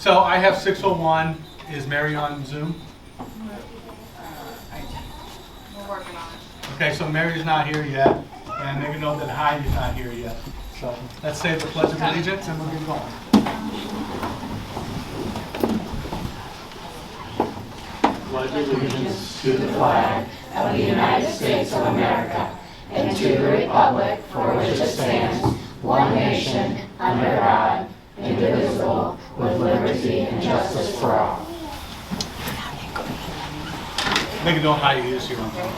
So I have 6:01. Is Mary on Zoom? We're working on it. Okay, so Mary's not here yet, and make a note that Heidi's not here yet. So let's say the Pledge of Allegiance and we'll get going. Pledge allegiance to the flag of the United States of America and to the republic for which it stands, one nation, under God, indivisible, with liberty and justice for all. Make a note Heidi is here on time.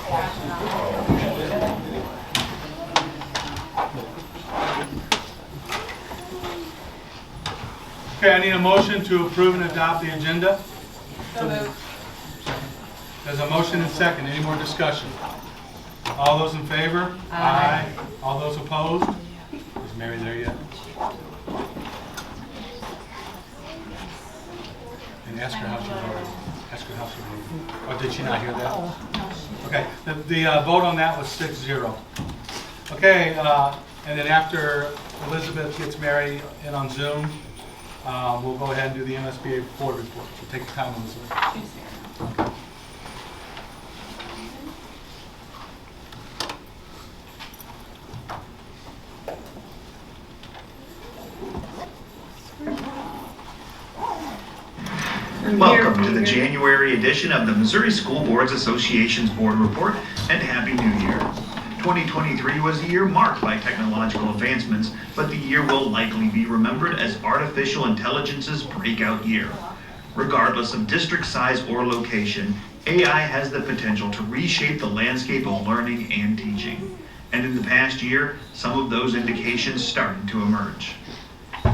Okay, I need a motion to approve and adopt the agenda. So moved. There's a motion and second. Any more discussion? All those in favor? Aye. All those opposed? Is Mary there yet? And ask her how she voted. Ask her how she voted. Or did she not hear that? Okay, the vote on that was 6-0. Okay, and then after Elizabeth gets Mary in on Zoom, we'll go ahead and do the MSBA board report. So take your time, Elizabeth. Welcome to the January edition of the Missouri School Boards Association's Board Report, and Happy New Year. 2023 was a year marked by technological advancements, but the year will likely be remembered as artificial intelligence's breakout year. Regardless of district size or location, AI has the potential to reshape the landscape of learning and teaching. And in the past year, some of those indications started to emerge.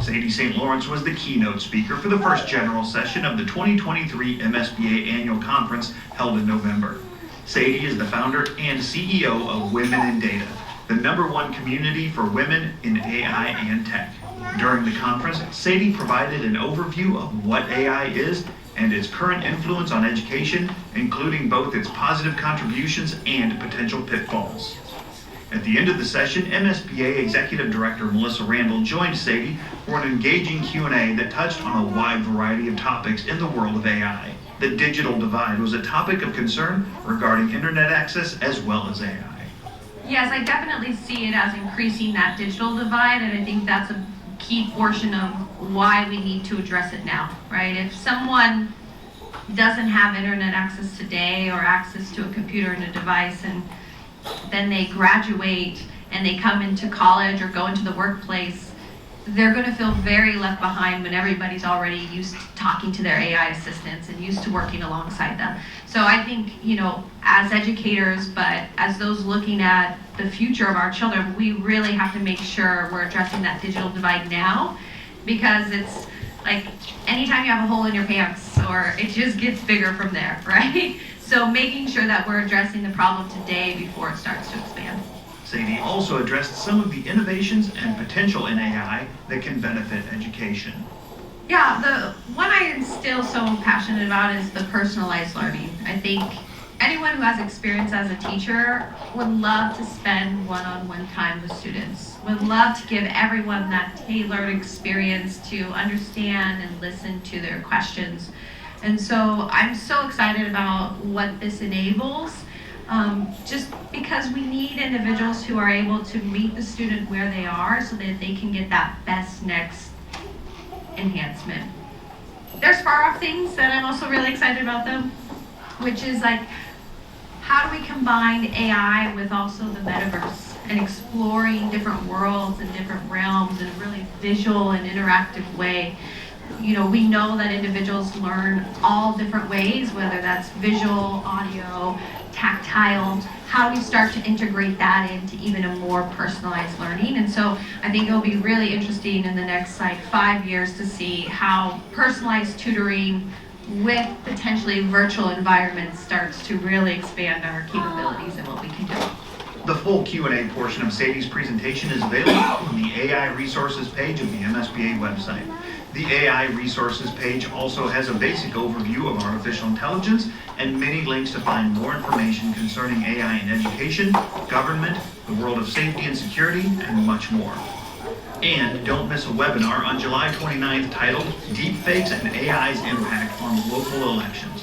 Sadie St. Lawrence was the keynote speaker for the first general session of the 2023 MSBA Annual Conference held in November. Sadie is the founder and CEO of Women in Data, the #1 community for women in AI and tech. During the conference, Sadie provided an overview of what AI is and its current influence on education, including both its positive contributions and potential pitfalls. At the end of the session, MSBA Executive Director Melissa Randall joined Sadie for an engaging Q&A that touched on a wide variety of topics in the world of AI. The digital divide was a topic of concern regarding internet access as well as AI. Yes, I definitely see it as increasing that digital divide, and I think that's a key portion of why we need to address it now, right? If someone doesn't have internet access today or access to a computer and a device, and then they graduate and they come into college or go into the workplace, they're going to feel very left behind when everybody's already used to talking to their AI assistants and used to working alongside them. So I think, as educators, but as those looking at the future of our children, we really have to make sure we're addressing that digital divide now, because it's like anytime you have a hole in your pants, or it just gets bigger from there, right? So making sure that we're addressing the problem today before it starts to expand. Sadie also addressed some of the innovations and potential in AI that can benefit education. Yeah, the one I am still so passionate about is the personalized learning. I think anyone who has experience as a teacher would love to spend one-on-one time with students, would love to give everyone that tailored experience to understand and listen to their questions. And so I'm so excited about what this enables, just because we need individuals who are able to meet the student where they are so that they can get that best next enhancement. There's far off things that I'm also really excited about them, which is like, how do we combine AI with also the metaverse and exploring different worlds and different realms in a really visual and interactive way. We know that individuals learn all different ways, whether that's visual, audio, tactile. How do we start to integrate that into even a more personalized learning? And so I think it'll be really interesting in the next 5 years to see how personalized tutoring with potentially virtual environments starts to really expand our capabilities and what we can do. The full Q&A portion of Sadie's presentation is available on the AI resources page of the MSBA website. The AI resources page also has a basic overview of artificial intelligence and many links to find more information concerning AI in education, government, the world of safety and security, and much more. And don't miss a webinar on July 29th titled Deepfakes and AI's Impact on Local Elections.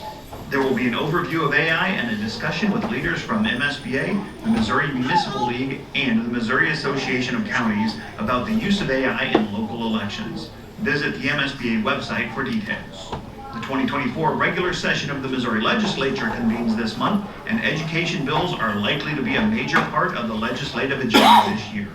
There will be an overview of AI and a discussion with leaders from MSBA, the Missouri Municipal League, and the Missouri Association of Counties about the use of AI in local elections. Visit the MSBA website for details. The 2024 regular session of the Missouri Legislature convenes this month, and education bills are likely to be a major part of the legislative agenda this year.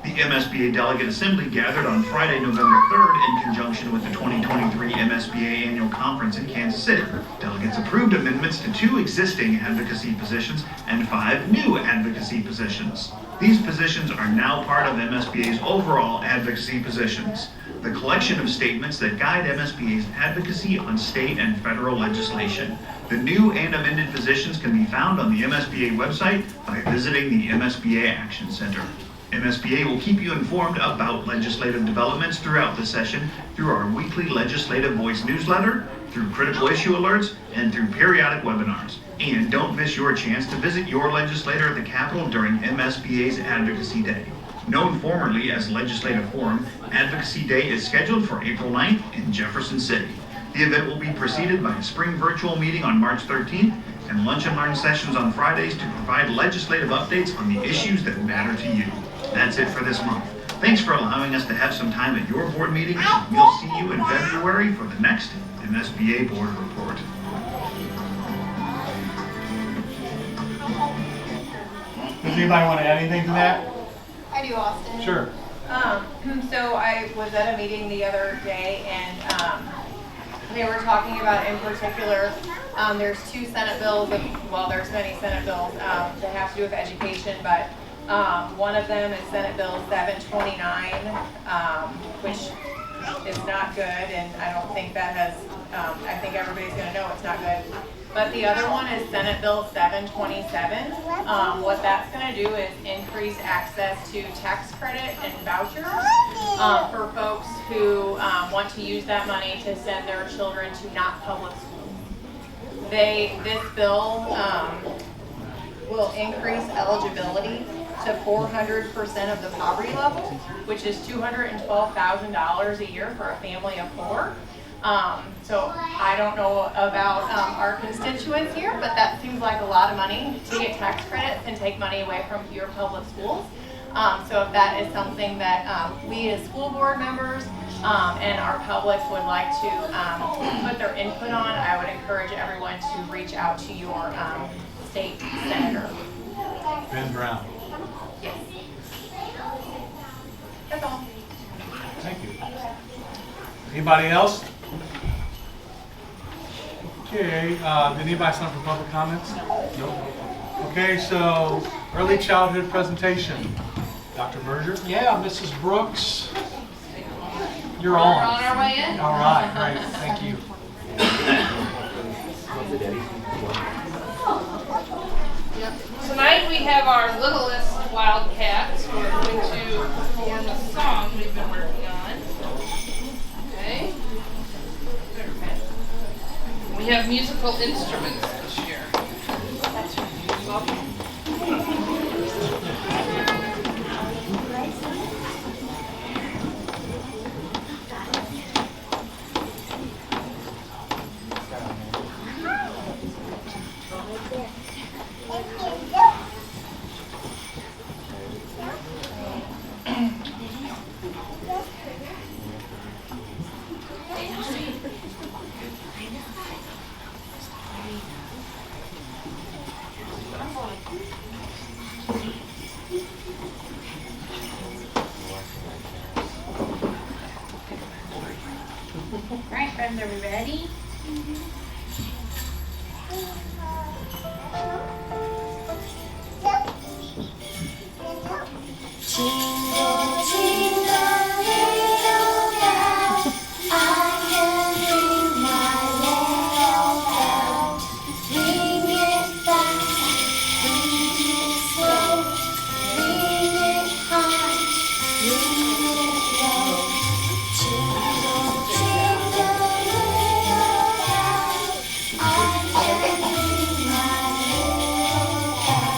The MSBA Delegate Assembly gathered on Friday, November 3rd in conjunction with the 2023 MSBA Annual Conference in Kansas City. Delegates approved amendments to 2 existing advocacy positions and 5 new advocacy positions. These positions are now part of MSBA's overall advocacy positions, the collection of statements that guide MSBA's advocacy on state and federal legislation. The new and amended positions can be found on the MSBA website by visiting the MSBA Action Center. MSBA will keep you informed about legislative developments throughout the session through our weekly Legislative Voice newsletter, through critical issue alerts, and through periodic webinars. And don't miss your chance to visit your legislator at the Capitol during MSBA's Advocacy Day. Known formerly as Legislative Forum, Advocacy Day is scheduled for April 9th in Jefferson City. The event will be preceded by a spring virtual meeting on March 13th and lunch and learn sessions on Fridays to provide legislative updates on the issues that matter to you. That's it for this month. Thanks for allowing us to have some time at your board meeting. We'll see you in February for the next MSBA Board Report. Does anybody want to add anything to that? I do, Austin. Sure. So I was at a meeting the other day, and they were talking about, in particular, there's 2 Senate bills, well, there's many Senate bills that have to do with education, but one of them is Senate Bill 729, which is not good, and I don't think that has, I think everybody's going to know it's not good. But the other one is Senate Bill 727. What that's going to do is increase access to tax credit and vouchers for folks who want to use that money to send their children to not public schools. This bill will increase eligibility to 400% of the poverty level, which is $212,000 a year for a family of 4. So I don't know about our constituents here, but that seems like a lot of money to get tax credits and take money away from your public schools. So if that is something that we as school board members and our public would like to put their input on, I would encourage everyone to reach out to your state senator. Ben Brown. Yes. That's all. Thank you. Anybody else? Okay, did anybody sign up for public comments? Nope. Okay, so early childhood presentation. Dr. Berger? Yeah, Mrs. Brooks, you're We're on. on our way in. All right, great, thank you. Tonight we have our littlest Wildcats who are going to perform a song we've been working on. Okay. We have musical instruments this year. Alright, friends, are we ready? Jingle, jingle, little bell, I can ring my little bell. Ring it fast, ring it slow, ring it high, ring it low. Jingle, jingle, little bell, I can ring my little bell.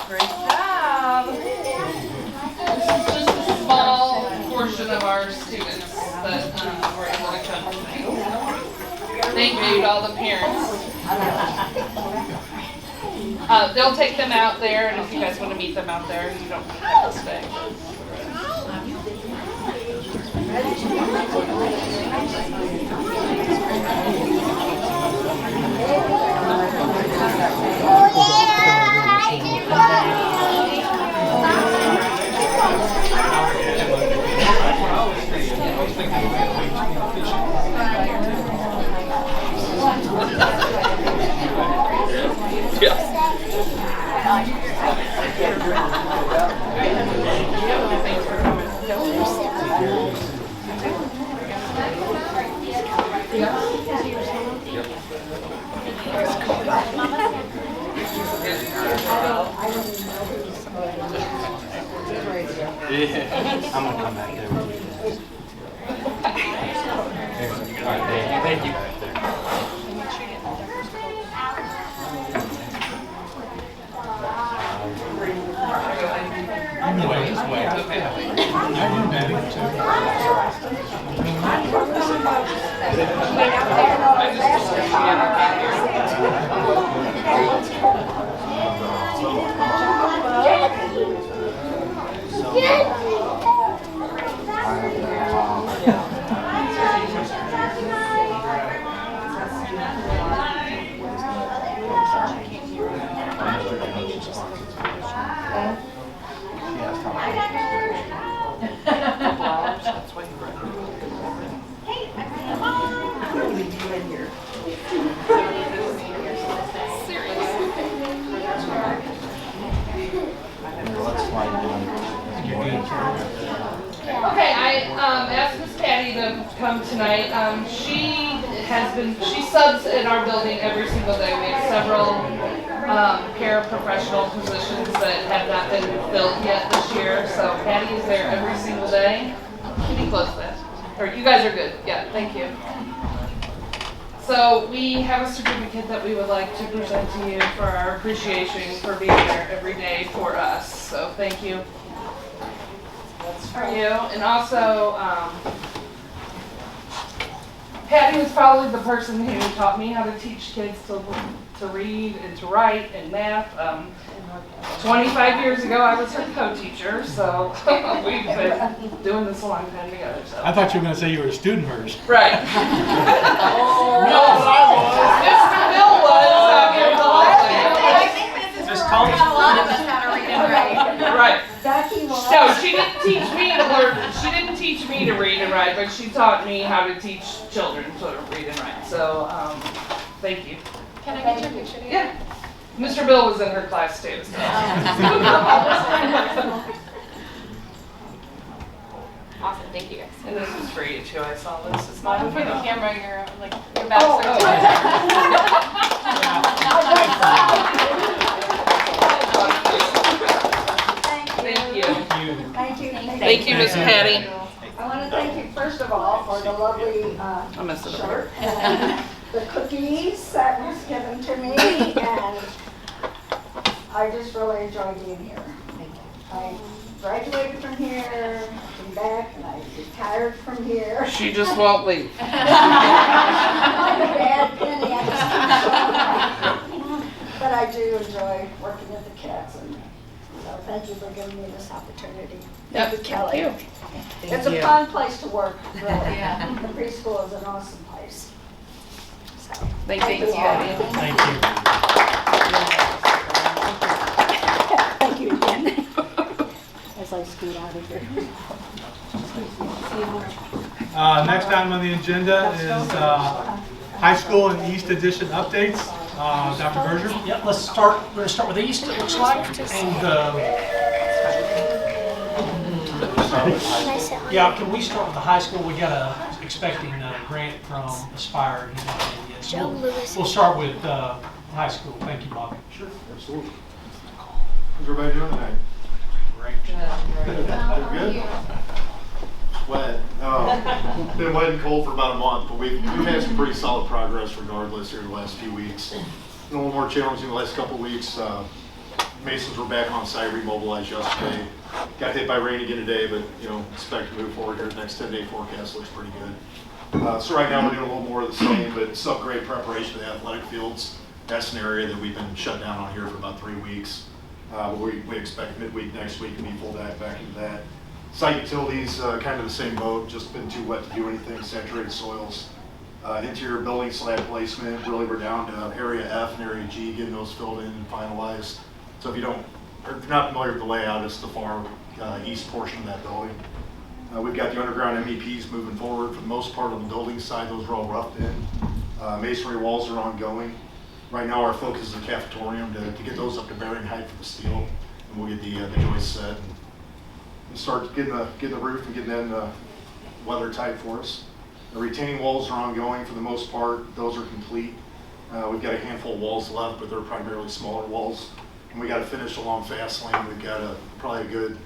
Great job. This is just a small portion of our students that were able to come tonight. Thank you to all the parents. They'll take them out there, and if you guys want to meet them out there, you don't have to stay. I'm gonna come back there with you. All right, thank you. Wait, just wait. You're batting Okay, I asked Miss Patty to come tonight. She subs in our building every single day. We have several paraprofessional positions that have not been filled yet this year. So Patty is there every single day. Can you close that? Or you guys are good. Yeah, thank you. So we have a certificate that we would like to present to you for our appreciation for being there every day for us. So thank you. That's for you. And also, Patty was probably the person who taught me how to teach kids to read and to write and math. 25 years ago, I was her co-teacher, so we've been doing this a long time together. So. I thought you were going to say you were a student of hers. Right. No, Mr. Bill was here the whole thing. I think Mrs. Rourke taught a lot of us how to read and write. Right. No, she didn't teach me to learn. She didn't teach me to read and write, but she taught me how to teach children to read and write. So, thank you. Can I get your picture together? Yeah. Mr. Bill was in her class too. So. Awesome, thank you guys. And this is for you too. I saw this. It's Not not for the enough. camera, your back's Oh, so Thank you. Thank you. Thank you, Miss Patty. I want to thank you first of all for the lovely I messed it up. shirt and the cookies that was given to me and I just really enjoy being here. I graduated from here, came back, and I retired from here. She just won't leave. I'm a bad penny, I just keep going. But I do enjoy working with the kids, and so thank you for giving me this opportunity. Yep, Thank you, Kelly. thank you. It's a fun place to work, really. The preschool is an awesome place. So, Thank you. all. Thank you. Thank you again. As I scoot out of here. Next item on the agenda is high school and East Edition updates. Dr. Berger? Yeah, let's start. We're going to start with East, it looks like. And yeah, can we start with the high school? We got expecting a grant from Aspire. He's not in yet. So we'll start with high school. Thank you, Bobby. Sure, absolutely. How's everybody doing tonight? Great. Good? Wet. Been wet and cold for about a month, but we've had some pretty solid progress regardless here the last few weeks. Been a little more challenging the last couple of weeks. Masons were back on site, remobilized yesterday. Got hit by rain again today, but expect to move forward here. The next 10-day forecast looks pretty good. So right now we're doing a little more of the same, but sub-grade preparation of the athletic fields. That's an area that we've been shut down on here for about 3 weeks. But we expect midweek next week to be full back into that. Site utilities, kind of the same boat, just been too wet to do anything, saturated soils. Interior building slab placement, really we're down to area F and area G, getting those filled in and finalized. So if you're not familiar with the layout, it's the far east portion of that building. We've got the underground MEPs moving forward. For the most part on the building side, those are all roughed in. Masonry walls are ongoing. Right now our focus is the cafetorium to get those up to bearing height for the steel, and we'll get the joists set and start getting the roof and getting that weather tight for us. The retaining walls are ongoing for the most part. Those are complete. We've got a handful of walls left, but they're primarily smaller walls. And we got to finish along fast lane. We've got probably a good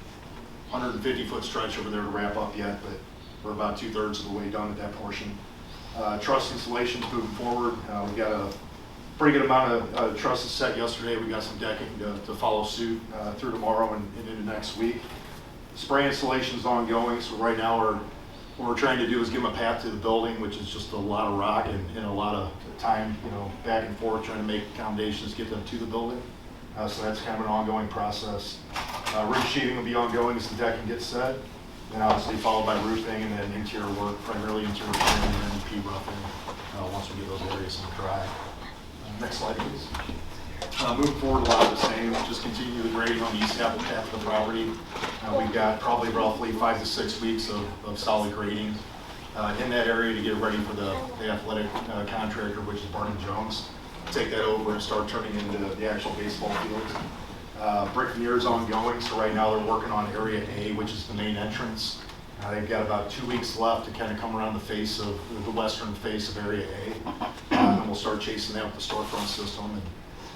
150-foot stretch over there to wrap up yet, but we're about 2/3 of the way done at that portion. Truss installations moving forward. We've got a pretty good amount of trusses set yesterday. We got some decking to follow suit through tomorrow and into next week. Spray installation is ongoing, so right now what we're trying to do is give them a path to the building, which is just a lot of rock and a lot of time, back and forth trying to make accommodations, get them to the building. So that's kind of an ongoing process. Roof sheeting will be ongoing as the decking gets set, and obviously followed by roofing and then interior work, primarily interior framing and then MEP roughing once we get those areas dry. Next slide, please. Moving forward, a lot of the same. Just continue the grading on the east half of the property. We've got probably roughly 5 to 6 weeks of solid grading in that area to get ready for the athletic contractor, which is Barnum Jones. Take that over and start turning into the actual baseball fields. Brick veneer is ongoing, so right now they're working on area A, which is the main entrance. They've got about 2 weeks left to kind of come around the face of the western face of area A, and we'll start chasing that with the storefront system and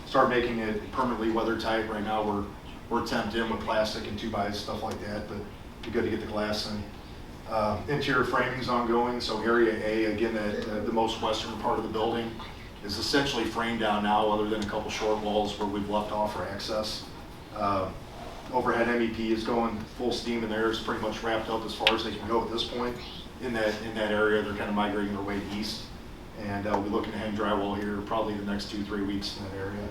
start making it permanently weather tight. Right now we're temped in with plastic and 2x stuff like that, but it'd be good to get the glass in. Interior framing is ongoing, so area A, again, the most western part of the building is essentially framed down now, other than a couple short walls where we've left off for access. Overhead MEP is going full steam in there. It's pretty much wrapped up as far as they can go at this point. In that area, they're kind of migrating their way east, and we'll be looking to hang drywall here probably the next 2-3 weeks in that area.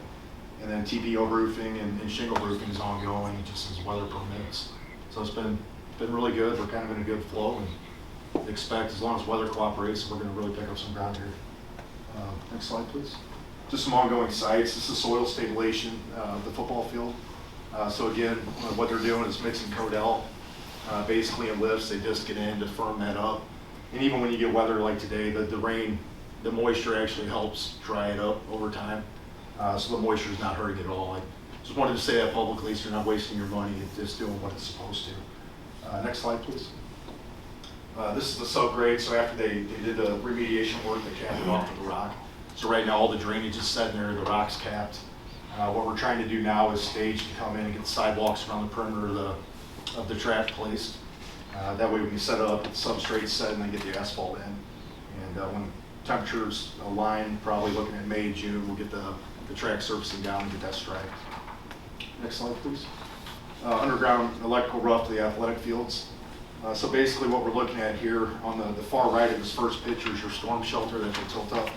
And then TPO roofing and shingle roofing is ongoing, just as weather permits. So it's been really good. We're kind of in a good flow, and expect, as long as weather cooperates, we're going to really pick up some ground here. Next slide, please. Just some ongoing sites. This is soil stabilization, the football field. So again, what they're doing is mixing Codell, basically in lifts. They just get in to firm that up. And even when you get weather like today, the rain, the moisture actually helps dry it up over time. So the moisture is not hurting at all. I just wanted to say that publicly so you're not wasting your money. It's just doing what it's supposed to. Next slide, please. This is the subgrade. So after they did the remediation work, they capped it off with the rock. So right now all the drainage is set in there, the rock's capped. What we're trying to do now is stage to come in and get the sidewalks around the perimeter of the track placed. That way we can set it up, get the substrate set, and then get the asphalt in. And when temperatures align, probably looking at May, June, we'll get the track surfacing down and get that striped. Next slide, please. Underground electrical rough to the athletic fields. So basically what we're looking at here on the far right of this first picture is your storm shelter that will tilt up.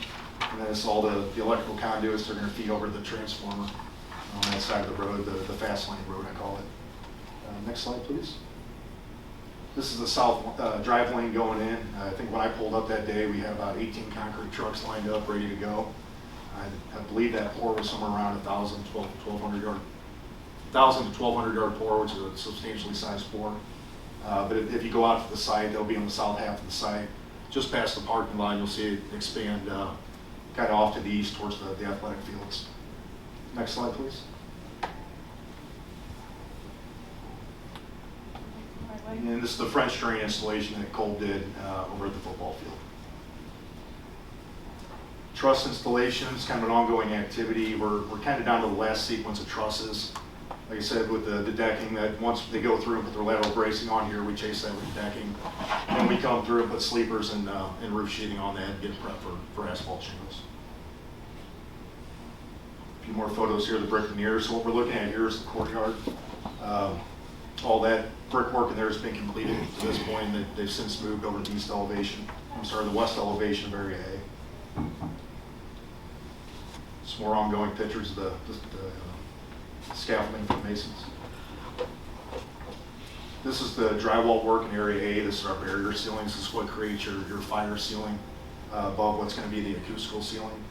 And then it's all the electrical conduits that are going to feed over the transformer on that side of the road, the fast lane road, I call it. Next slide, please. This is the south drive lane going in. I think when I pulled up that day, we had about 18 concrete trucks lined up, ready to go. I believe that pour was somewhere around 1,000 to 1,200 yard pour, which is a substantially sized pour. But if you go out to the site, they'll be on the south half of the site. Just past the parking lot, you'll see it expand kind of off to the east towards the athletic fields. Next slide, please. And this is the French drain installation that Cole did over at the football field. Truss installations, kind of an ongoing activity. We're kind of down to the last sequence of trusses. Like I said, with the decking, that once they go through and put their lateral bracing on here, we chase that with the decking. And then we come through and put sleepers and roof sheeting on that and get prepped for asphalt shingles. A few more photos here of the brick veneers. So what we're looking at here is the courtyard. All that brickwork in there has been completed to this point. They've since moved over to the east elevation. The west elevation of Area A. Some more ongoing pictures of the scaffolding for the masons. This is the drywall work in Area A. This is our barrier ceilings. This is what creates your fire ceiling above what's going to be the acoustical ceiling.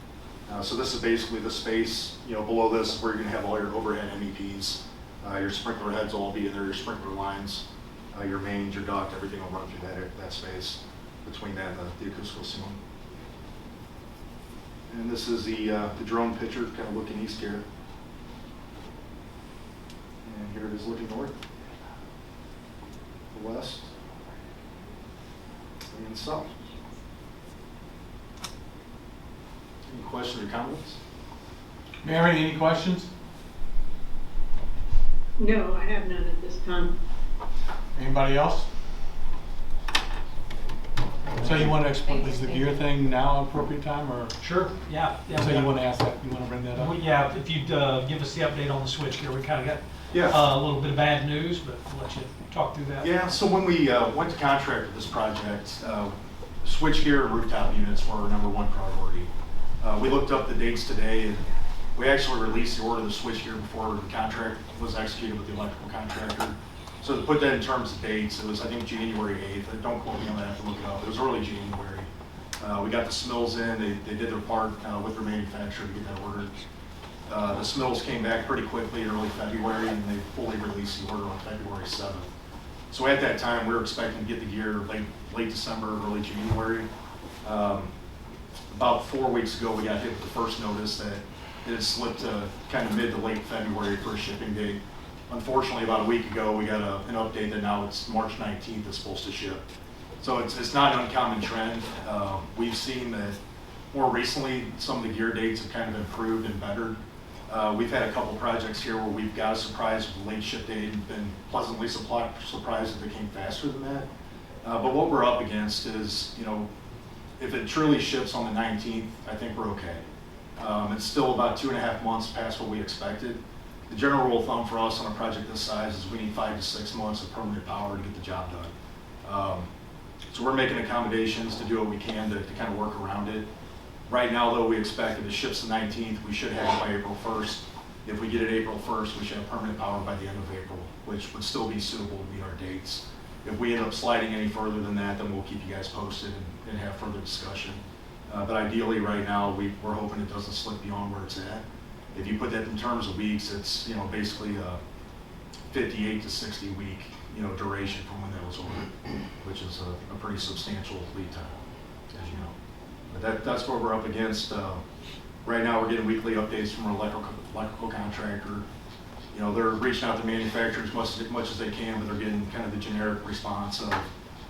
So this is basically the space, below this where you're going to have all your overhead MEPs. Your sprinkler heads will all be in there, your sprinkler lines, your mains, your duct, everything will run through that space between that and the acoustical ceiling. And this is the drone picture, kind of looking east here. And here it is looking north, the west, and south. Any questions or comments? Mary, any questions? No, I have none at this time. Anybody else? So you want to explain, is the gear thing now appropriate time, or? Sure, yeah. So you want to ask that, you want to bring that up? Yeah, if you'd give us the update on the switchgear, we kind of got Yeah. a little bit of bad news, but we'll let you talk through that. Yeah, so when we went to contract with this project, switchgear and rooftop units were our #1 priority. We looked up the dates today, and we actually released the order of the switchgear before the contract was executed with the electrical contractor. So to put that in terms of dates, it was, I think, January 8th. Don't quote me on that, I have to look it up. It was early January. We got the Smills in. They did their part with their manufacturer to get that ordered. The Smills came back pretty quickly in early February, and they fully released the order on February 7th. So at that time, we were expecting to get the gear late December, early January. About 4 weeks ago, we got hit with the first notice that it had slipped to kind of mid to late February for a shipping date. Unfortunately, about a week ago, we got an update that now it's March 19th it's supposed to ship. So it's not an uncommon trend. We've seen that more recently, some of the gear dates have kind of improved and bettered. We've had a couple projects here where we've got a surprise with the late ship date and been pleasantly surprised that they came faster than that. But what we're up against is, if it truly ships on the 19th, I think we're okay. It's still about 2.5 months past what we expected. The general rule of thumb for us on a project this size is we need 5 to 6 months of permanent power to get the job done. So we're making accommodations to do what we can to kind of work around it. Right now, though, we expect if it ships the 19th, we should have it by April 1st. If we get it April 1st, we should have permanent power by the end of April, which would still be suitable to meet our dates. If we end up sliding any further than that, then we'll keep you guys posted and have further discussion. But ideally, right now, we're hoping it doesn't slip beyond where it's at. If you put that in terms of weeks, it's basically a 58 to 60 week duration from when that was ordered, which is a pretty substantial lead time, as you know. But that's what we're up against. Right now, we're getting weekly updates from our electrical contractor. They're reaching out to manufacturers as much as they can, but they're getting kind of the generic response of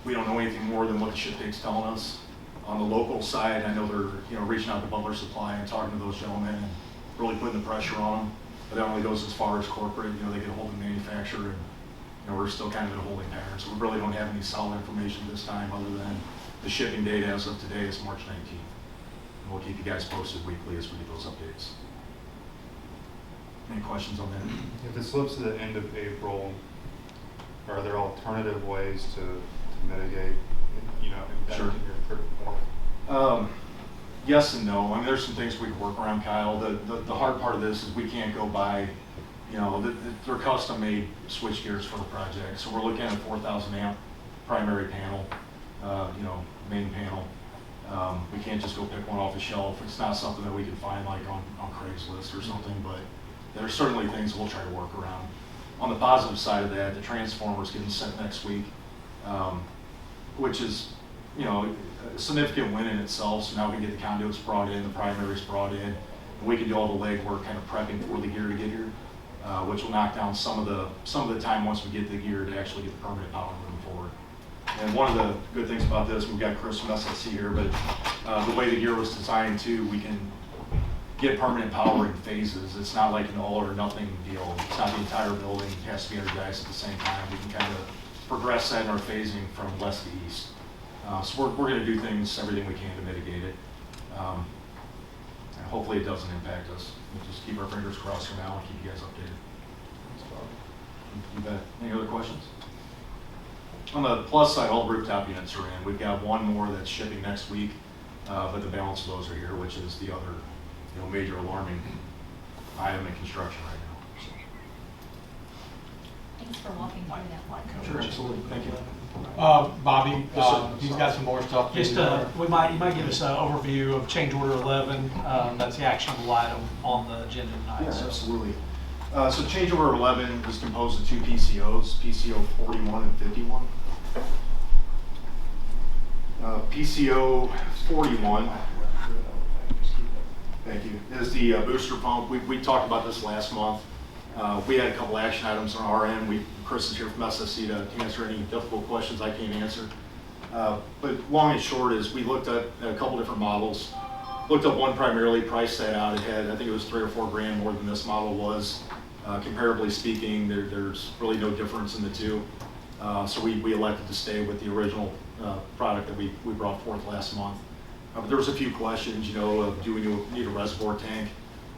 we don't know anything more than what the ship date's telling us. On the local side, I know they're reaching out to Butler Supply and talking to those gentlemen and really putting the pressure on them. But that only goes as far as corporate. They get a hold of the manufacturer, and we're still kind of in a holding pattern. So we really don't have any solid information this time other than the shipping date as of today is March 19th. And we'll keep you guys posted weekly as we get those updates. Any questions on that? If it slips to the end of April, are there alternative ways to mitigate, impacting Sure. your critical? Yes and no. I mean, there's some things we can work around, Kyle. The hard part of this is we can't go buy, they're custom-made switch gears for the project. So we're looking at a 4,000 amp primary panel, main panel. We can't just go pick one off the shelf. It's not something that we can find like on Craigslist or something, but there are certainly things we'll try to work around. On the positive side of that, the transformer's getting sent next week, which is, a significant win in itself. So now we can get the conduits brought in, the primaries brought in, and we can do all the legwork kind of prepping for the gear to get here, which will knock down some of the time once we get the gear to actually get the permanent power moving forward. And one of the good things about this, we've got Chris from SSC here, but the way the gear was designed too, we can get permanent power in phases. It's not like an all or nothing deal. It's not the entire building has to be energized at the same time. We can kind of progress that in our phasing from west to east. So we're going to do everything we can to mitigate it. And hopefully it doesn't impact us. We'll just keep our fingers crossed for now and keep you guys updated. You bet. Any other questions? On the plus side, all rooftop units are in. We've got one more that's shipping next week, but the balance of those are here, which is the other major alarming item in construction right now. So. Thanks for walking through that one. Sure, absolutely. Thank you. Bobby, Yes, sir. he's got some more stuff. Just, you might give us an overview of change order 11. That's the actionable item on the agenda tonight. Yes, absolutely. So change order 11 is composed of two PCOs, PCO 41 and 51. PCO 41, thank you, is the booster pump. We talked about this last month. We had a couple action items on our end. Chris is here from SSC to answer any difficult questions I can't answer. But long and short is we looked at a couple different models. Looked up one primarily, priced that out. It had, I think it was $3 or $4 grand more than this model was. Comparably speaking, there's really no difference in the two. So we elected to stay with the original product that we brought forth last month. But there was a few questions, of do we need a reservoir tank?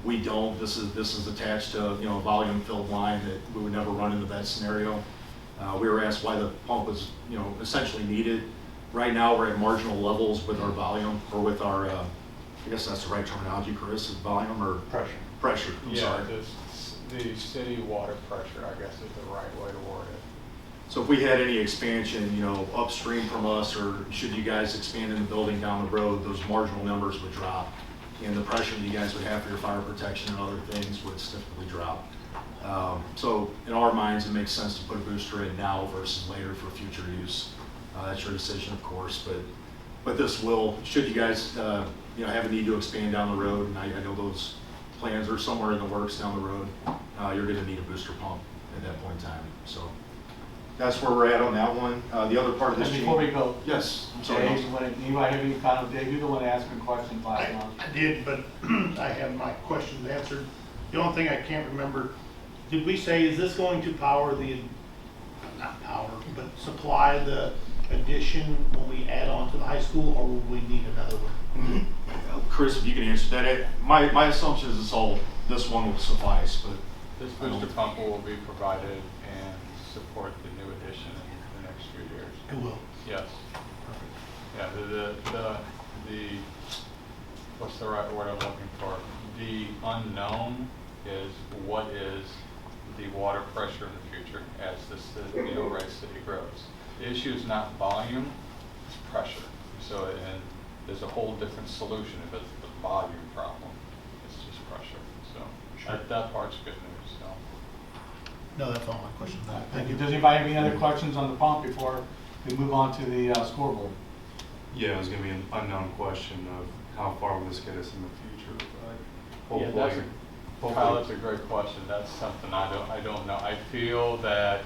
We don't. This is attached to a volume filled line that we would never run into that scenario. We were asked why the pump was essentially needed. Right now we're at marginal levels with our volume, or with our I guess that's the right terminology, Chris, is volume or Pressure. Pressure. I'm sorry. The city water pressure, I guess, is the right way to word it. So if we had any expansion, upstream from us, or should you guys expand in the building down the road, those marginal numbers would drop. And the pressure that you guys would have for your fire protection and other things would significantly drop. So in our minds, it makes sense to put a booster in now versus later for future use. That's your decision, of course, but this will, should you guys have a need to expand down the road, and I know those plans are somewhere in the works down the road, you're going to need a booster pump at that point in time. So that's where we're at on that one. The other part of this And before we change- go, Yes, I'm sorry. Dave, you might have any kind of, Dave, you're the one asking questions last month. I did, but I have my questions answered. The only thing I can't remember, did we say, is this going to power not power, but supply the addition when we add on to the high school, or will we need another one? Chris, if you can answer that. My assumption is this one will suffice, but This booster pump will be provided and support the new addition in the next few years. It will. Yes. Yeah, the what's the right word I'm looking for? The unknown is what is the water pressure in the future as Wright City grows. The issue is not volume, it's pressure. So, and there's a whole different solution if it's the volume problem. It's just pressure. So that part's good news. So. No, that's all my questions. Thank you. Does anybody have any other questions on the pump before we move on to the scoreboard? Yeah, it was going to be an unknown question of how far will this get us in the future, but hopefully. Kyle, that's a great question. That's something I don't know. I feel that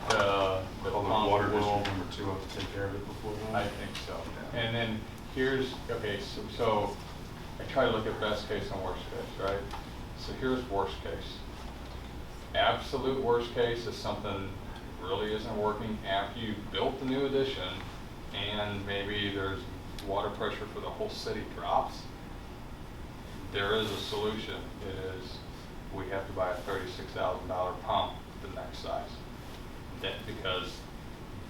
the pump water will, district number 2 have to take care of it before then. I think so. And then here's, so I try to look at best case and worst case, right? So here's worst case. Absolute worst case is something really isn't working after you built the new addition and maybe there's water pressure for the whole city drops. There is a solution. It is we have to buy a $36,000 pump the next size. Because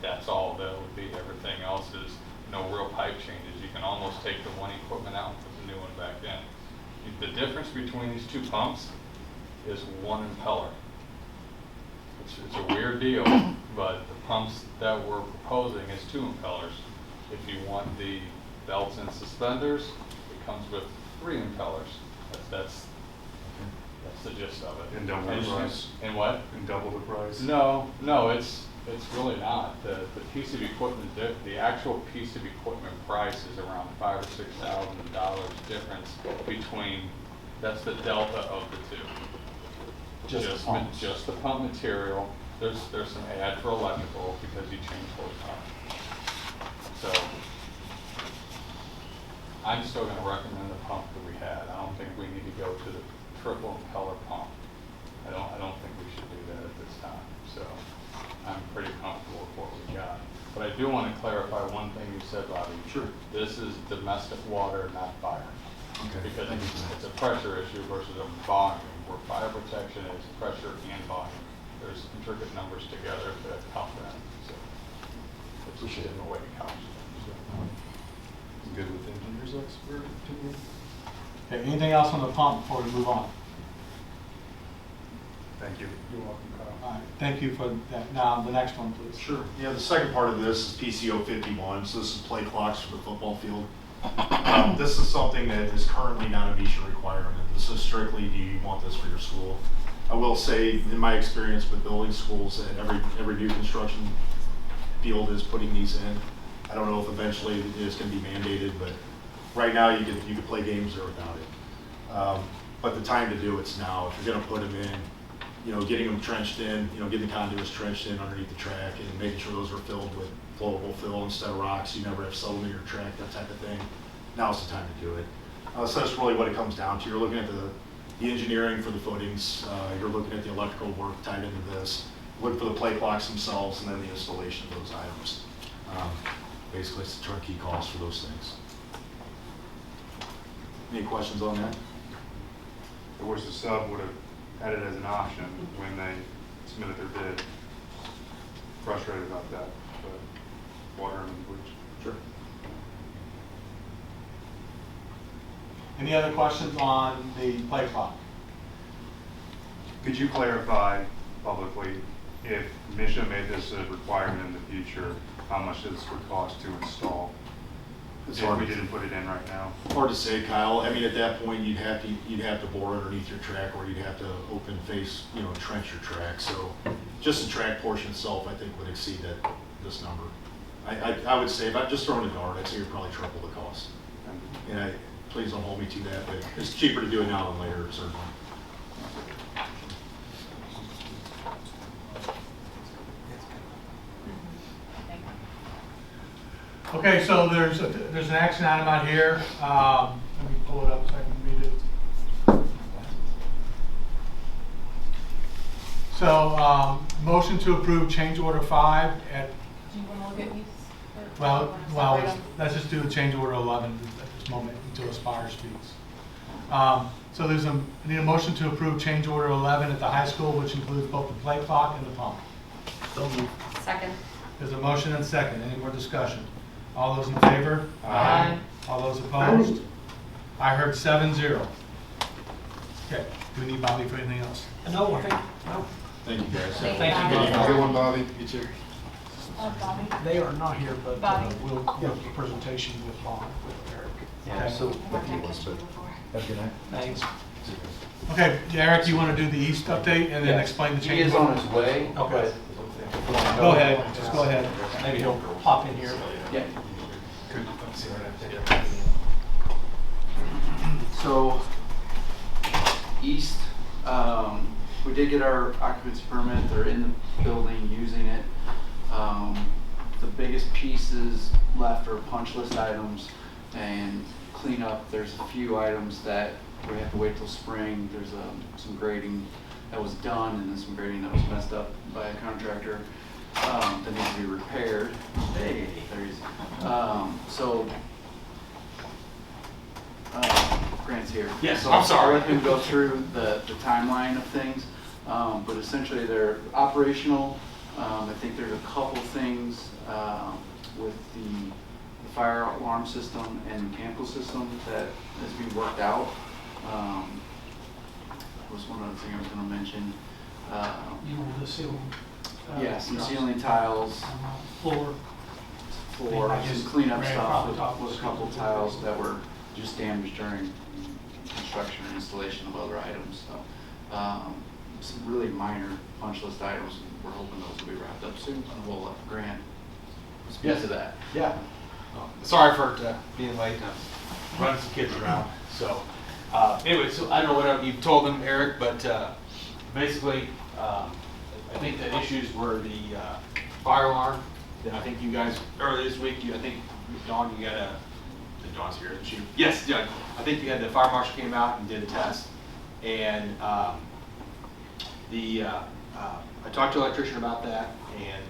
that's all that would be. Everything else is no real pipe changes. You can almost take the one equipment out and put the new one back in. The difference between these two pumps is one impeller. It's a weird deal, but the pumps that we're proposing is two impellers. If you want the belts and suspenders, it comes with 3 impellers. That's the gist of it. And double the price? And what? And double the price? No, it's really not. The piece of equipment, the actual piece of equipment price is around $5,000 or $6,000 difference between, that's the delta of the two. Just the pump material. There's some add for electrical because you change horsepower. So I'm still going to recommend the pump that we had. I don't think we need to go to the triple impeller pump. I don't think we should do that at this time. So I'm pretty comfortable with what we got. But I do want to clarify one thing you said, Bobby. Sure. This is domestic water, not fire. Okay. Because it's a pressure issue versus a volume, where fire protection is pressure and volume. There's intricate numbers together to count that. So it's just a different way to count it. Good with engineer's expert opinion? Okay, anything else on the pump before we move on? Thank you. You're welcome, Carl. All right, thank you for that. Now, the next one, please. Sure. Yeah, the second part of this is PCO 51, so this is play clocks for the football field. This is something that is currently not a MSBA requirement. This is strictly, do you want this for your school? I will say, in my experience with building schools, that every new construction field is putting these in. I don't know if eventually it is going to be mandated, but right now you could play games there without it. But the time to do it's now. If you're going to put them in, getting them trenched in, getting the conduits trenched in underneath the track and making sure those are filled with flowable fill instead of rocks. You never have sediment in your track, that type of thing. Now's the time to do it. So that's really what it comes down to. You're looking at the engineering for the footings. You're looking at the electrical work tied into this. Look for the play clocks themselves and then the installation of those items. Basically, it's the turnkey cost for those things. Any questions on that? I wish the sub would have had it as an option when they submitted their bid. Frustrated about that, but water and bleach. Sure. Any other questions on the play clock? Could you clarify publicly if MSBA made this a requirement in the future, how much this would cost to install? It's If hard we to- didn't put it in right now. Hard to say, Kyle. I mean, at that point, you'd have to bore underneath your track, or you'd have to open face, trench your track. So, just the track portion itself, I think, would exceed this number. I would say, if I'm just throwing a dart, I'd say you're probably triple the cost. And please don't hold me to that, but it's cheaper to do it now than later, certainly. Okay, so there's an action item out here. Let me pull it up so I can read it. So, motion to approve change order 5 at, Do you want to look at these? well, let's just do change order 11 at this moment until Aspire speaks. So I need a motion to approve change order 11 at the high school, which includes both the play clock and the pump. Second. There's a motion and second. Any more discussion? All those in favor? Aye. All those opposed? I heard 7-0. Okay, do we need Bobby for anything else? No, I think, no. Thank you, guys. Thank you. Have a good one, Bobby. You too. Bobby. They are not here, but Bobby. we'll have a presentation with Bob, with Eric. Yeah, so what do you want, but have a good night. Thanks. Okay, Eric, you want to do the east update and then explain the change? He is on his way. Okay. Go ahead, just go ahead. Maybe he'll pop in here. Yeah. So, east, we did get our occupancy permit. They're in the building using it. The biggest pieces left are punch list items and cleanup. There's a few items that we have to wait till spring. There's some grading that was done and then some grading that was messed up by a contractor that needs to be repaired. Hey, there he is. Grant's here. Yes, So I'm sorry. I'll let him go through the timeline of things, but essentially they're operational. I think there's a couple things with the fire alarm system and mechanical system that is being worked out. Was one other thing I was going to mention. You know, the ceiling. Yeah, some ceiling tiles, Floor. floor, I just some cleanup ran stuff across the with a top couple of the tiles that were just damaged during construction and installation of other items. So some really minor punch list items. We're hoping those will be wrapped up soon, and we'll let Grant speak to that. Yeah. Sorry for being late. I'm running some kids around. So anyway, so I don't know what you've told them, Eric, but basically, I think the issues were the fire alarm. Then I think you guys earlier this week, I think Dawn, you got Dawn's here, isn't she? Yes, Doug. I think you had the fire marshal came out and did a test, and I talked to the electrician about that, and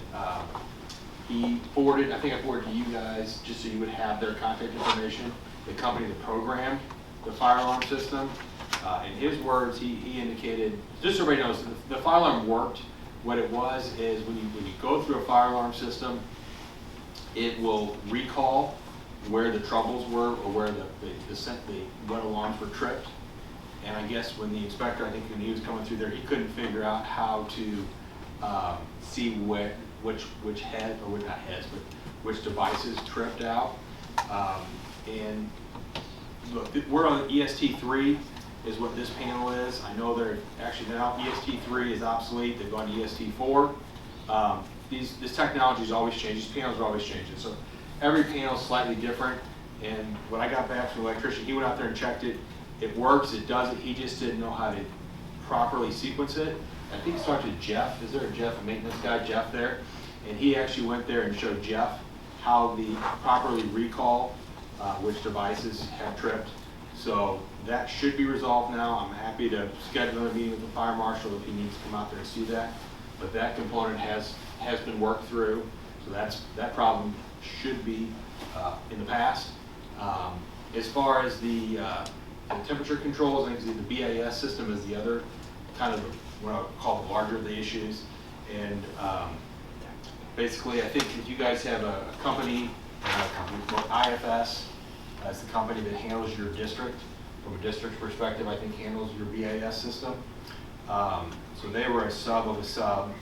he forwarded. I think I forwarded to you guys just so you would have their contact information. The company that programmed the fire alarm system. In his words, he indicated, just so everybody knows, the fire alarm worked. What it was is when you go through a fire alarm system, it will recall where the troubles were or where what alarms were tripped. And I guess when the inspector, I think when he was coming through there, he couldn't figure out how to see which head, or not heads, but which devices tripped out. And look, we're on EST3 is what this panel is. I know they're actually now EST3 is obsolete. They've gone to EST4. This technology is always changing. These panels are always changing. So every panel is slightly different. And when I got back from the electrician, he went out there and checked it. It works. It does it. He just didn't know how to properly sequence it. I think he's talked to Jeff. Is there a Jeff, a maintenance guy, Jeff there? And he actually went there and showed Jeff how to properly recall which devices have tripped. So that should be resolved now. I'm happy to schedule another meeting with the fire marshal if he needs to come out there and see that. But that component has been worked through. So that problem should be in the past. As far as the temperature controls, I think the BAS system is the other kind of what I would call the larger of the issues. And basically, I think if you guys have a company, IFS as the company that handles your district, from a district perspective, I think handles your BAS system. So they were a sub of a sub.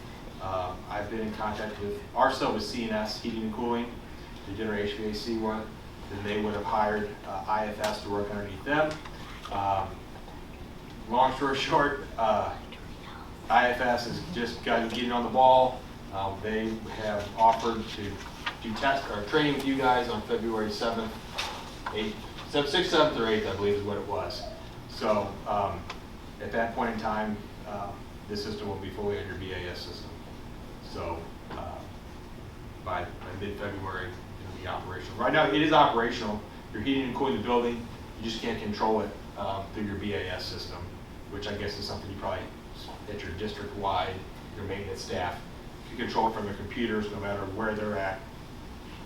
I've been in contact with, our sub was CNS, Heating and Cooling. They did our HVAC one. Then they would have hired IFS to work underneath them. Long story short, IFS is just getting on the ball. They have offered to do test or training with you guys on February 7th, 8th, 6th, 7th, or 8th, I believe is what it was. So at that point in time, this system will be fully on your BAS system. So by mid-February, it'll be operational. Right now, it is operational. You're heating and cooling the building. You just can't control it through your BAS system, which I guess is something you probably, at your district-wide, your maintenance staff, you control it from their computers no matter where they're at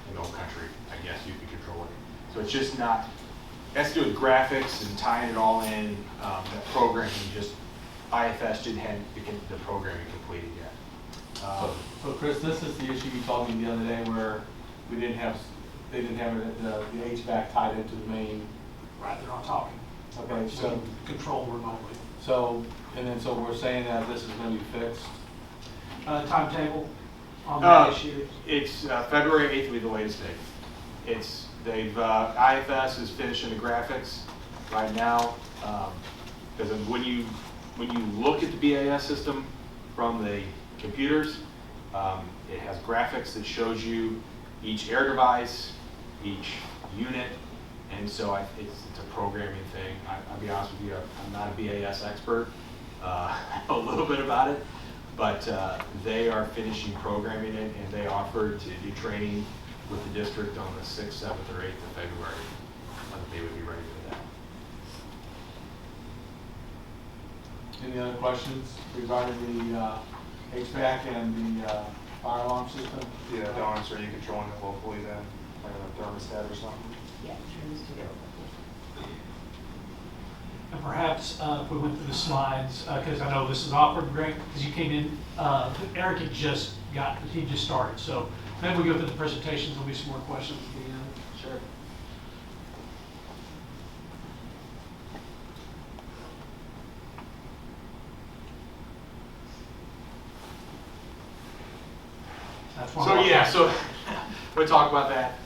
in the whole country. I guess you can control it. So it's just not, it has to do with graphics and tying it all in. That programming, just IFS didn't have the programming completed yet. So Chris, this is the issue you told me the other day where they didn't have the HVAC tied into the main. Right, they're on top. Okay, so control remotely. So we're saying that this is going to be fixed. Timetable on that issue. It's February 8th will be the latest date. IFS is finishing the graphics right now, because when you look at the BAS system from the computers, it has graphics that shows you each air device, each unit, and so it's a programming thing. I'll be honest with you, I'm not a BAS expert. I know a little bit about it, but they are finishing programming it, and they offered to do training with the district on the 6th, 7th, or 8th of February. They would be ready for that. Any other questions regarding the HVAC and the fire alarm system? Yeah, Dawn, so are you controlling it locally then, like a thermostat or something? Yeah, turns to go. And perhaps if we went through the slides, because I know this is awkward, Greg, because you came in, Eric had just started. So maybe we go through the presentations, there'll be some more questions at the end. Sure. That's one So of yeah, our- so we'll talk about that.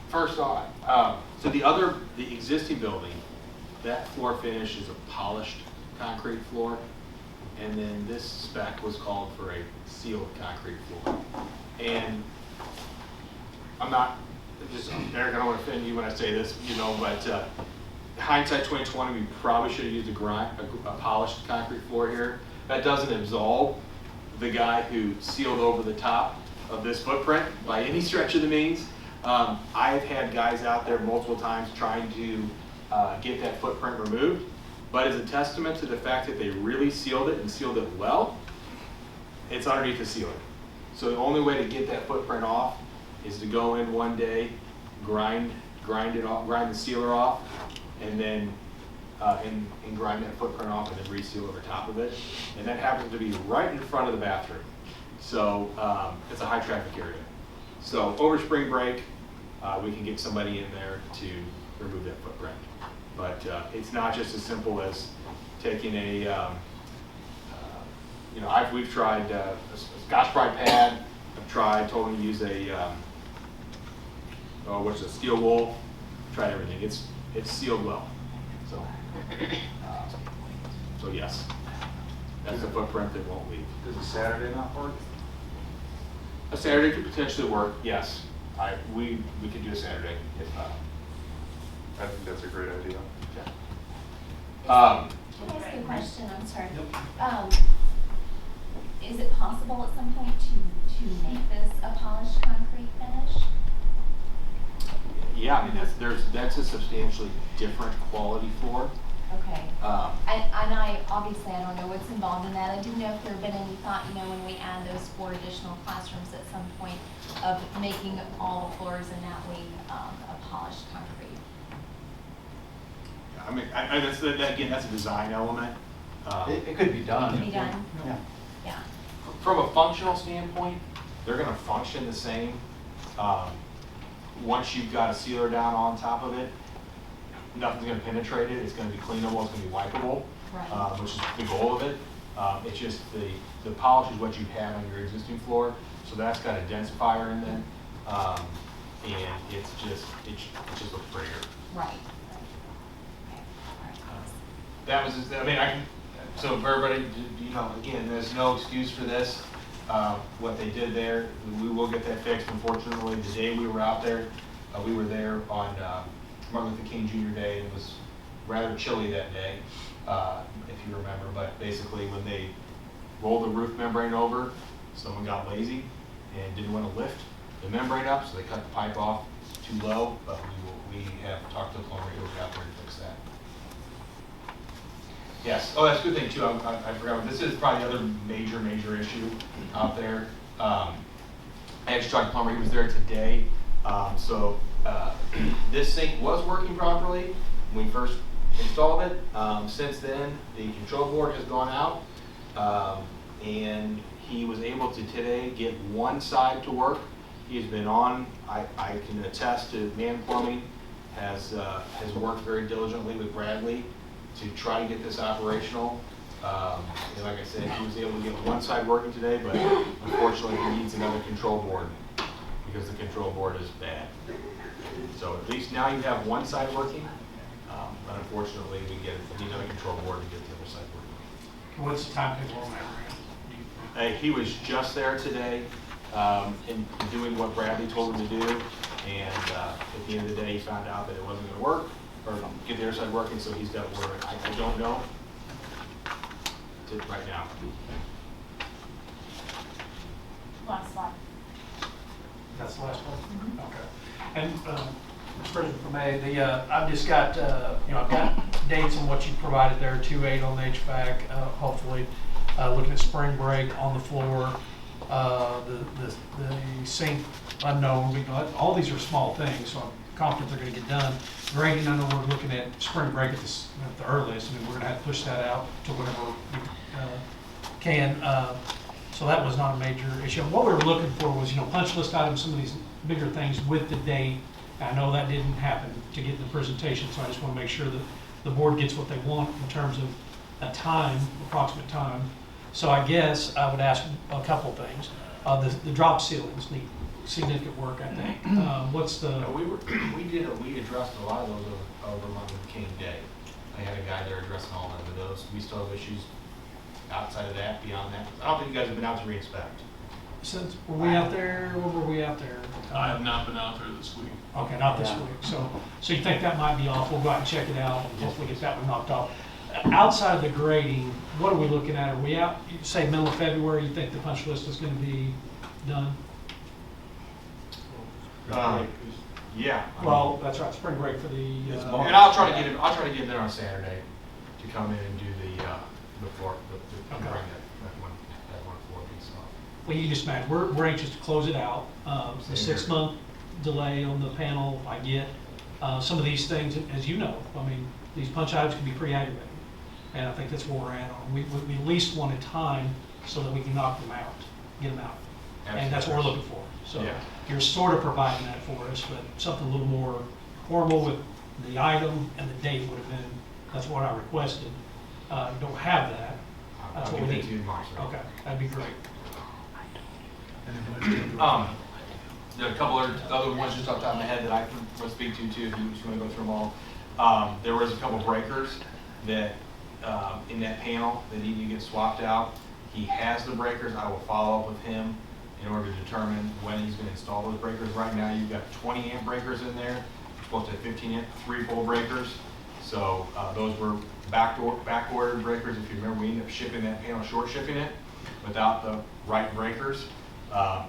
First off, so the existing building, that floor finish is a polished concrete floor, and then this spec was called for a sealed concrete floor. And I'm not, Eric, I don't want to offend you when I say this, but hindsight 2020, we probably should have used a polished concrete floor here. That doesn't absolve the guy who sealed over the top of this footprint by any stretch of the means. I've had guys out there multiple times trying to get that footprint removed, but as a testament to the fact that they really sealed it and sealed it well, it's underneath the ceiling. So the only way to get that footprint off is to go in one day, grind it off, grind the sealer off, and then and grind that footprint off and then reseal over top of it. And that happens to be right in front of the bathroom. So it's a high traffic area. So over spring break, we can get somebody in there to remove that footprint. But it's not just as simple as taking we've tried a Scotch Brite pad. I've told them to use what's a steel wool. Tried everything. It's sealed well. So yes, that's the footprint that won't leave. Does a Saturday not work? A Saturday could potentially work. Yes, we could do a Saturday if. I think that's a great idea. Yeah. Can I ask you a question? I'm sorry. Is it possible at some point to make this a polished concrete finish? Yeah, I mean that's a substantially different quality floor. Okay. And I obviously I don't know what's involved in that. I didn't know if there had been any thought, when we add those 4 additional classrooms at some point of making all the floors in that wing a polished concrete. I mean, that's a design element. It could be done. Can be done. Yeah. From a functional standpoint, they're going to function the same. Once you've got a sealer down on top of it, nothing's going to penetrate it. It's going to be cleanable. It's going to be wipeable, Right. Which is the goal of it. It's just the polish is what you've had on your existing floor, so that's got a densifier in there, and it just looks prettier. Right. That was, so for everybody, again, there's no excuse for this. What they did there, we will get that fixed. Unfortunately, the day we were out there, we were there on Martin Luther King Jr. Day. It was rather chilly that day, if you remember. But basically, when they rolled the roof membrane over, someone got lazy and didn't want to lift the membrane up, so they cut the pipe off too low. But we have talked to the plumber, he'll get out there and fix that. Yes. Oh, that's a good thing too. I forgot. This is probably the other major issue out there. I actually talked to plumber. He was there today. This sink was working properly when we first installed it. Since then, the control board has gone out, and he was able to today get one side to work. He's been on. I can attest to Man Plumbing has worked very diligently with Bradley to try to get this operational. And like I said, he was able to get one side working today, but unfortunately he needs another control board because the control board is bad. So at least now you have one side working, but unfortunately we need another control board to get the other side working. What's the timetable on that? He was just there today and doing what Bradley told him to do, and at the end of the day he found out that it wasn't going to work, or get the other side working, so he's got work. I don't know right now. Last slide. That's the last one? Okay. And, Mr. President, if I may, I've just got, I've got dates on what you provided there, 2/8 on the HVAC, hopefully. Looking at spring break on the floor, the sink unknown. All these are small things, so confident they're gonna get done. Grading, I know we're looking at spring break at the earliest. I mean, we're gonna have to push that out to whenever we can. So that was not a major issue. What we were looking for was, punch list items, some of these bigger things with the date. I know that didn't happen to get in the presentation, so I just want to make sure that the board gets what they want in terms of a time, approximate time. So I guess I would ask a couple of things. The drop ceilings need significant work, I think. What's the? No, we addressed a lot of those over Martin Luther King Day. I had a guy there addressing all of those. We still have issues outside of that, beyond that. I don't think you guys have been out to re-inspect. Since were we out there? When were we out there? I have not been out there this week. Okay, not this week. So you think that might be off? We'll go out and check it out. And hopefully get that one knocked off. Outside of the grading, what are we looking at? Are we out? You say middle of February. You think the punch list is going to be done? Yeah. Well, that's right. Spring break for the. And I'll try to get him. I'll try to get him there on Saturday to come in and do the floor. Okay. Bring that one floor piece off. Well, you just imagine, we're anxious to close it out. The 6-month delay on the panel, I get. Some of these things, as you know, I mean, these punch items can be pretty aggravating. And I think that's where we're at on. We at least want a time so that we can knock them out, get them out. Absolutely. And that's what we're looking for. So Yeah. you're sort of providing that for us, but something a little more formal with the item and the date would have been, that's what I requested. Don't have that. That's I'll what we give need. it to you tomorrow, sir. Okay, that'd be great. There are a couple other ones just off the top of my head that I can speak to too, if you just want to go through them all. There was a couple breakers that, in that panel that need to get swapped out. He has the breakers. I will follow up with him in order to determine when he's going to install those breakers. Right now, you've got 20 amp breakers in there. You're supposed to have 15 amp, 3-pole breakers. So those were back ordered breakers. If you remember, we ended up shipping that panel, short shipping it without the right breakers.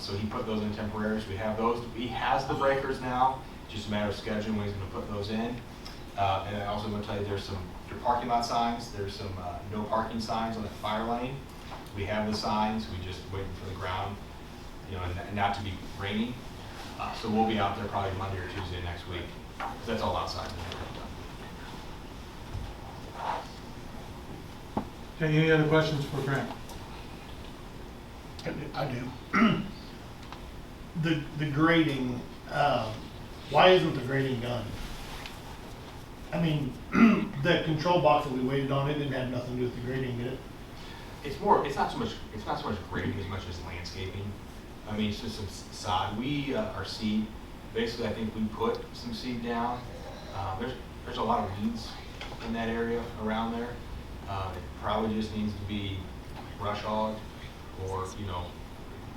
So he put those in temporaries. We have those. He has the breakers now. It's just a matter of scheduling when he's going to put those in. And I also want to tell you there's some parking lot signs. There's some no parking signs on the fire lane. We have the signs. We just waiting for the ground, and not to be raining. So we'll be out there probably Monday or Tuesday next week. That's all outside. Okay, any other questions for Grant? I do. The grading, why isn't the grading done? I mean, the control box that we waited on, it didn't have nothing to do with the grading, did it? It's not so much grading as much as landscaping. I mean, it's just some sod. Our seed, basically, I think we put some seed down. There's a lot of weeds in that area around there. It probably just needs to be brush hogged or,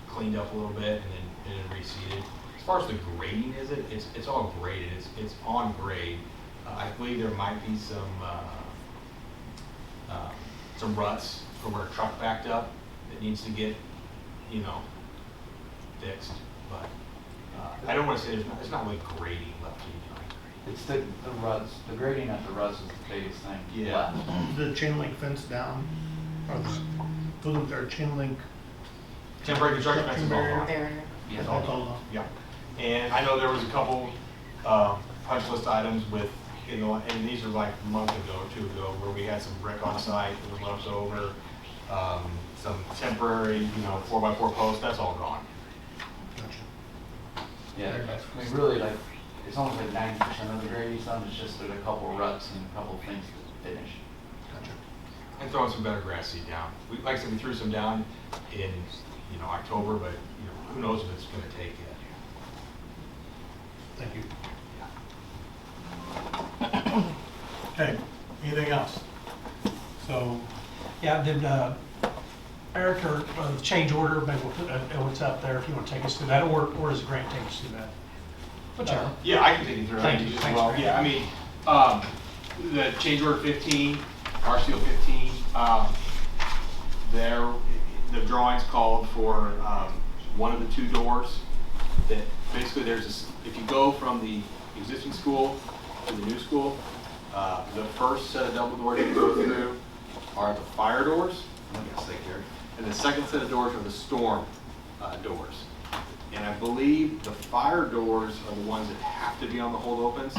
cleaned up a little bit and then reseeded. As far as the grading it's all graded. It's on grade. I believe there might be some ruts from where a truck backed up that needs to get, fixed. But I don't want to say there's not really grading left to be done. It's the ruts, the grading at the ruts is the biggest thing. Yeah. The chain link fence down, or wasn't there a chain link? Temporary construction fence is all gone. Yeah. It's all gone. Yeah. And I know there was a couple punch list items and these are like a month ago or 2 ago, where we had some brick on site that was left over, some temporary, 4x4 posts, that's all gone. Gotcha. Yeah, I mean, really, it's almost like 90% of the grading done. It's just that a couple ruts and a couple things to finish. Gotcha. And throwing some better grass seed down. Like I said, we threw some down in, October, but, who knows if it's going to take yet. Thank you. Okay, anything else? So, Yeah, did Eric or the change order, maybe we'll put it's up there if you want to take us through that, or does Grant take us through that? Whichever. Yeah, I can take you through Thank it you. as Thanks, well. Grant. Yeah, I mean, the change order 15, RCO 15, the drawings called for one of the 2 doors that basically if you go from the existing school to the new school, the first set of double doors you go through are the fire doors, and the second set of doors are the storm doors. And I believe the fire doors are the ones that have to be on the hold opens,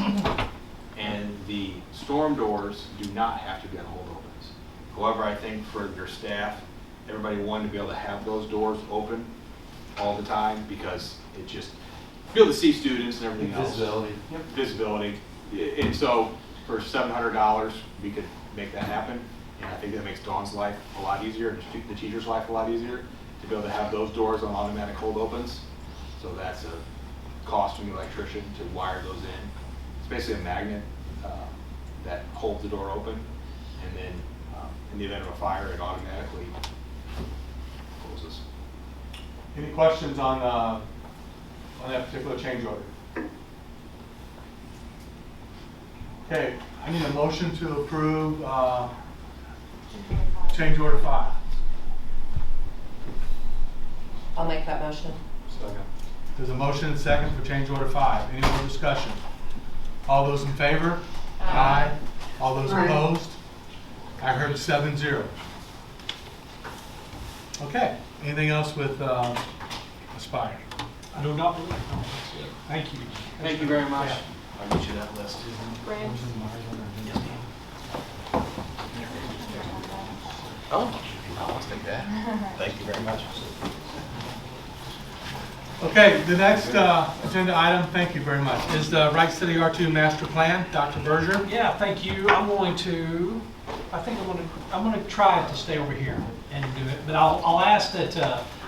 and the storm doors do not have to be on hold opens. However, I think for your staff, everybody wanted to be able to have those doors open all the time because it just, be able to see students and everything else. Visibility. Yep, visibility. And so for $700, we could make that happen. And I think that makes Dawn's life a lot easier, and the teacher's life a lot easier, to be able to have those doors on automatic hold opens. So that's a cost from the electrician to wire those in. It's basically a magnet that holds the door open, and then in the event of a fire, it automatically closes. Any questions on that particular change order? Okay, I need a motion to approve change order 5. I'll make that motion. Second. There's a motion and second for change order 5. Any more discussion? All those in favor? Aye. All those opposed? I heard 7-0. Okay, anything else with Aspire? I do not believe. No, that's it. Thank you. Thank you very much. Yeah. I'll get you that list. Oh, I'll take that. Thank you very much. Okay, the next agenda item, thank you very much, is the Wright City R2 Master Plan. Dr. Berger? Yeah, thank you. I'm going to try to stay over here and do it, but I'll ask that,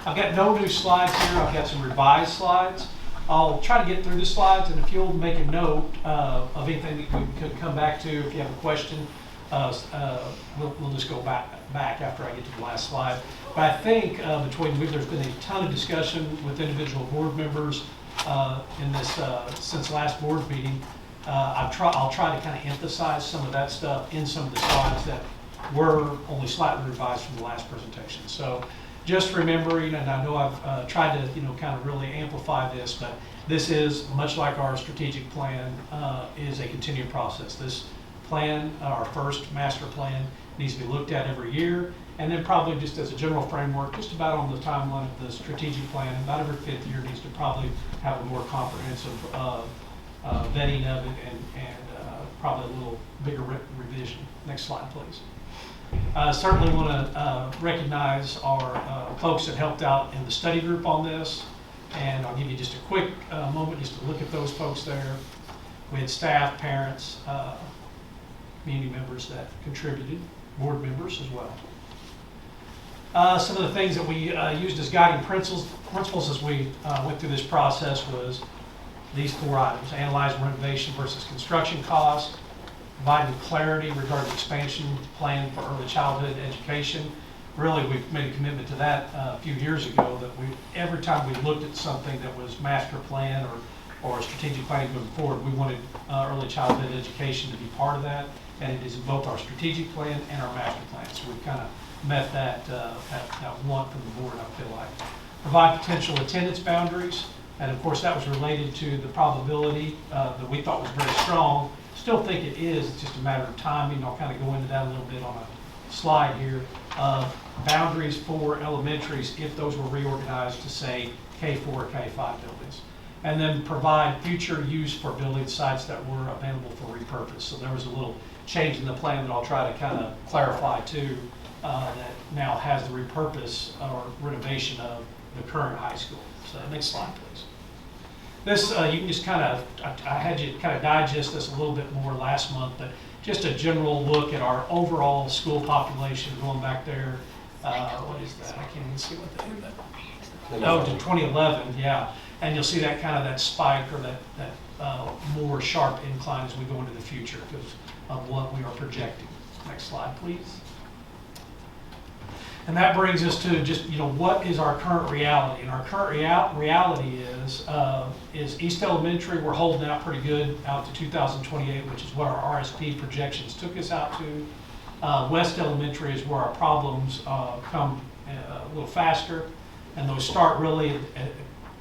I've got no new slides here, I've got some revised slides. I'll try to get through the slides, and if you'll make a note of anything that we could come back to, if you have a question, we'll just go back after I get to the last slide. But I think there's been a ton of discussion with individual board members in this since last board meeting. I'll try to kind of emphasize some of that stuff in some of the slides that were only slightly revised from the last presentation. So just remembering, and I know I've tried to kind of really amplify this, but this is much like our strategic plan is a continued process. This plan, our first master plan, needs to be looked at every year, and then probably just as a general framework, just about on the timeline of the strategic plan, about every 5th year needs to probably have a more comprehensive vetting of it and probably a little bigger revision. Next slide, please. Certainly want to recognize our folks that helped out in the study group on this, and I'll give you just a quick moment just to look at those folks there. We had staff, parents, community members that contributed, board members as well. Some of the things that we used as guiding principles as we went through this process was these 4 items: analyze renovation versus construction cost, providing clarity regarding expansion plan for early childhood education. Really, we've made a commitment to that a few years ago, that every time we looked at something that was master plan or strategic planning moving forward, we wanted early childhood education to be part of that, and it is in both our strategic plan and our master plan. So we've kind of met that want from the board, I feel like. Provide potential attendance boundaries, and of course that was related to the probability that we thought was very strong. Still think it is, it's just a matter of timing. I'll kind of go into that a little bit on a slide here. Boundaries for elementaries if those were reorganized to say K4 or K5 buildings. And then provide future use for building sites that were available for repurpose. So there was a little change in the plan that I'll try to kind of clarify too, that now has the repurpose or renovation of the current high school. So next slide, please. This, you can just kind of, I had you kind of digest this a little bit more last month, but just a general look at our overall school population going back there. What is that? I can't even see what that is. Oh, to 2011, yeah. And you'll see that kind of that spike or that more sharp incline as we go into the future because of what we are projecting. Next slide, please. And that brings us to just, what is our current reality? And our current reality is East Elementary, we're holding out pretty good out to 2028, which is what our RSP projections took us out to. West Elementary is where our problems come a little faster, and those start really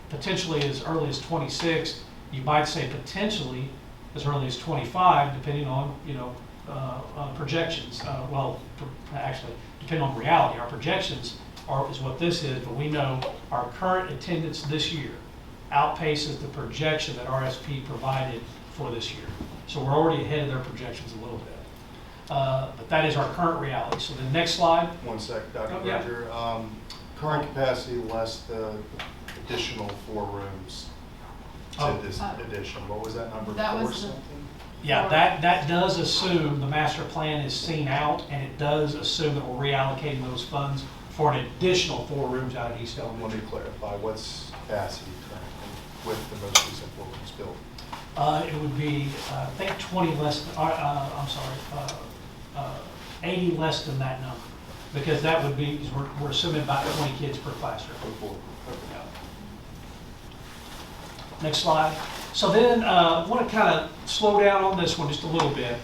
potentially as early as 26. You might say potentially as early as 25, depending on, projections. Actually, depending on reality, our projections is what this is, but we know our current attendance this year outpaces the projection that RSP provided for this year. So we're already ahead of their projections a little bit. But that is our current reality. So the next slide. One sec, Dr. Oh, yeah. Bridger. Current capacity less the additional 4 rooms to this addition. What was that number? That was 4 something? Yeah, that does assume the master plan is seen out, and it does assume that we're reallocating those funds for an additional 4 rooms out at East Let Elementary. me clarify, what's capacity currently with the most recent 4 rooms built? It would be, I think 20 less, 80 less than that number. Because that would be, we're assuming about 20 kids per classroom. Yeah. Next slide. So then, I want to kind of slow down on this one just a little bit.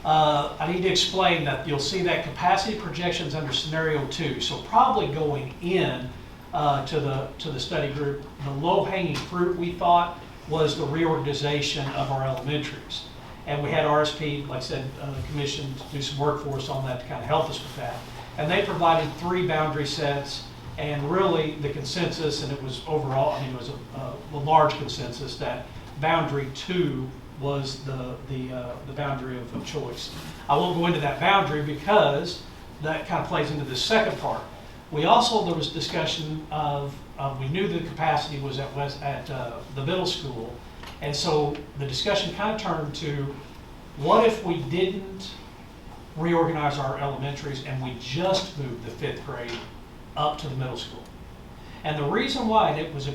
I need to explain that you'll see that capacity projections under scenario 2. So probably going in to the study group, the low-hanging fruit we thought was the reorganization of our elementaries. And we had RSP, like I said, the commission to do some work for us on that to kind of help us with that. And they provided 3 boundary sets, and really the consensus, and it was overall, I mean, it was a large consensus that boundary 2 was the boundary of choice. I won't go into that boundary because that kind of plays into the second part. We also, there was discussion of, we knew the capacity was at the middle school, and so the discussion kind of turned to, what if we didn't reorganize our elementaries and we just moved the 5th grade up to the middle school? And the reason why, and it was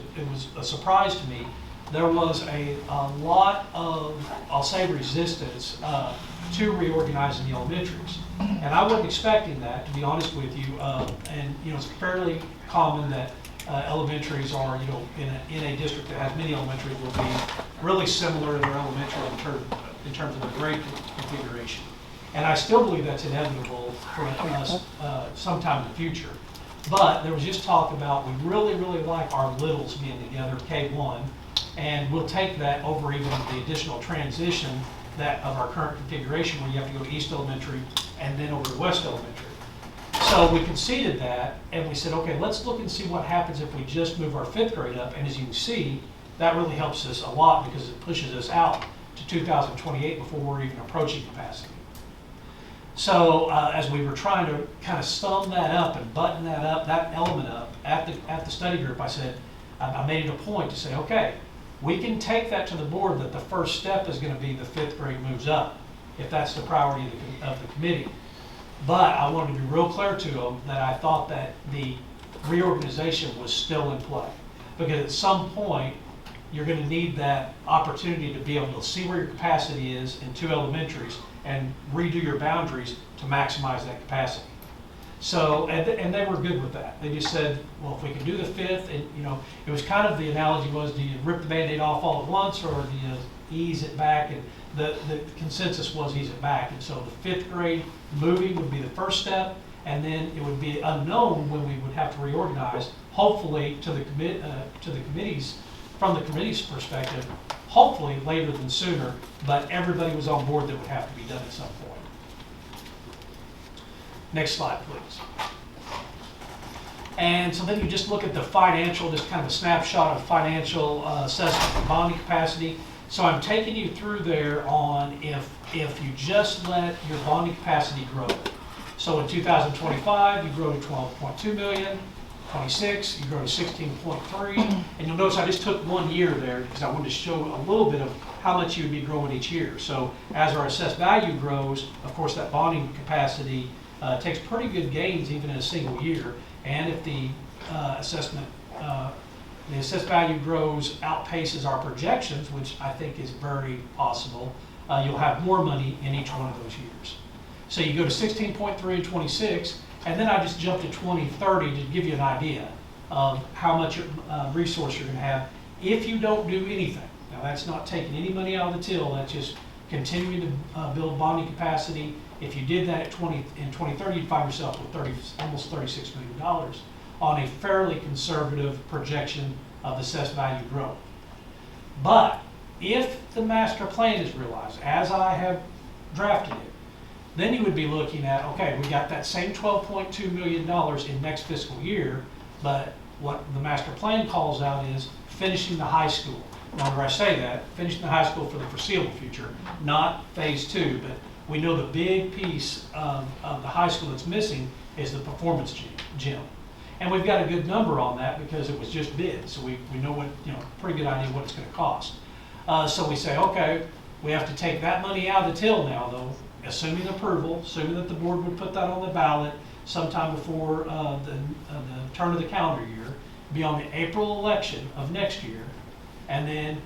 a surprise to me, there was a lot of, I'll say, resistance to reorganizing the elementaries. And I wasn't expecting that, to be honest with you. And you know, it's fairly common that elementaries are, you know, in a district that has many elementaries, will be really similar in their elementary in terms of the grade configuration. And I still believe that's inevitable for us sometime in the future. But there was just talk about, we really, really like our littles being together, K1, and we'll take that over even the additional transition that of our current configuration where you have to go to East Elementary and then over to West Elementary. So we conceded that, and we said, okay, let's look and see what happens if we just move our 5th grade up. And as you can see, that really helps us a lot because it pushes us out to 2028 before we're even approaching capacity. So as we were trying to kind of sum that up and button that up, that element up at the study group, I said, I made it a point to say, okay, we can take that to the board that the first step is going to be the 5th grade moves up, if that's the priority of the committee. But I wanted to be real clear to them that I thought that the reorganization was still in play. Because at some point, you're going to need that opportunity to be able to see where your capacity is in 2 elementaries and redo your boundaries to maximize that capacity. So, and they were good with that. They just said, well, if we can do the 5th, and you know, it was kind of, the analogy was, do you rip the Band-Aid off all at once, or do you ease it back? And the consensus was ease it back. And so the 5th grade moving would be the first step, and then it would be unknown when we would have to reorganize, hopefully to the committees, from the committee's perspective, hopefully later than sooner, but everybody was on board that would have to be done at some point. Next slide, please. And so then you just look at the financial, just kind of a snapshot of financial assessment of bonding capacity. So I'm taking you through there on if you just let your bonding capacity grow. So in 2025, you grow to 12.2 million. 26, you grow to 16.3, and you'll notice I just took 1 year there because I wanted to show a little bit of how much you would be growing each year. So as our assessed value grows, of course that bonding capacity takes pretty good gains even in a single year. And if the assessed value grows, outpaces our projections, which I think is very possible, you'll have more money in each one of those years. So you go to 16.3 and 26, and then I just jumped to 2030 to give you an idea of how much resource you're going to have if you don't do anything. Now that's not taking any money out of the till, that's just continuing to build bonding capacity. If you did that in 2030, you'd find yourself with almost $36 million on a fairly conservative projection of assessed value growth. But if the master plan is realized, as I have drafted it, then you would be looking at, okay, we got that same $12.2 million in next fiscal year, but what the master plan calls out is finishing the high school. Now, whenever I say that, finishing the high school for the foreseeable future, not phase 2, but we know the big piece of the high school that's missing is the performance gym. And we've got a good number on that because it was just bid, so we know what, pretty good idea what it's gonna cost. So we say, okay, we have to take that money out of the till now, though, assuming approval, assuming that the board would put that on the ballot sometime before the turn of the calendar year, be on the April election of next year, and then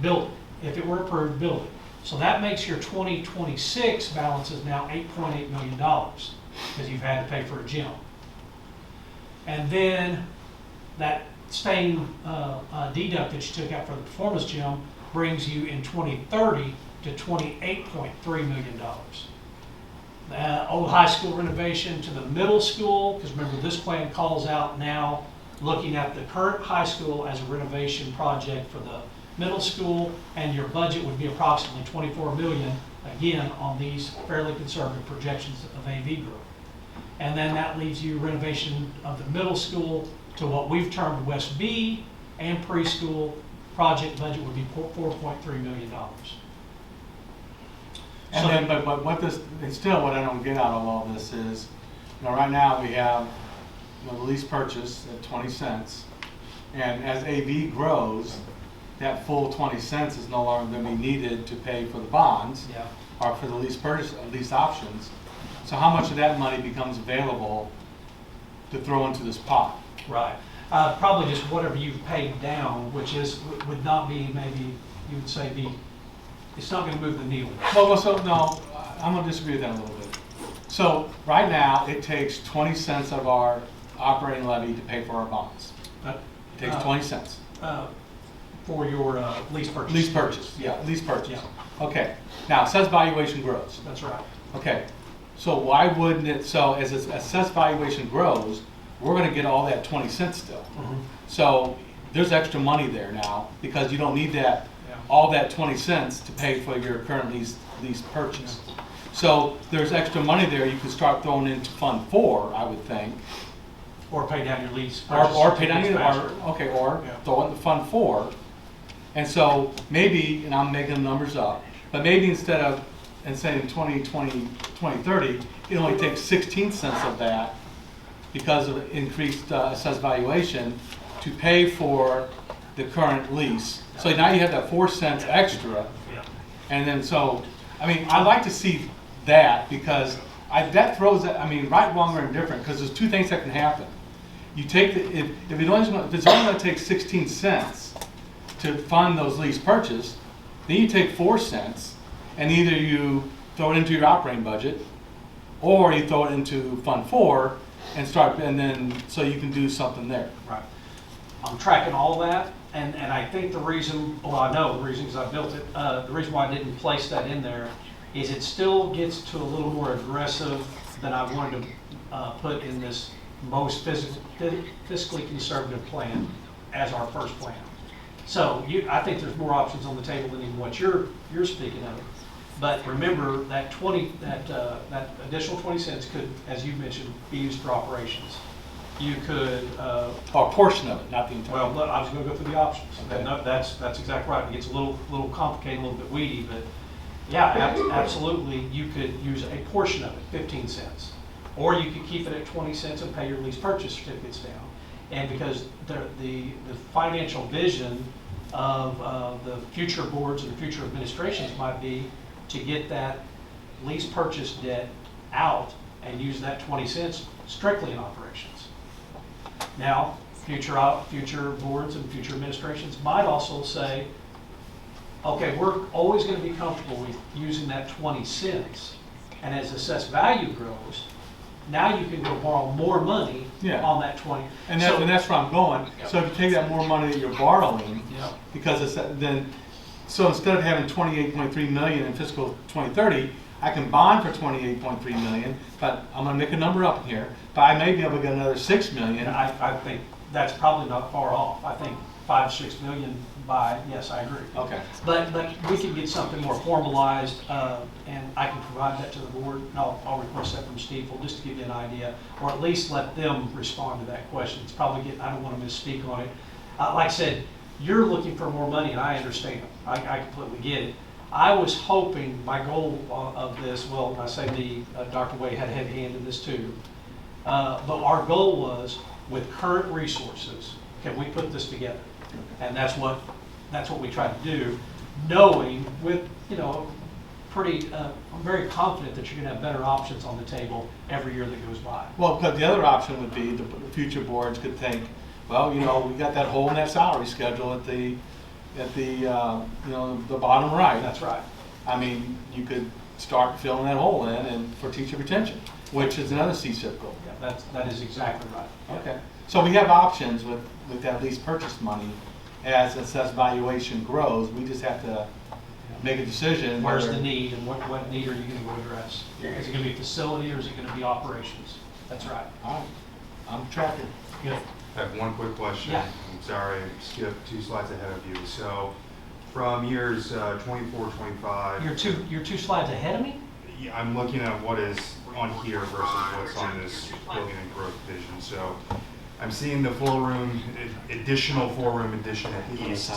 build it. If it were approved, build it. So that makes your 2026 balances now $8.8 million because you've had to pay for a gym. And then that same deduct that you took out for the performance gym brings you in 2030 to $28.3 million. Old high school renovation to the middle school, because remember this plan calls out now looking at the current high school as a renovation project for the middle school, and your budget would be approximately $24 million, again, on these fairly conservative projections of AV growth. And then that leaves you renovation of the middle school to what we've termed West B and preschool. Project budget would be $4.3 million. And So- then, but what this, and still what I don't get out of all this is, right now we have the lease purchase at 20 cents. And as AV grows, that full 20 cents is no longer going to be needed to pay for the bonds or for the lease purchase, lease options. So how much of that money becomes available to throw into this pot? Right. Probably just whatever you've paid down, which would not be, maybe you would say it's not going to move the needle. Well, so no, I'm going to disagree with that a little bit. So right now, it takes 20 cents of our operating levy to pay for our bonds. It takes 20 cents. For your lease purchase. Lease purchase, yeah, lease purchase. Yeah. Okay, now it says valuation grows. That's right. Okay, so why wouldn't it, so as assessed valuation grows, we're gonna get all that 20 cents still. So there's extra money there now, because you don't need that, all that 20 cents to pay for your current lease purchase. So there's extra money there you could start throwing into Fund 4, I would think. Or pay down your lease. Or pay down your, or throw it in Fund 4. And so maybe, and I'm making the numbers up, but maybe instead of, in 2030, it only takes 16 cents of that because of increased assessed valuation to pay for the current lease. So now you have that 4 cents extra. And then so, I mean, I'd like to see that because that throws that, I mean, right, wrong, or indifferent, because there's two things that can happen. You take the, if it's only going to take 16 cents to fund those lease purchase, then you take 4 cents and either you throw it into your operating budget or you throw it into Fund 4 and start, and then so you can do something there. Right. I'm tracking all that, and I think the reason, well, I know the reason because I built it, the reason why I didn't place that in there is it still gets to a little more aggressive than I wanted to put in this most fiscally conservative plan as our first plan. So I think there's more options on the table than even what you're speaking of. But remember that that additional 20 cents could, as you mentioned, be used for operations. You could, or a portion of it, not the entire. Well, I was going to go through the options. Okay. No, that's exactly right. It gets a little complicated, a little bit weedy, but yeah, absolutely. You could use a portion of it, 15 cents, or you could keep it at 20 cents and pay your lease purchase certificates down. And because the financial vision of the future boards and future administrations might be to get that lease purchase debt out and use that 20 cents strictly in operations. Now, future boards and future administrations might also say, okay, we're always going to be comfortable with using that 20 cents, and as assessed value grows, now you can go borrow more money on that 20. And that's where I'm going. So if you take that more money that you're borrowing, because it's then, so instead of having 28.3 million in fiscal 2030, I can bond for 28.3 million, but I'm going to make a number up here, but I may be able to get another 6 million. I think that's probably not far off. I think 5-6 million by, yes, I agree. Okay. But we can get something more formalized, and I can provide that to the board, and I'll request that from Steve, just to give you an idea, or at least let them respond to that question. It's probably getting, I don't want to misspeak on it. Like I said, you're looking for more money, and I understand. I completely get it. I was hoping, my goal of this, well, I say Dr. Wade had a heavy hand in this too, but our goal was, with current resources, can we put this together? And that's what we tried to do, knowing with, pretty, I'm very confident that you're gonna have better options on the table every year that goes by. Well, because the other option would be the future boards could think, well, we got that hole in that salary schedule at the the bottom right. That's right. I mean, you could start filling that hole in and for teacher retention, which is another CSIP goal. Yeah, that is exactly right. Okay. So we have options with that lease purchase money. As assessed valuation grows, we just have to make a decision. Where's whether- the need, and what need are you going to address? Is it going to be facility, or is it going to be operations? That's right. All right. I'm tracking. Good. I have one quick question. Yeah. I'm sorry, I skipped 2 slides ahead of you. So from years 24, 25. You're two slides ahead of me? Yeah, I'm looking at what is on here versus what's on this building and growth vision. So I'm seeing the additional 4-room addition at the east,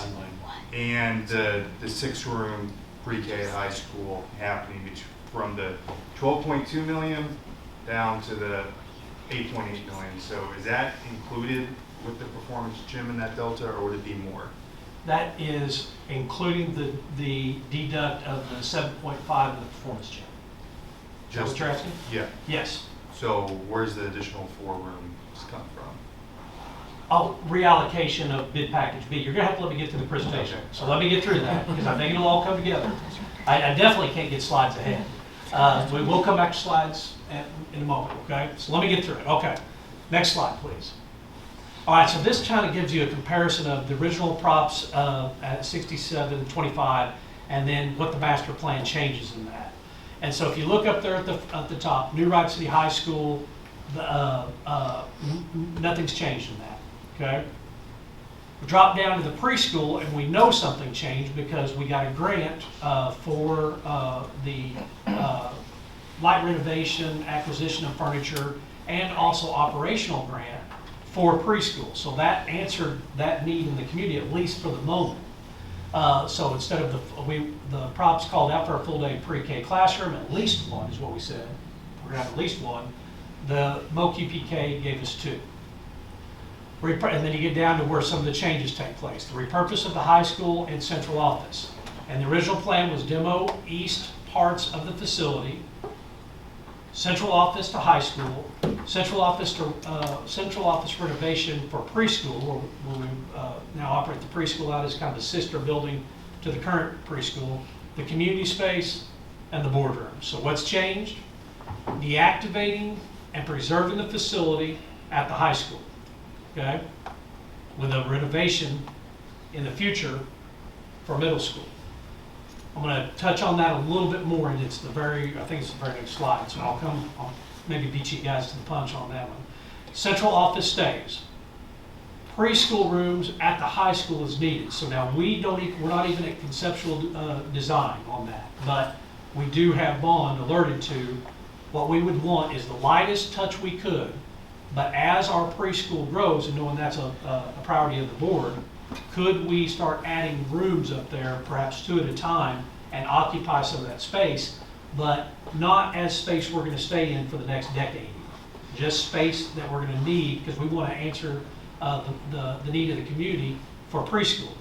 and the 6-room pre-K at high school happening from the 12.2 million down to the 8.8 million. So is that included with the performance gym in that delta, or would it be more? That is including the deduct of the 7.5 of the performance gym. Is that what you're asking? Yeah. Yes. So where's the additional 4 rooms come from? Oh, reallocation of bid package B. You're gonna have to let me get to the presentation. Okay. So let me get through that, because I think it'll all come together. I definitely can't get slides ahead. We will come back to slides in a moment, okay? So let me get through it. Okay. Next slide, please. All right, so this kind of gives you a comparison of the original props at 6725, and then what the master plan changes in that. And so if you look up there at the top, New Wright City High School, nothing's changed in that, okay? We drop down to the preschool, and we know something changed because we got a grant for the light renovation, acquisition of furniture, and also operational grant for preschool. So that answered that need in the community, at least for the moment. So instead of the props called out for a full-day pre-K classroom, at least one is what we said. We're gonna have at least one. The MOQPK gave us 2. And then you get down to where some of the changes take place. The repurpose of the high school and central office. And the original plan was demo east parts of the facility, central office to high school, central office renovation for preschool, where we now operate the preschool out as kind of a sister building to the current preschool, the community space, and the boardroom. So what's changed? Deactivating and preserving the facility at the high school, okay? With a renovation in the future for middle school. I'm going to touch on that a little bit more, and I think it's the very next slide. So I'll maybe beat you guys to the punch on that one. Central office stays. Preschool rooms at the high school is needed. So now we're not even at conceptual design on that, but we do have Bond alerted to what we would want is the lightest touch we could. But as our preschool grows, and knowing that's a priority of the board, could we start adding rooms up there, perhaps 2 at a time, and occupy some of that space, but not as space we're going to stay in for the next decade. Just space that we're going to need because we want to answer the need of the community for preschool.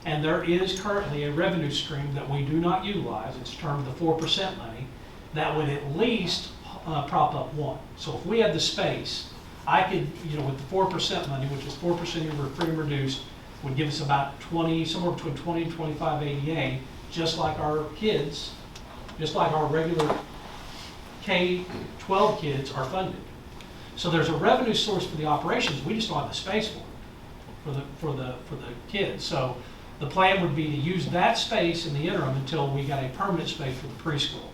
And there is currently a revenue stream that we do not utilize. It's termed the 4% money that would at least prop up one. So if we had the space, I could, with the 4% money, which is 4% of your free and reduced, would give us about 20, somewhere between 20 and 25 ADA, just like our kids, just like our regular K-12 kids are funded. So there's a revenue source for the operations. We just don't have the space for the kids. So the plan would be to use that space in the interim until we got a permanent space for the preschool.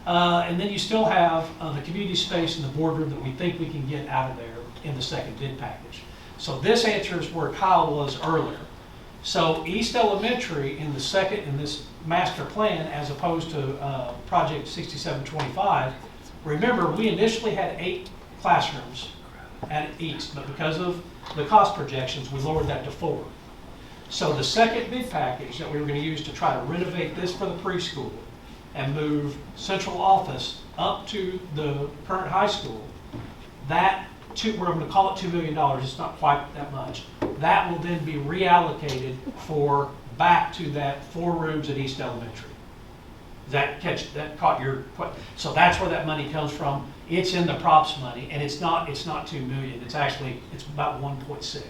And then you still have the community space and the boardroom that we think we can get out of there in the second bid package. So this answers where Kyle was earlier. So East Elementary in this master plan, as opposed to Project 6725, remember, we initially had 8 classrooms at East, but because of the cost projections, we lowered that to 4. So the second bid package that we were going to use to try to renovate this for the preschool and move central office up to the current high school, we're going to call it $2 million, it's not quite that much. That will then be reallocated for back to that 4 rooms at East Elementary. That caught your question? So that's where that money comes from. It's in the props money, and it's not $2 million. It's about 1.6.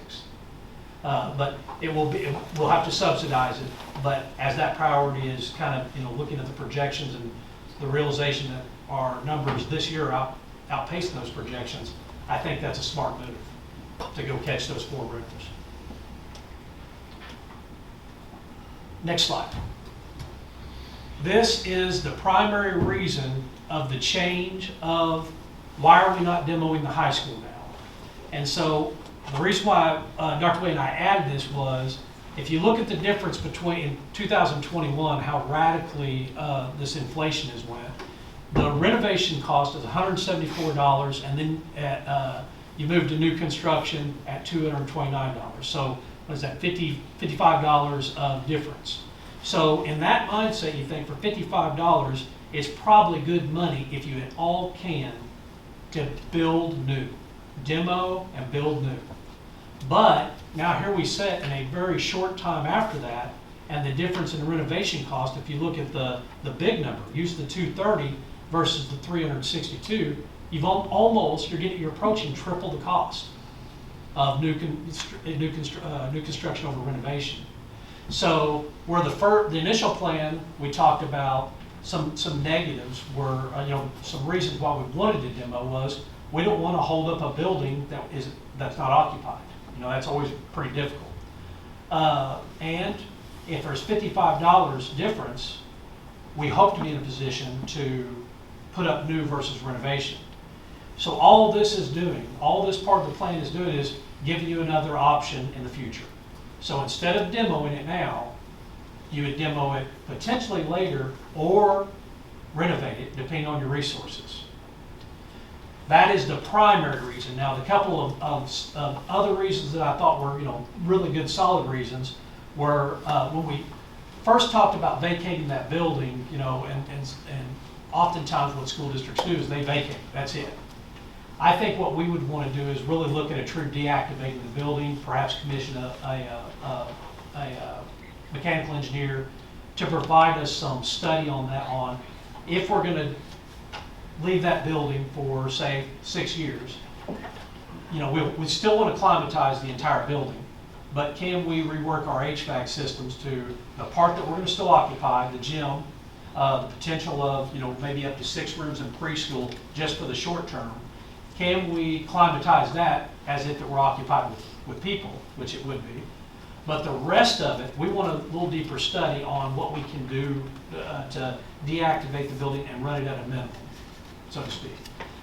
But we'll have to subsidize it. But as that priority is kind of looking at the projections and the realization that our numbers this year outpace those projections, I think that's a smart move to go catch those 4 rooms. Next slide. This is the primary reason of the change of why are we not demoing the high school now. And so the reason why Dr. Lee and I added this was, if you look at the difference between in 2021, how radically this inflation has went, the renovation cost is $174, and then you move to new construction at $229. So what is that, $55 of difference. So in that mindset, you think for $55, it's probably good money if you at all can to build new, demo and build new. But now here we sit in a very short time after that, and the difference in the renovation cost, if you look at the big number, use the 230 versus the 362, you're approaching triple the cost of new construction over renovation. So where the initial plan, we talked about some negatives were, some reasons why we wanted to demo was we don't want to hold up a building that's not occupied. That's always pretty difficult. And if there's $55 difference, we hope to be in a position to put up new versus renovation. So all this part of the plan is doing is giving you another option in the future. So instead of demoing it now, you would demo it potentially later or renovate it depending on your resources. That is the primary reason. Now, the couple of other reasons that I thought were, really good, solid reasons were when we first talked about vacating that building, and oftentimes what school districts do is they vacate. That's it. I think what we would want to do is really look at a true deactivating the building, perhaps commission a mechanical engineer to provide us some study on that, on if we're going to leave that building for, say, 6 years. We still want to climatize the entire building, but can we rework our HVAC systems to the part that we're going to still occupy, the gym, the potential of, maybe up to 6 rooms in preschool just for the short term. Can we climatize that as if it were occupied with people, which it would be. But the rest of it, we want a little deeper study on what we can do to deactivate the building and run it at a minimum, so to speak.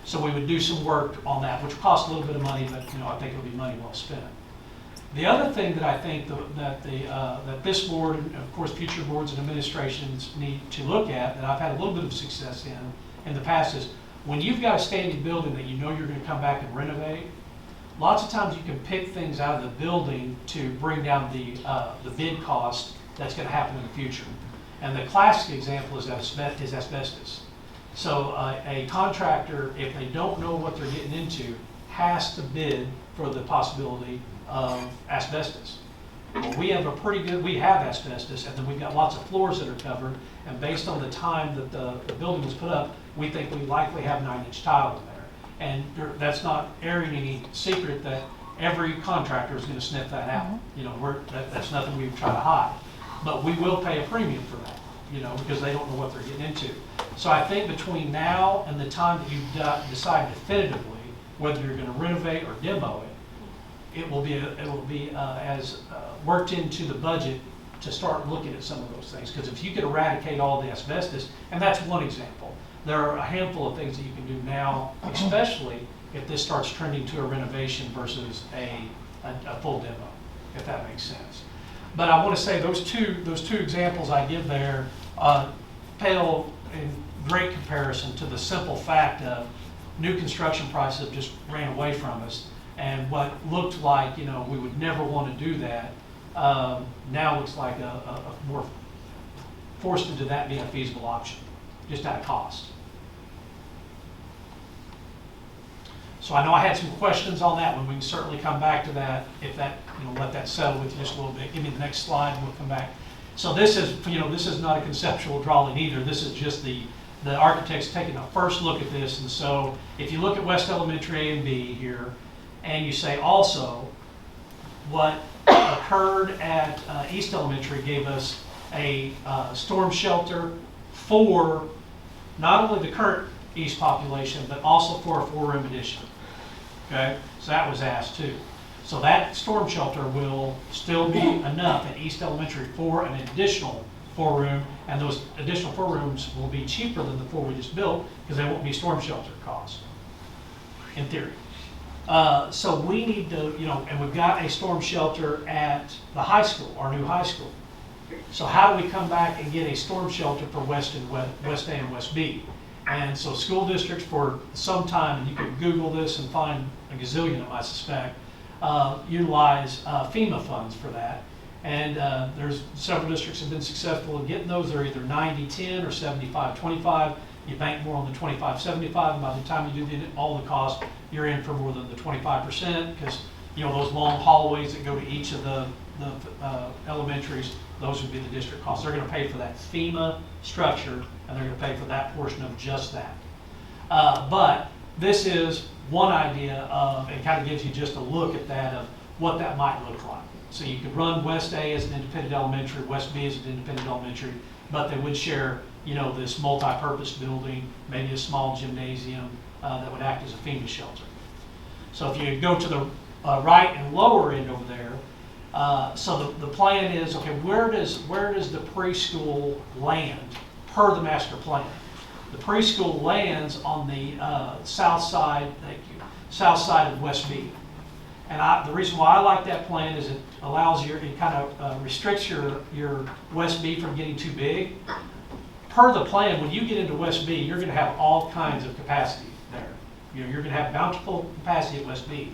So we would do some work on that, which costs a little bit of money, but I think it'll be money well spent. The other thing that I think that this board, and of course future boards and administrations need to look at, that I've had a little bit of success in the past, is when you've got a standing building that you're going to come back and renovate, lots of times you can pick things out of the building to bring down the bid cost that's going to happen in the future. And the classic example is asbestos. So a contractor, if they don't know what they're getting into, has to bid for the possibility of asbestos. Well, we have asbestos, and then we've got lots of floors that are covered, and based on the time that the building was put up, we think we likely have 9-inch tile in there. And that's not airing any secret that every contractor is going to sniff that out. That's nothing we try to hide. But we will pay a premium for that, because they don't know what they're getting into. So I think between now and the time that you decide definitively whether you're going to renovate or demo it will be worked into the budget to start looking at some of those things. Because if you could eradicate all the asbestos, and that's one example, there are a handful of things that you can do now, especially if this starts trending to a renovation versus a full demo, if that makes sense. But I want to say those two examples I give there pale in great comparison to the simple fact of new construction prices just ran away from us, and what looked like, you know, we would never want to do that, now looks like a more forced into that being a feasible option, just out of cost. So I know I had some questions on that one. We can certainly come back to that if that, you know, let that settle with you just a little bit. Give me the next slide and we'll come back. So this is, you know, this is not a conceptual drawing either. This is just the architects taking a first look at this. And so if you look at West Elementary A and B here, and you say also what occurred at East Elementary gave us a storm shelter for not only the current East population, but also for a 4-room addition. Okay, so that was asked too. So that storm shelter will still be enough at East Elementary for an additional 4-room, and those additional 4 rooms will be cheaper than the 4 we just built because they won't be storm shelter costs, in theory. So we need to, you know, and we've got a storm shelter at the high school, our new high school. So how do we come back and get a storm shelter for West A and West B? And so school districts for some time, and you could Google this and find a gazillion of them, I suspect, utilize FEMA funds for that. And there's several districts have been successful in getting those. They're either 90-10 or 75-25. You bank more on the 25-75, and by the time you do all the costs, you're in for more than the 25%, because, you know, those long hallways that go to each of the elementaries, those would be the district costs. They're going to pay for that FEMA structure, and they're going to pay for that portion of just that. But this is one idea of, it kind of gives you just a look at that of what that might look like. So you could run West A as an independent elementary, West B as an independent elementary, but they would share, you know, this multi-purpose building, maybe a small gymnasium that would act as a FEMA shelter. So if you go to the right and lower end over there, so the plan is, okay, where does the preschool land per the master plan? The preschool lands on the south side, thank you, south side of West B. And the reason why I like that plan is it allows it kind of restricts your West B from getting too big. Per the plan, when you get into West B, you're going to have all kinds of capacity there. You know, you're going to have bountiful capacity at West B.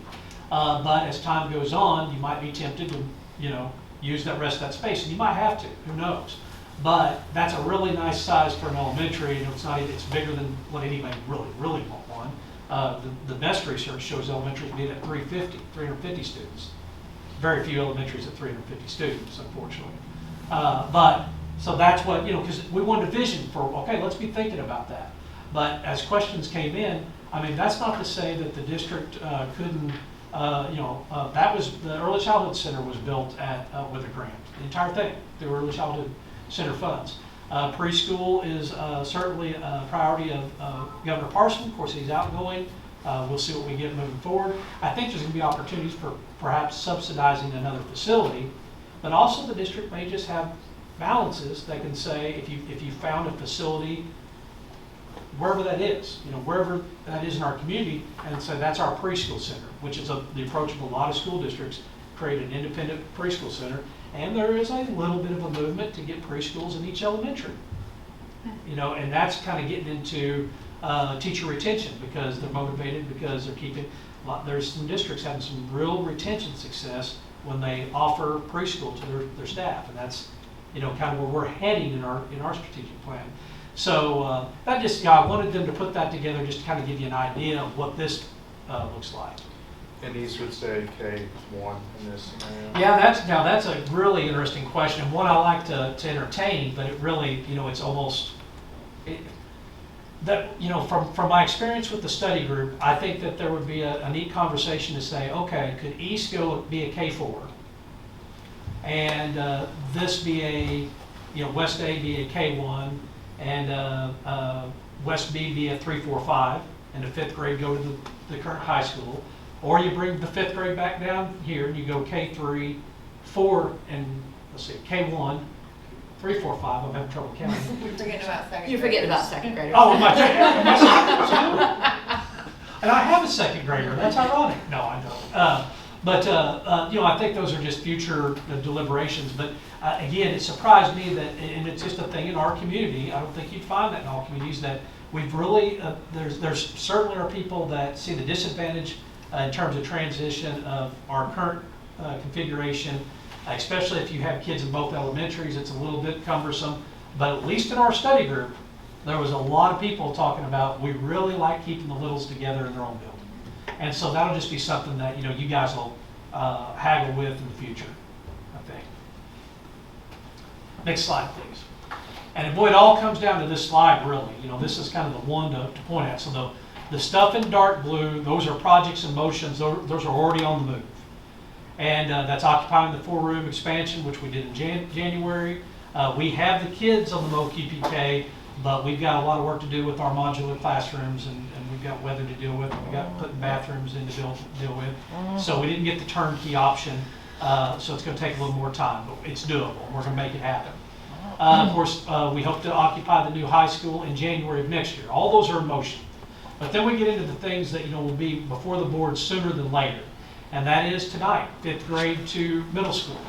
But as time goes on, you might be tempted to, you know, use that rest of that space, and you might have to. Who knows? But that's a really nice size for an elementary. You know, it's bigger than what anybody really want one. The best research shows elementaries being at 350 students. Very few elementaries at 350 students, unfortunately. But so that's what, you know, because we wanted a vision for, okay, let's be thinking about that. But as questions came in, I mean, that's not to say that the district couldn't, that was, the Early Childhood Center was built with a grant, the entire thing, through Early Childhood Center funds. Preschool is certainly a priority of Governor Parson. Of course, he's outgoing. We'll see what we get moving forward. I think there's going to be opportunities for perhaps subsidizing another facility, but also the district may just have balances. They can say, if you found a facility, wherever that is, you know, wherever that is in our community, and say that's our preschool center, which is the approach of a lot of school districts, create an independent preschool center. And there is a little bit of a movement to get preschools in each elementary. You know, and that's kind of getting into teacher retention, because they're motivated, because they're keeping, there's some districts having some real retention success when they offer preschool to their staff. And that's, you know, kind of where we're heading in our strategic plan. So that just, I wanted them to put that together just to kind of give you an idea of what this looks like. And these would say K1 in this scenario? Yeah, that's a really interesting question. One I like to entertain, but it really, you know, it's almost, from my experience with the study group, I think that there would be a neat conversation to say, okay, could East be a K4? And this be a, you know, West A be a K1, and West B be a 3, 4, 5, and the 5th grade go to the current high school. Or you bring the 5th grade back down here and you go K3, 4, and let's see, K1, 3, 4, 5. I'm having trouble counting. You're forgetting about second. You're forgetting about second graders. Oh, am I And I have a second grader. That's ironic. No, I don't. But, I think those are just future deliberations. But again, it surprised me that, and it's just a thing in our community, I don't think you'd find that in all communities, that we've really, there's certainly are people that see the disadvantage in terms of transition of our current configuration, especially if you have kids in both elementaries, it's a little bit cumbersome. But at least in our study group, there was a lot of people talking about, we really like keeping the littles together in their own building. And so that'll just be something that, you guys will haggle with in the future, I think. Next slide, please. And boy, it all comes down to this slide, really. This is kind of the one to point at. So the stuff in dark blue, those are projects and motions. Those are already on the move. And that's occupying the 4-room expansion, which we did in January. We have the kids on the MOQPK, but we've got a lot of work to do with our modular classrooms, and we've got weather to deal with, and we've got putting bathrooms in to deal with. So we didn't get the turnkey option, so it's going to take a little more time, but it's doable. We're going to make it happen. Of course, we hope to occupy the new high school in January of next year. All those are in motion. But then we get into the things that will be before the board sooner than later, and that is tonight, 5th grade to middle school.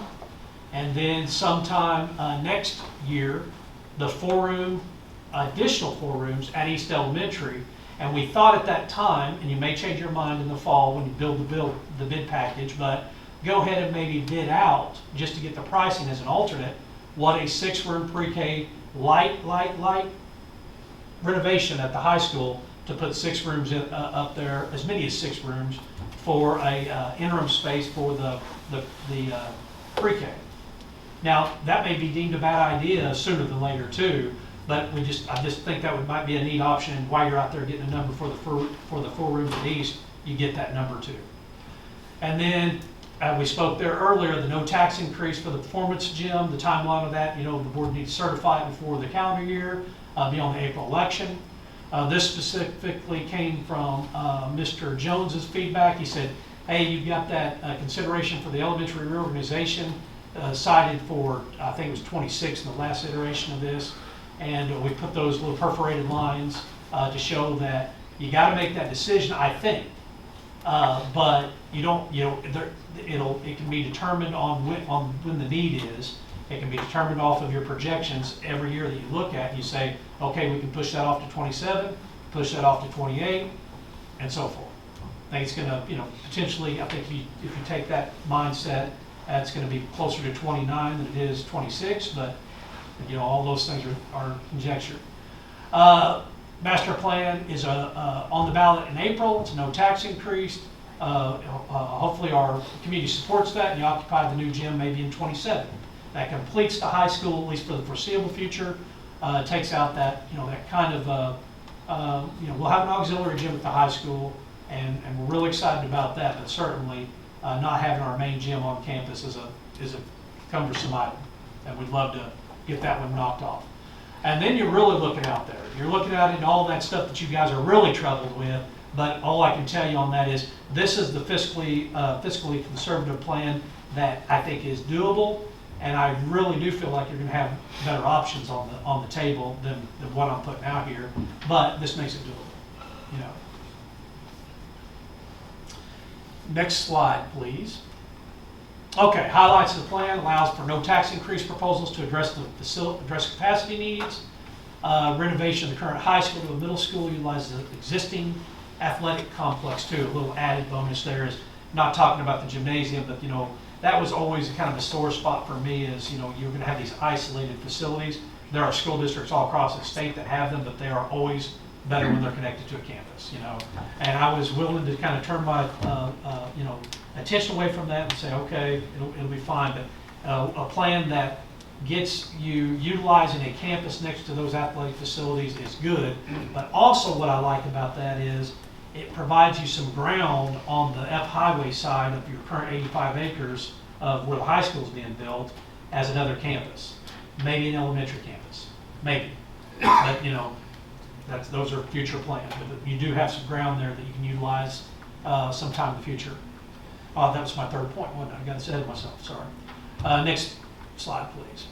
And then sometime next year, the 4-room, additional 4 rooms at East Elementary. And we thought at that time, and you may change your mind in the fall when you build the bid package, but go ahead and maybe bid out, just to get the pricing as an alternate, what a 6-room pre-K light renovation at the high school to put 6 rooms up there, as many as 6 rooms, for a interim space for the pre-K. Now, that may be deemed a bad idea sooner than later too, but I just think that might be a neat option. And while you're out there getting a number for the 4 rooms at East, you get that number too. And then we spoke there earlier, the no tax increase for the performance gym, the timeline of that, the board needs to certify it before the calendar year, beyond the April election. This specifically came from Mr. Jones's feedback. He said, hey, you've got that consideration for the elementary reorganization cited for, I think it was 26 in the last iteration of this. And we put those little perforated lines to show that you got to make that decision, I think. But you don't, it can be determined on when the need is. It can be determined off of your projections every year that you look at. You say, okay, we can push that off to 27, push that off to 28, and so forth. I think it's going to, potentially, I think if you take that mindset, that's going to be closer to 29 than it is 26, but all those things are conjecture. Master plan is on the ballot in April. It's no tax increase. Hopefully our community supports that, and you occupy the new gym maybe in 27. That completes the high school, at least for the foreseeable future. Takes out that, that kind of, we'll have an auxiliary gym at the high school, and we're really excited about that, but certainly not having our main gym on campus is a cumbersome item, and we'd love to get that one knocked off. And then you're really looking out there. You're looking out into all that stuff that you guys are really troubled with, but all I can tell you on that is this is the fiscally conservative plan that I think is doable, and I really do feel like you're going to have better options on the table than what I'm putting out here, but this makes it doable. Next slide, please. Okay, highlights of the plan: allows for no tax increase proposals to address capacity needs. Renovation of the current high school to a middle school utilizes the existing athletic complex too. A little added bonus there is not talking about the gymnasium, but that was always kind of a sore spot for me. Is you're going to have these isolated facilities. There are school districts all across the state that have them, but they are always better when they're connected to a campus. And I was willing to kind of turn my attention away from that and say, okay, it'll be fine. But a plan that gets you utilizing a campus next to those athletic facilities is good. But also what I like about that is it provides you some ground on the F highway side of your current 85 acres of where the high school is being built as another campus, maybe an elementary campus, maybe. But those are future plans. But you do have some ground there that you can utilize sometime in the future. That was my third point, wasn't it? I got ahead of myself, sorry. Next slide, please.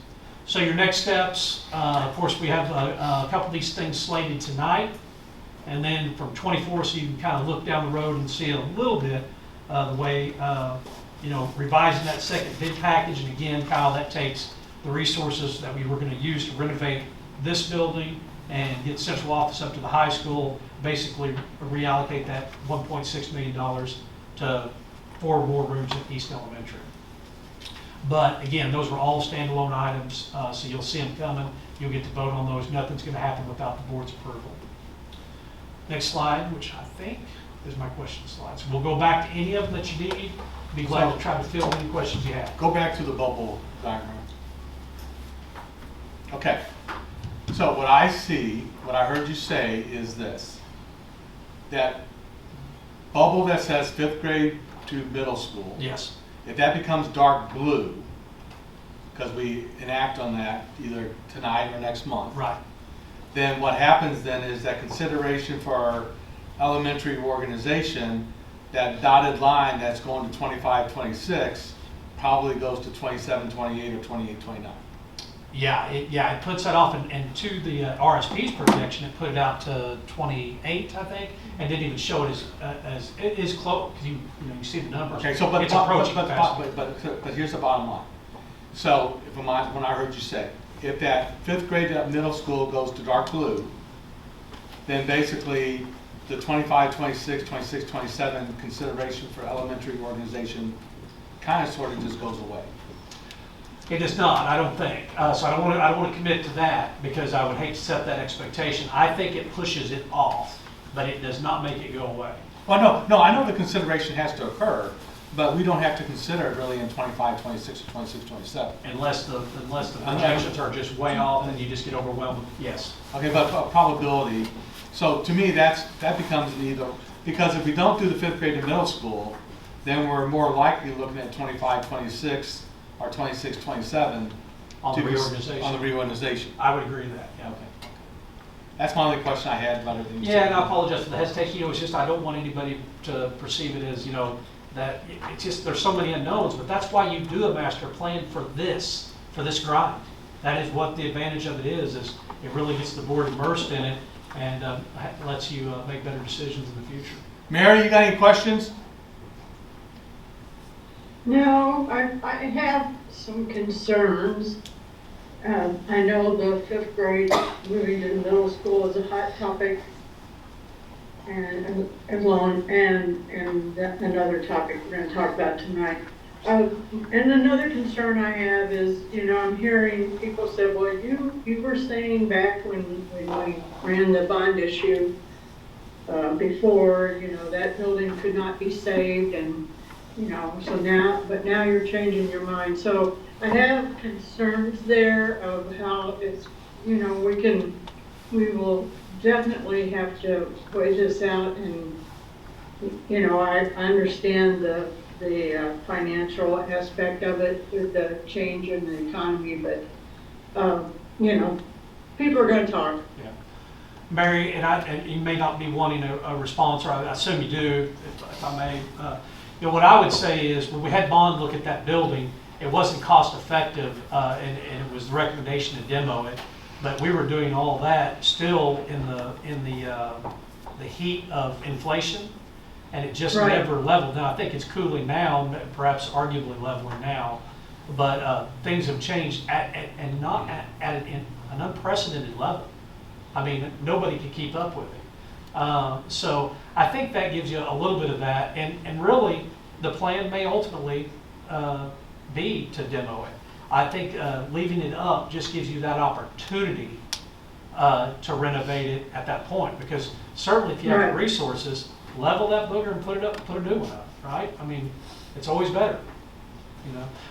So your next steps, of course, we have a couple of these things slated tonight. And then from 24, so you can kind of look down the road and see a little bit. the way, revising that second bid package. And again, Kyle, that takes the resources that we were going to use to renovate this building and get central office up to the high school, basically reallocate that $1.6 million to 4 more rooms at East Elementary. But again, those were all standalone items, so you'll see them coming. You'll get to vote on those. Nothing's going to happen without the board's approval. Next slide, which I think is my question slide. So we'll go back to any of them that you need. Be glad to try to fill any questions you have. Go back to the bubble diagram. Okay. So what I see, what I heard you say is this, that bubble that says 5th grade to middle school. Yes. If that becomes dark blue, because we enact on that either tonight or next month. Right. Then what happens then is that consideration for our elementary organization, that dotted line that's going to 25, 26 probably goes to 27, 28 or 28, 29. Yeah, it puts that off, and to the RSP's projection, it put it out to 28, I think, and didn't even show it as it is close, because you see the numbers. Okay, so but it's approaching fast. But here's the bottom line. So when I heard you say, if that 5th grade to middle school goes to dark blue, then basically the 25, 26, 26, 27 consideration for elementary organization kind of sort of just goes away. It is not, I don't think. So I don't want to commit to that, because I would hate to set that expectation. I think it pushes it off, but it does not make it go away. Well, no, I know the consideration has to occur, but we don't have to consider it really in 25, 26, or 26, 27. Unless the projections are just way off and you just get overwhelmed. Yes. Okay, but probability. So to me, that becomes an either, because if we don't do the 5th grade to middle school, then we're more likely looking at 25, 26, or 26, 27 on the reorganization. On the reorganization. I would agree with that. Yeah. Okay. That's my only question I had about everything. Yeah, and I apologize for the hesitation. It's just I don't want anybody to perceive it as that it's just there's so many unknowns. But that's why you do a master plan for this grind. That is what the advantage of it is it really gets the board immersed in it and lets you make better decisions in the future. Mary, you got any questions? No, I have some concerns. I know the 5th grade moving to middle school is a hot topic, and another topic we're going to talk about tonight. And another concern I have is, I'm hearing people say, well, you were saying back when we ran the bond issue before, that building could not be saved, and so now you're changing your mind. So I have concerns there of how it's, we will definitely have to weigh this out, and, I understand the financial aspect of it with the change in the economy, but, people are going to talk. Yeah. Mary, and you may not be wanting a response, or I assume you do, if I may. What I would say is when we had Bond look at that building, it wasn't cost effective, and it was the recommendation to demo it. But we were doing all that still in the heat of inflation, and it just never leveled. Now I think it's cooling now, perhaps arguably leveling now, but things have changed and not at an unprecedented level. I mean, nobody could keep up with it. So I think that gives you a little bit of that, and really the plan may ultimately be to demo it. I think leaving it up just gives you that opportunity to renovate it at that point, because certainly if you have the resources, level that booger and put a new one up, right? I mean, it's always better,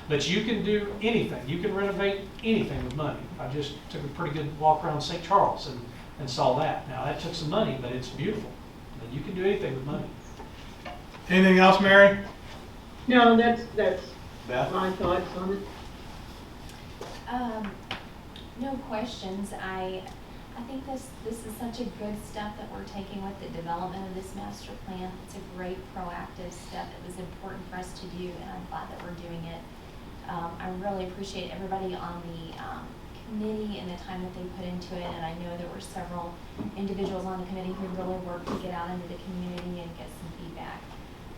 But you can do anything. You can renovate anything with money. I just took a pretty good walk around St. Charles and saw that. Now that took some money, but it's beautiful. But you can do anything with money. Anything else, Mary? No, that's Beth? my thoughts on it. No questions. I think this is such a good step that we're taking with the development of this master plan. It's a great proactive step. It was important for us to do, and I'm glad that we're doing it. I really appreciate everybody on the committee and the time that they put into it, and I know there were several individuals on the committee who really worked to get out into the community and get some feedback.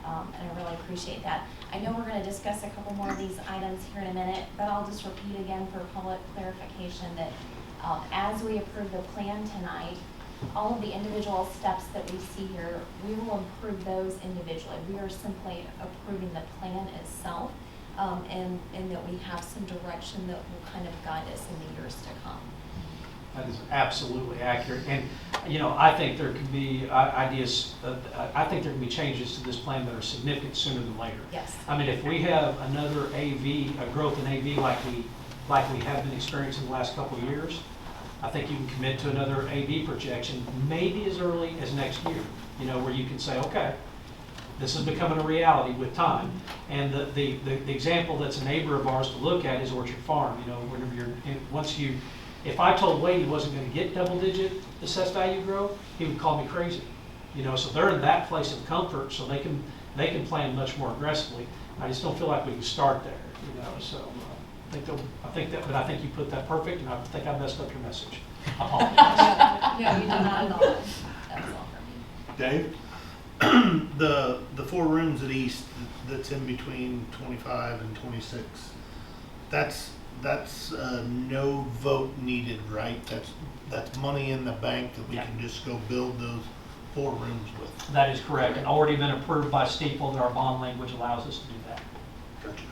and I really appreciate that. I know we're gonna discuss a couple more of these items here in a minute, but I'll just repeat again for public clarification that as we approve the plan tonight, all of the individual steps that we see here, we will approve those individually. We are simply approving the plan itself, and that we have some direction that will kind of guide us in the years to come. That is absolutely accurate. And, I think there could be ideas, I think there can be changes to this plan that are significant sooner than later. Yes. I mean, if we have another AV, a growth in AV like we have been experiencing the last couple of years, I think you can commit to another AV projection maybe as early as next year, where you can say, okay, this is becoming a reality with time. And the example that's a neighbor of ours to look at is Orchard Farm. Whenever if I told Wade he wasn't going to get double-digit assessed value growth, he would call me crazy. So they're in that place of comfort, so they can plan much more aggressively. I just don't feel like we can start there. So I think you put that perfect, and I think I messed up your message. I apologize. No, you did not at all. That was all for me. Dave, the 4 rooms at East that's in between 25 and 26, that's no vote needed, right? That's money in the bank that we can just go build those 4 rooms with. That is correct, and already been approved by Steeple that our bond language allows us to do that. Gotcha.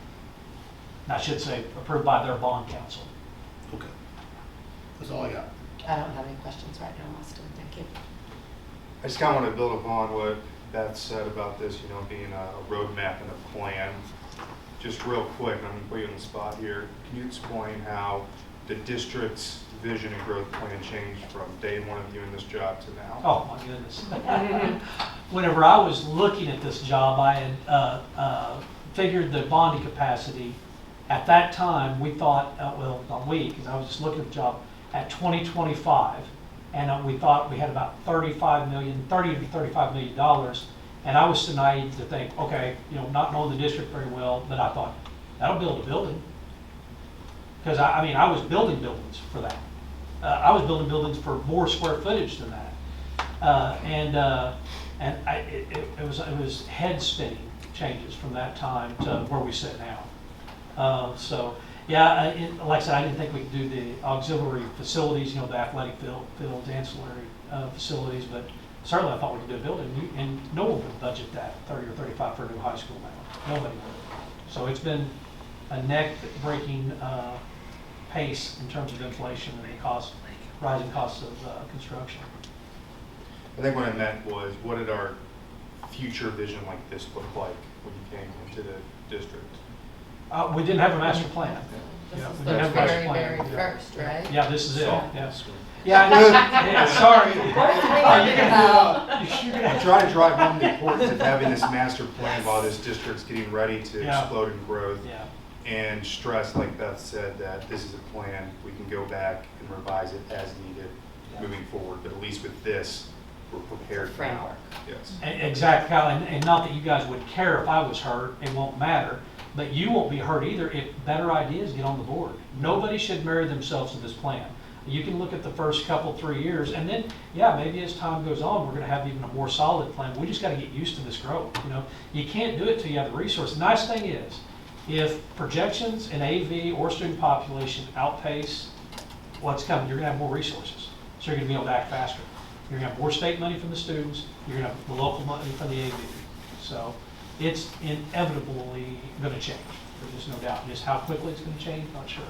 And I should say approved by their bond council. Okay. That's all I got. I don't have any questions right now, Austin. Thank you. I just kind of want to build upon what Beth said about this, being a roadmap and a plan. Just real quick, I'm going to put you on the spot here. Can you explain how the district's vision and growth plan changed from day one of you in this job to now? Oh, my goodness. Whenever I was looking at this job, I had figured the bonding capacity. At that time, we thought, not we, because I was just looking at the job, at 2025, and we thought we had about $30 to $35 million. And I was so naive to think, okay, not knowing the district very well, but I thought, that'll build a building. Because I was building buildings for that. I was building buildings for more square footage than that. It was head spinning changes from that time to where we sit now. Like I said, I didn't think we could do the auxiliary facilities, the athletic fields, ancillary facilities, but certainly I thought we could do a building, and no one would budget that 30 or 35 for a new high school now. Nobody would. So it's been a neck-breaking pace in terms of inflation and the rising costs of construction. I think what I meant was, what did our future vision like this look like when you came into the district? We didn't have a master plan. This Yeah, is we the didn't have a master very, plan. very Yeah. first, right? Yeah, this is it. So- Yes. Yeah, sorry. I'm trying to drive home the importance of having this master plan while this district's getting ready to explode in growth. Yeah. And stress, like Beth said, that this is a plan. We can go back and revise it as needed moving forward. But at least with this, we're prepared for now. Framework. Yes. Exactly, Kyle, and not that you guys would care if I was hurt, it won't matter, but you won't be hurt either if better ideas get on the board. Nobody should marry themselves to this plan. You can look at the first 3 years, and then, maybe as time goes on, we're gonna have even a more solid plan. We just gotta get used to this growth, You can't do it till you have the resource. The nice thing is, if projections in AV or student population outpace what's coming, you're gonna have more resources. So you're gonna be able to act faster. You're gonna have more state money from the students, you're gonna have the local money from the AV. So it's inevitably gonna change, there's just no doubt. Just how quickly it's gonna change, not sure.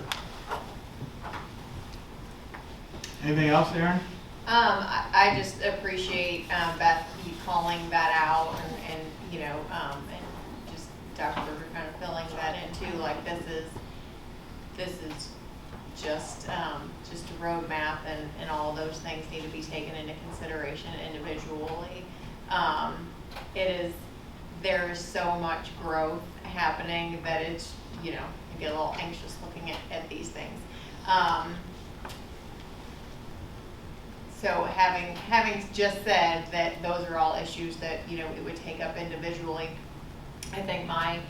Anything else, Aaron? I just appreciate Beth you calling that out and just Dr. kind of filling that in too. Like this is just a roadmap, and all of those things need to be taken into consideration individually. There is so much growth happening that it's you get a little anxious looking at these things. So having just said that those are all issues that it would take up individually, I think my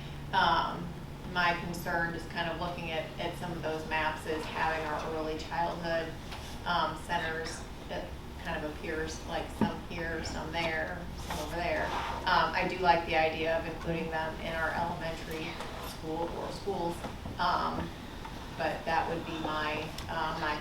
concern is kind of looking at some of those maps is having our early childhood centers that kind of appears like some here, some there, some over there. I I do like the idea of including them in our elementary school or schools. But that would be my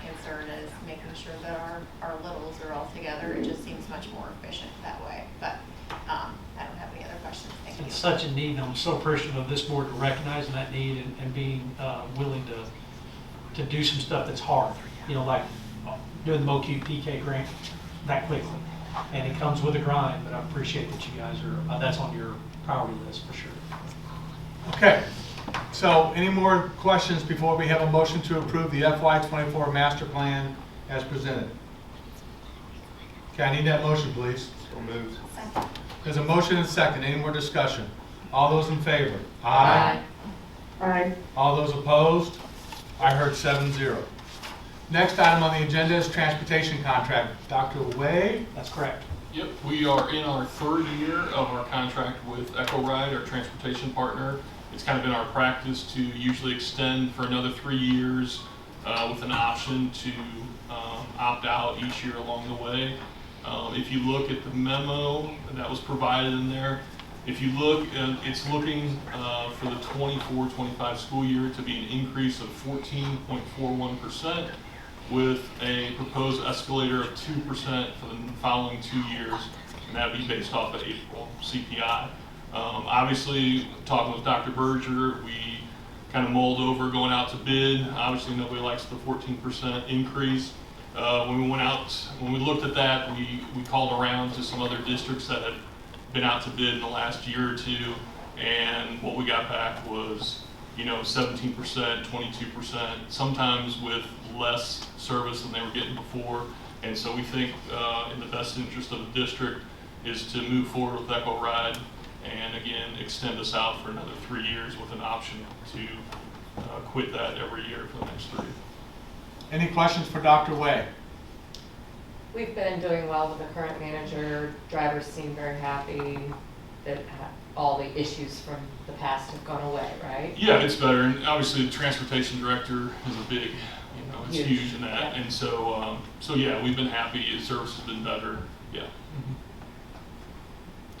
concern is making sure that our littles are all together. It just seems much more efficient that way. But I don't have any other questions. Thank you. It's such a need, and I'm so appreciative of this board recognizing that need and being willing to do some stuff that's hard. You know, like doing the MOQ PK grant that quickly. And it comes with a grind, but I appreciate that you guys are, that's on your priority list for sure. Okay, so any more questions before we have a motion to approve the FY24 master plan as presented? Okay, I need that motion, please. So moved. There's a motion and a second. Any more discussion? All those in favor? Aye. All those opposed? I heard 7-0. Next item on the agenda is transportation contract. Dr. Way? That's correct. Yep, we are in our third year of our contract with Wright, our transportation partner. It's kind of been our practice to usually extend for another 3 years with an option to opt out each year along the way. If you look at the memo that was provided in there, if you look, it's looking for the 24-25 school year to be an increase of 14.41%. with a proposed escalator of 2% for the following 2 years, and that would be based off of April CPI. Obviously, talking with Dr. Berger, we kind of mulled over going out to bid. Obviously, nobody likes the 14% increase. When we looked at that, we called around to some other districts that had been out to bid in the last year or two, and what we got back was 17%, 22%, sometimes with less service than they were getting before. And so we think in the best interest of the district is to move forward with Wright and again extend us out for another 3 years with an option to quit that every year for the next 3. Any questions for Dr. Way? We've been doing well with the current manager. Drivers seem very happy that all the issues from the past have gone away, right? Yeah, it's better. And obviously the transportation director is a big, it's huge in that. Yeah. And so yeah, we've been happy. The service has been better. Yeah.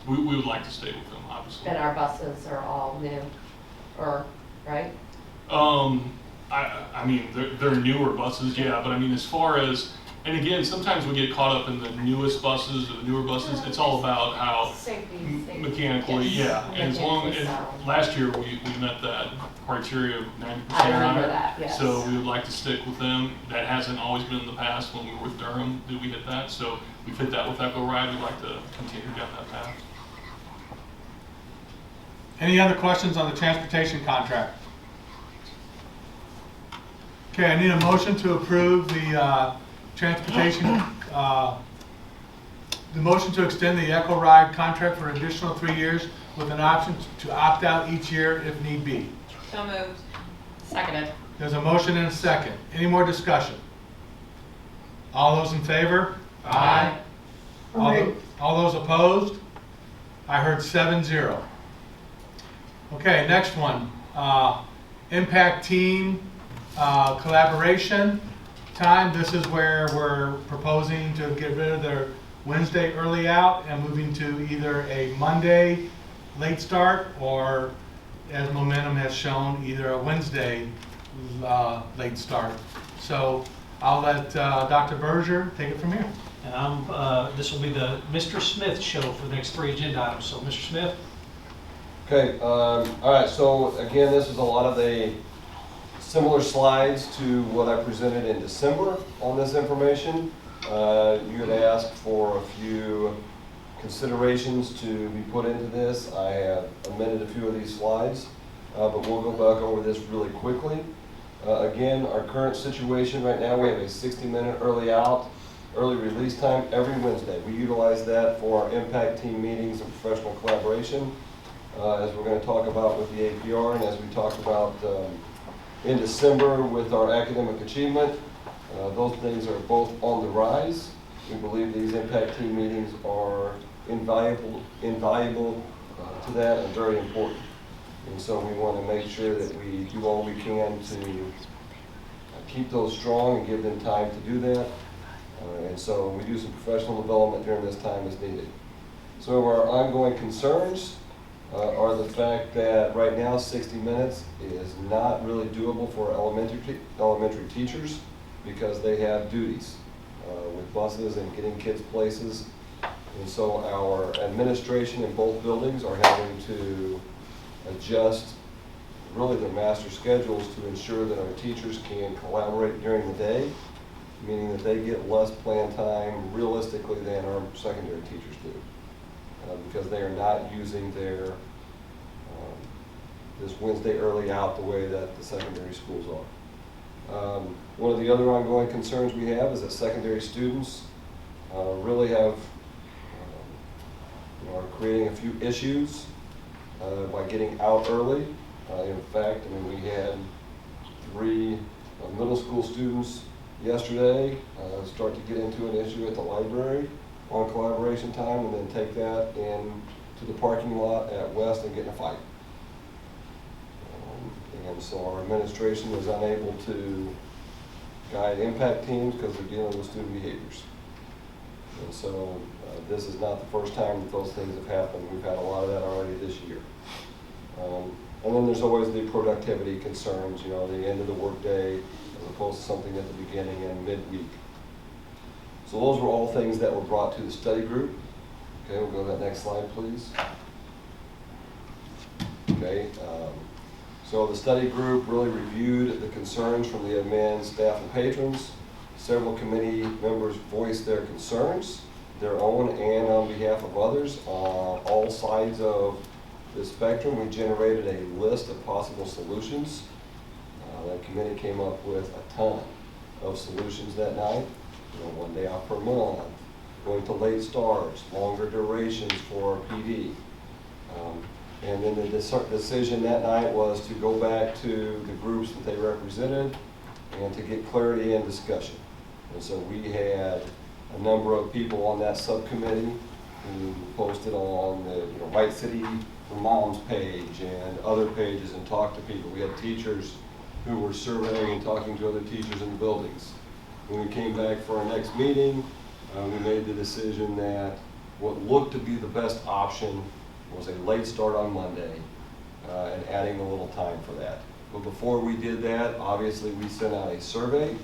We would like to stay with them, obviously. And our buses are all new, or, right? I mean, they're newer buses, yeah, but I mean, as far as, and again, sometimes we get caught up in the newest buses or the newer buses. It's all about how mechanically, yeah. And as long as, last year we met that criteria of 90% I remember higher. that, yes. So we would like to stick with them. That hasn't always been in the past. When we were with Durham, did we hit that? So we've hit that with Wright. We'd like to continue down that path. Any other questions on the transportation contract? Okay, I need a motion to approve the transportation, the motion to extend the Wright contract for an additional 3 years with an option to opt out each year if need be. So moved. Seconded. There's a motion and a second. Any more discussion? All those in favor? Aye. All those opposed? I heard 7-0. Okay, next one. Impact team collaboration time. This is where we're proposing to get rid of their Wednesday early out and moving to either a Monday late start or, as momentum has shown, either a Wednesday late start. So I'll let Dr. Berger take it from here. And this will be the Mr. Smith show for the next 3 agenda items. So, Mr. Smith. Okay, all right, so again, this is a lot of the similar slides to what I presented in December on this information. You had asked for a few considerations to be put into this. I have amended a few of these slides, but we'll go back over this really quickly. Again, our current situation right now, we have a 60-minute early release time every Wednesday. We utilize that for our impact team meetings and professional collaboration. As we're going to talk about with the APR, and as we talked about in December with our academic achievement, those things are both on the rise. We believe these impact team meetings are invaluable to that and very important. And so we want to make sure that we do all we can to keep those strong and give them time to do that. And so we do some professional development during this time as needed. Some of our ongoing concerns are the fact that right now 60 minutes is not really doable for elementary teachers because they have duties with buses and getting kids places. And so our administration in both buildings are having to adjust really their master schedules to ensure that our teachers can collaborate during the day, meaning that they get less plan time realistically than our secondary teachers do. Because they are not using their this Wednesday early out the way that the secondary schools are. One of the other ongoing concerns we have is that secondary students really have are creating a few issues by getting out early. In fact, I mean, we had 3 middle school students yesterday start to get into an issue at the library on collaboration time and then take that into the parking lot at West and get in a fight. And so our administration is unable to guide impact teams because they're dealing with student behaviors. And so this is not the first time that those things have happened. We've had a lot of that already this year. And then there's always the productivity concerns, you know, the end of the workday as opposed to something at the beginning and midweek. So those were all things that were brought to the study group. Okay, we'll go to that next slide, please. Okay, so the study group really reviewed the concerns from the admin, staff, and patrons. Several committee members voiced their concerns, their own and on behalf of others, on all sides of the spectrum. We generated a list of possible solutions. The committee came up with a ton of solutions that night. You know, 1 day off per month, going to late starts, longer durations for PD. And then the decision that night was to go back to the groups that they represented and to get clarity and discussion. And so we had a number of people on that subcommittee who posted on the Wright City for Moms page and other pages and talked to people. We had teachers who were surveying and talking to other teachers in the buildings. When we came back for our next meeting, we made the decision that what looked to be the best option was a late start on Monday and adding a little time for that. But before we did that, obviously we sent out a survey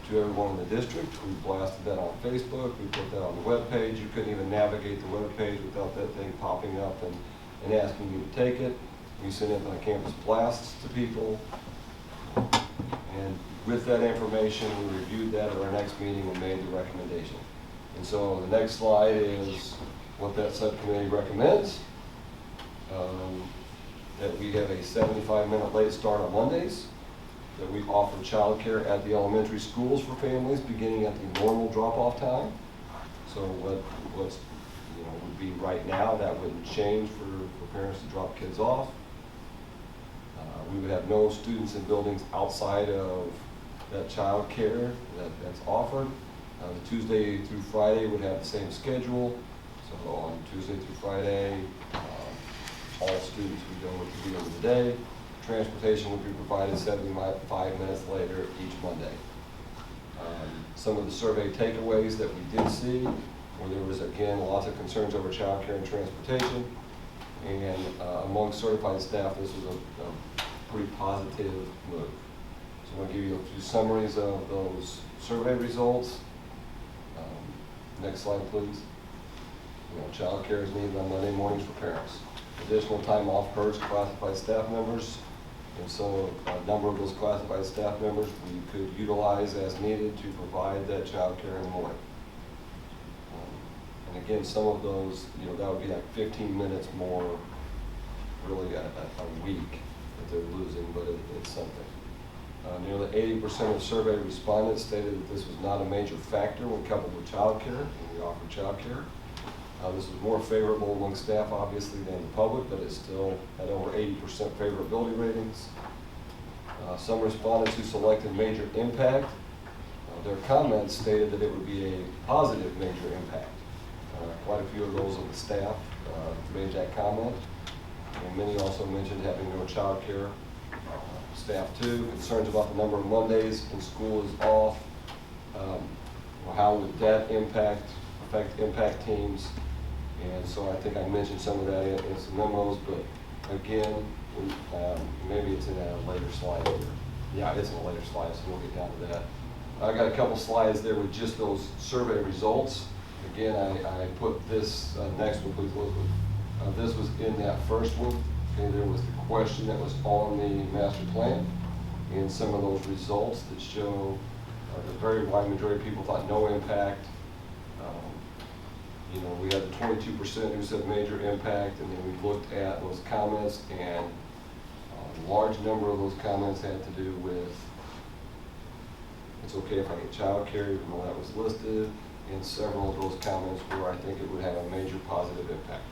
to everyone in the district. We blasted that on Facebook. We put that on the webpage. You couldn't even navigate the webpage without that thing popping up and asking you to take it. We sent it on campus blasts to people. And with that information, we reviewed that at our next meeting and made the recommendation. And so the next slide is what that subcommittee recommends. That we have a 75-minute late start on Mondays, that we offer childcare at the elementary schools for families beginning at the normal drop-off time. So what's would be right now, that wouldn't change for parents to drop kids off. We would have no students in buildings outside of that childcare that's offered. The Tuesday through Friday would have the same schedule. So on Tuesday through Friday, all students would go at the beginning of the day. Transportation would be provided 75 minutes later each Monday. Some of the survey takeaways that we did see, where there was, again, lots of concerns over childcare and transportation. And among certified staff, this was a pretty positive move. So I'm going to give you a few summaries of those survey results. Next slide, please. Child care is needed on Monday mornings for parents. Additional time off hurts classified staff members. And so a number of those classified staff members we could utilize as needed to provide that child care in the morning. And again, some of those, that would be like 15 minutes more really a week that they're losing, but it's something. Nearly 80% of survey respondents stated that this was not a major factor when coupled with child care, when we offered child care. This was more favorable among staff, obviously, than the public, but it still had over 80% favorability ratings. Some respondents who selected major impact, their comments stated that it would be a positive major impact. Quite a few of those of the staff made that comment. And many also mentioned having no child care. Staff too, concerns about the number of Mondays when school is off. How would that affect impact teams? And so I think I mentioned some of that in some memos, but again, maybe it's in a later slide here. Yeah, it's in a later slide, so we'll get down to that. I got a couple slides there with just those survey results. Again, I put this, next one, please, Elizabeth. This was in that first one. Okay, there was the question that was on the master plan, and some of those results that show the very wide majority of people thought no impact. You know, we had the 22% who said major impact, and then we looked at those comments, and a large number of those comments had to do with it's okay if I get child care, even though that was listed, and several of those comments where I think it would have a major positive impact.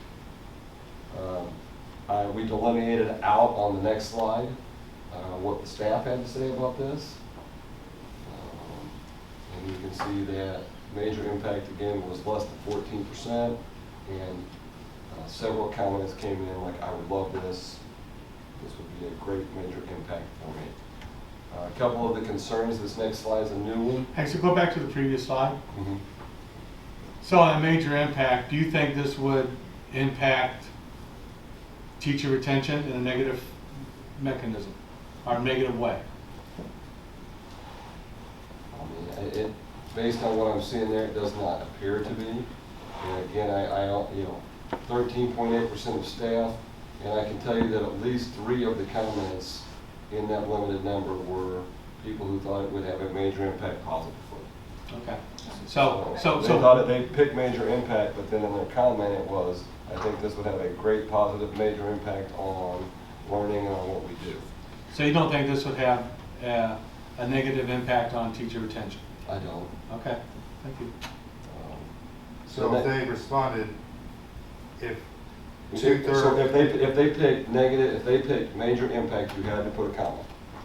We delineated out on the next slide what the staff had to say about this. And you can see that major impact again was less than 14%, and several comments came in like, I would love this. This would be a great major impact for me. A couple of the concerns, this next slide is a new one. Hey, so go back to the previous slide. Mm-hmm. So on a major impact, do you think this would impact teacher retention in a negative mechanism or negative way? I mean, based on what I'm seeing there, it does not appear to be. And again, I 13.8% of staff, and I can tell you that at least 3 of the comments in that limited number were people who thought it would have a major impact positively. Okay. So they thought they picked major impact, but then in their comment it was, I think this would have a great positive major impact on learning and on what we do. So you don't think this would have a negative impact on teacher retention? I don't. Okay, thank you. So if they responded, if So if they picked negative, if they picked major impact, you had to put a comma.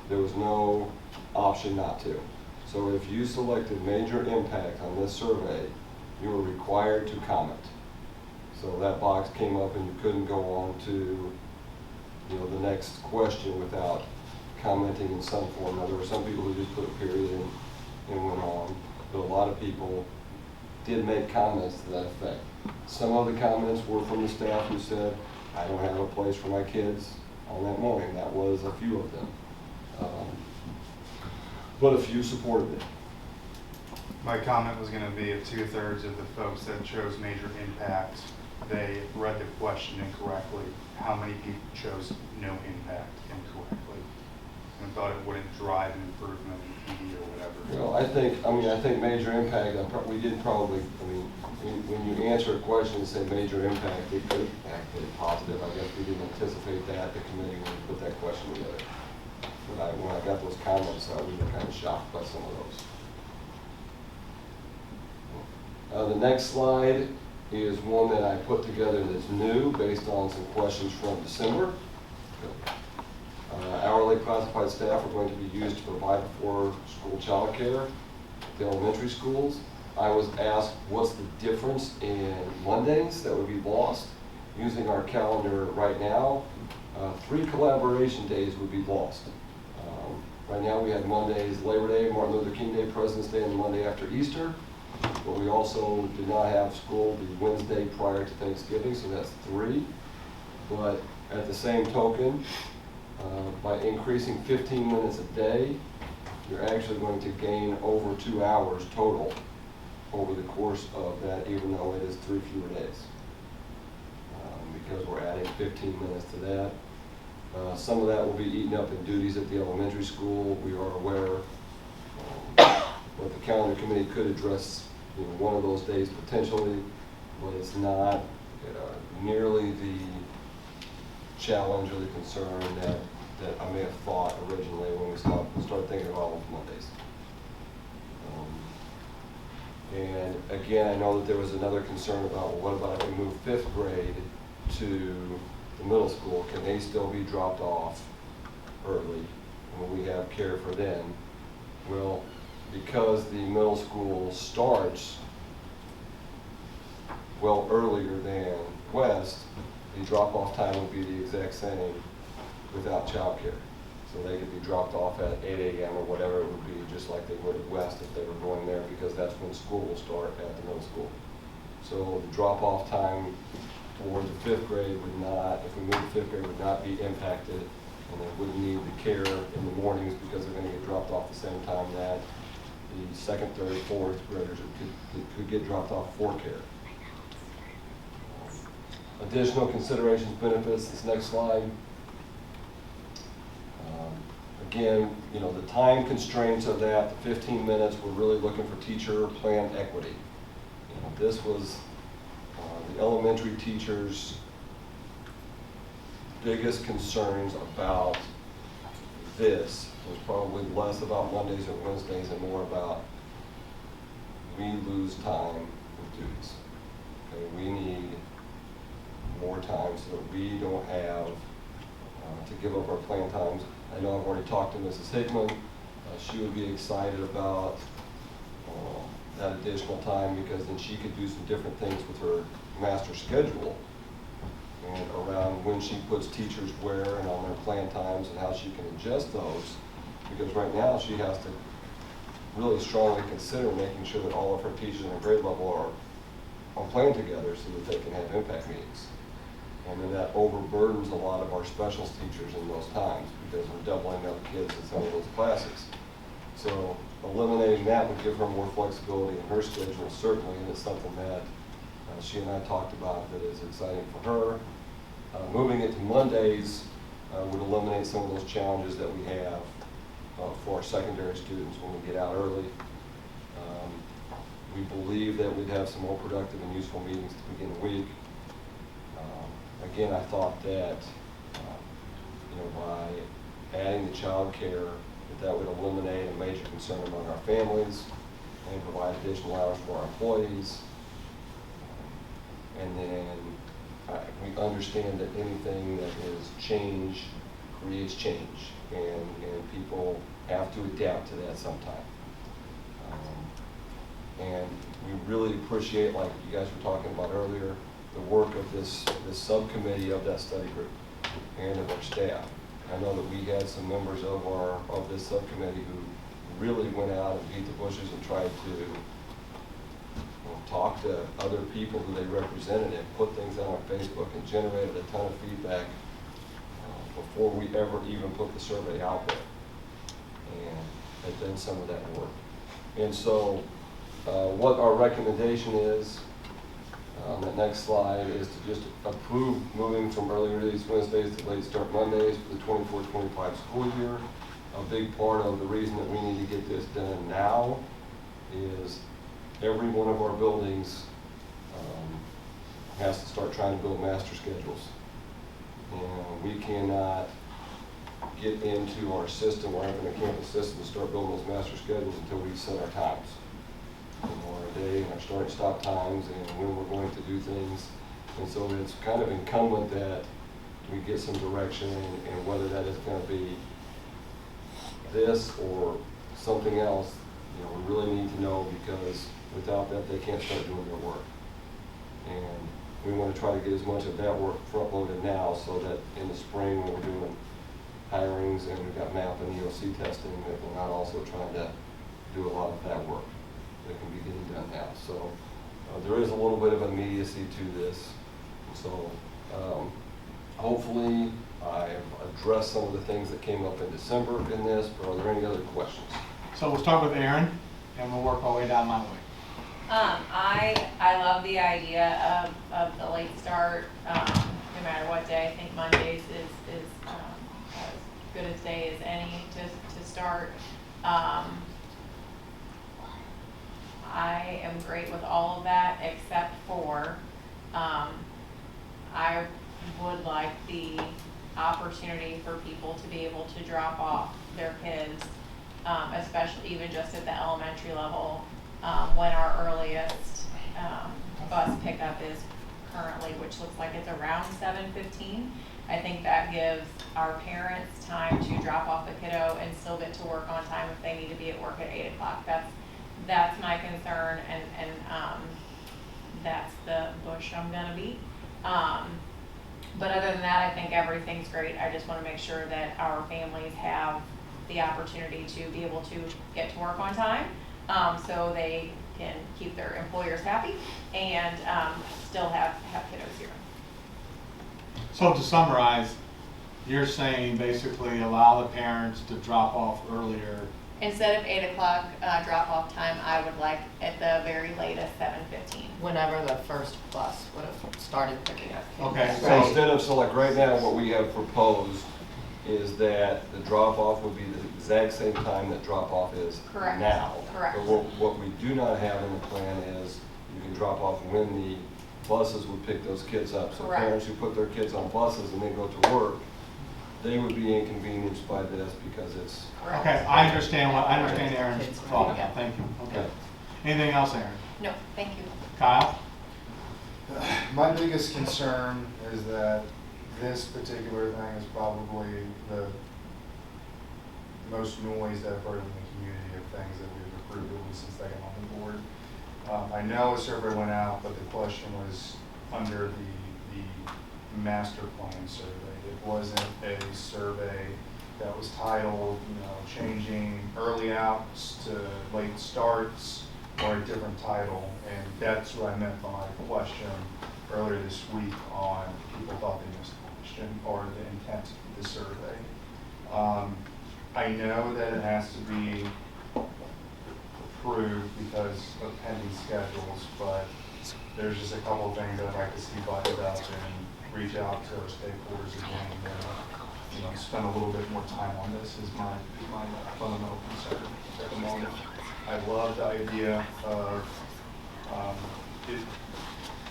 There was no option not to. So if you selected major impact on this survey, you were required to comment. So that box came up and you couldn't go on to, the next question without commenting in some form. Now, there were some people who just put a period in and went on, but a lot of people did make comments to that effect. Some of the comments were from the staff who said, I don't have a place for my kids on that morning. That was a few of them. But a few supported it. My comment was going to be if 2/3 of the folks that chose major impact, they read the question incorrectly, how many people chose no impact incorrectly and thought it wouldn't drive an improvement in PD or whatever? Well, I think major impact, we did probably, when you answer a question and say major impact, it could impact it positive. I guess we didn't anticipate that at the committee when we put that question together. But when I got those comments, we were kind of shocked by some of those. The next slide is one that I put together that's new based on some questions from December. Hourly classified staff are going to be used to provide for school childcare at the elementary schools. I was asked what's the difference in Mondays that would be lost. Using our calendar right now, 3 collaboration days would be lost. Right now we have Mondays, Labor Day, Martin Luther King Day, President's Day, and the Monday after Easter. But we also do not have school the Wednesday prior to Thanksgiving, so that's 3. But at the same token, by increasing 15 minutes a day, you're actually going to gain over 2 hours total over the course of that, even though it is 3 fewer days. Because we're adding 15 minutes to that. Some of that will be eaten up in duties at the elementary school. We are aware that the calendar committee could address one of those days potentially, but it's not nearly the challenge or the concern that I may have thought originally when we started thinking about all of Mondays. And again, I know that there was another concern about, well, what about if we move 5th grade to the middle school? Can they still be dropped off early when we have care for them? Well, because the middle school starts well earlier than West, the drop-off time would be the exact same without childcare. So they could be dropped off at 8 a.m. or whatever it would be, just like they would at West if they were going there, because that's when school will start at the middle school. So the drop-off time for the fifth grade would not, if we moved the fifth grade, would not be impacted, and they wouldn't need the care in the mornings because they're gonna get dropped off the same time that the second, third, fourth graders could get dropped off for care. Additional considerations, benefits, this next slide. Again, you know, the time constraints of that, the 15 minutes, we're really looking for teacher plan equity. You know, this was the elementary teachers' biggest concerns about this was probably less about Mondays or Wednesdays and more about we lose time with duties. Okay, we need more time so that we don't have to give up our plan times. I know I've already talked to Mrs. Hickman. She would be excited about that additional time because then she could do some different things with her master schedule and around when she puts teachers where and on their plan times and how she can adjust those. Because right now she has to really strongly consider making sure that all of her teachers in her grade level are on plan together so that they can have impact meetings. And then that overburdens a lot of our specials teachers in those times because we're doubling up kids in some of those classes. So eliminating that would give her more flexibility in her schedule, certainly, and it's something that she and I talked about that is exciting for her. Moving it to Mondays would eliminate some of those challenges that we have for our secondary students when we get out early. We believe that we'd have some more productive and useful meetings to begin the week. Again, I thought that, you know, by adding the child care, that would eliminate a major concern among our families and provide additional hours for our employees. And then we understand that anything that is change creates change, and people have to adapt to that sometime. And we really appreciate, like you guys were talking about earlier, the work of this subcommittee of that study group and of our staff. I know that we had some members of this subcommittee who really went out and beat the bushes and tried to talk to other people who they represented and put things on Facebook and generated a ton of feedback before we ever even put the survey out there, and had done some of that work. And so what our recommendation is on the next slide is to just approve moving from early release Wednesdays to late start Mondays for the 24-25 school year. A big part of the reason that we need to get this done now is every one of our buildings has to start trying to build master schedules. And we cannot get into our system or having a campus system to start building those master schedules until we set our times. Our day and our start and stop times and when we're going to do things. And so it's kind of incumbent that we get some direction and whether that is going to be this or something else, you know, we really need to know because without that they can't start doing their work. And we want to try to get as much of that work front loaded now so that in the spring when we're doing hirings and we've got MAP and EOC testing that we're not also trying to do a lot of that work that can be getting done now. So there is a little bit of immediacy to this. So hopefully I've addressed some of the things that came up in December in this, but are there any other questions? So we'll start with Aaron and we'll work our way down my way. I love the idea of the late start, no matter what day. I think Mondays is as good a day as any to start. I am great with all of that except for I would like the opportunity for people to be able to drop off their kids, especially even just at the elementary level, when our earliest bus pickup is currently, which looks like it's around 7:15. I think that gives our parents time to drop off the kiddo and still get to work on time if they need to be at work at 8 o'clock. That's my concern, and that's the bush I'm gonna beat. But other than that, I think everything's great. I just want to make sure that our families have the opportunity to be able to get to work on time, so they can keep their employers happy and still have kiddos here. So to summarize, you're saying basically allow the parents to drop off earlier. Instead of 8 o'clock drop-off time, I would like at the very latest 7:15. Whenever the first bus would have started picking up kids. Okay, So instead of, so like right now, what we have proposed is that the drop-off would be the exact same time that drop-off is Correct. now. Correct. But what we do not have in the plan is you can drop off when the buses would pick those kids up. So Correct. parents who put their kids on buses and they go to work, they would be inconvenienced by this because it's. Okay, I understand Aaron's thought. Yeah. Thank you. Okay. Anything else, Aaron? No, thank you. Kyle? My biggest concern is that this particular thing is probably the most noise that I've heard in the community of things that we've approved at least since they got on the board. I know a survey went out, but the question was under the master plan survey. It wasn't a survey that was titled, changing early outs to late starts or a different title. And that's what I meant by my question earlier this week on people thought they missed the question or the intent of the survey. I know that it has to be approved because of pending schedules, but there's just a couple of things I'd like to see buttoned up and reach out to our stakeholders again and spend a little bit more time on this is my fundamental concern at the moment. I love the idea of it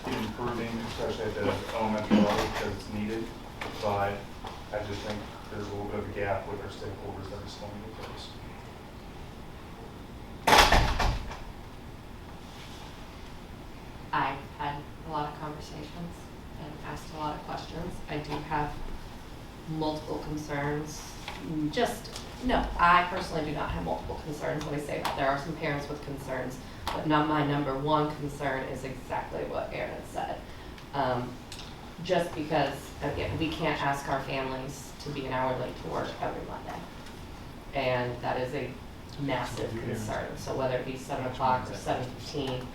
improving, especially at the elementary level because it's needed, but I just think there's a little bit of a gap with our stakeholders that we still need to close. I've had a lot of conversations and asked a lot of questions. I do have multiple concerns. I personally do not have multiple concerns. Let me say that. There are some parents with concerns, but my number one concern is exactly what Aaron had said. Just because, again, we can't ask our families to be an hour late to work every Monday. And that is a massive concern. So whether it be 7 o'clock or 7:15,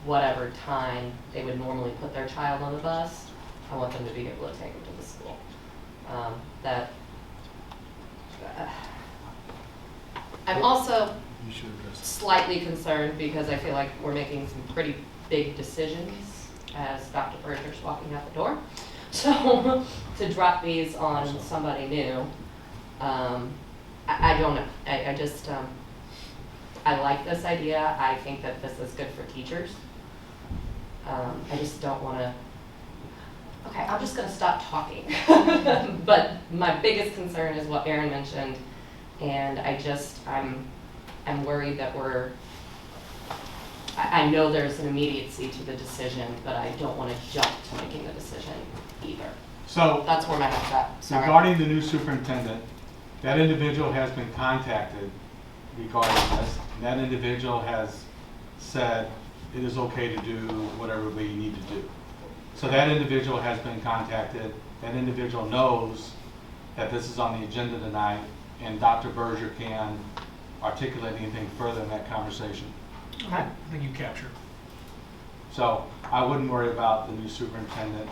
whatever time they would normally put their child on the bus, I want them to be able to take them to the school. I'm also slightly concerned because I feel like we're making some pretty big decisions as Dr. Berger's walking out the door. So to drop these on somebody new, I don't know. I just, I like this idea. I think that this is good for teachers. I just don't want to. Okay, I'm just going to stop talking. But my biggest concern is what Aaron mentioned, and I'm worried that I know there's an immediacy to the decision, but I don't want to jump to making the decision either. So that's where my head's at. Sorry. Regarding the new superintendent, that individual has been contacted regarding this, and that individual has said it is okay to do whatever we need to do. So that individual has been contacted. That individual knows that this is on the agenda tonight, and Dr. Berger can articulate anything further in that conversation. I think you captured. So I wouldn't worry about the new superintendent.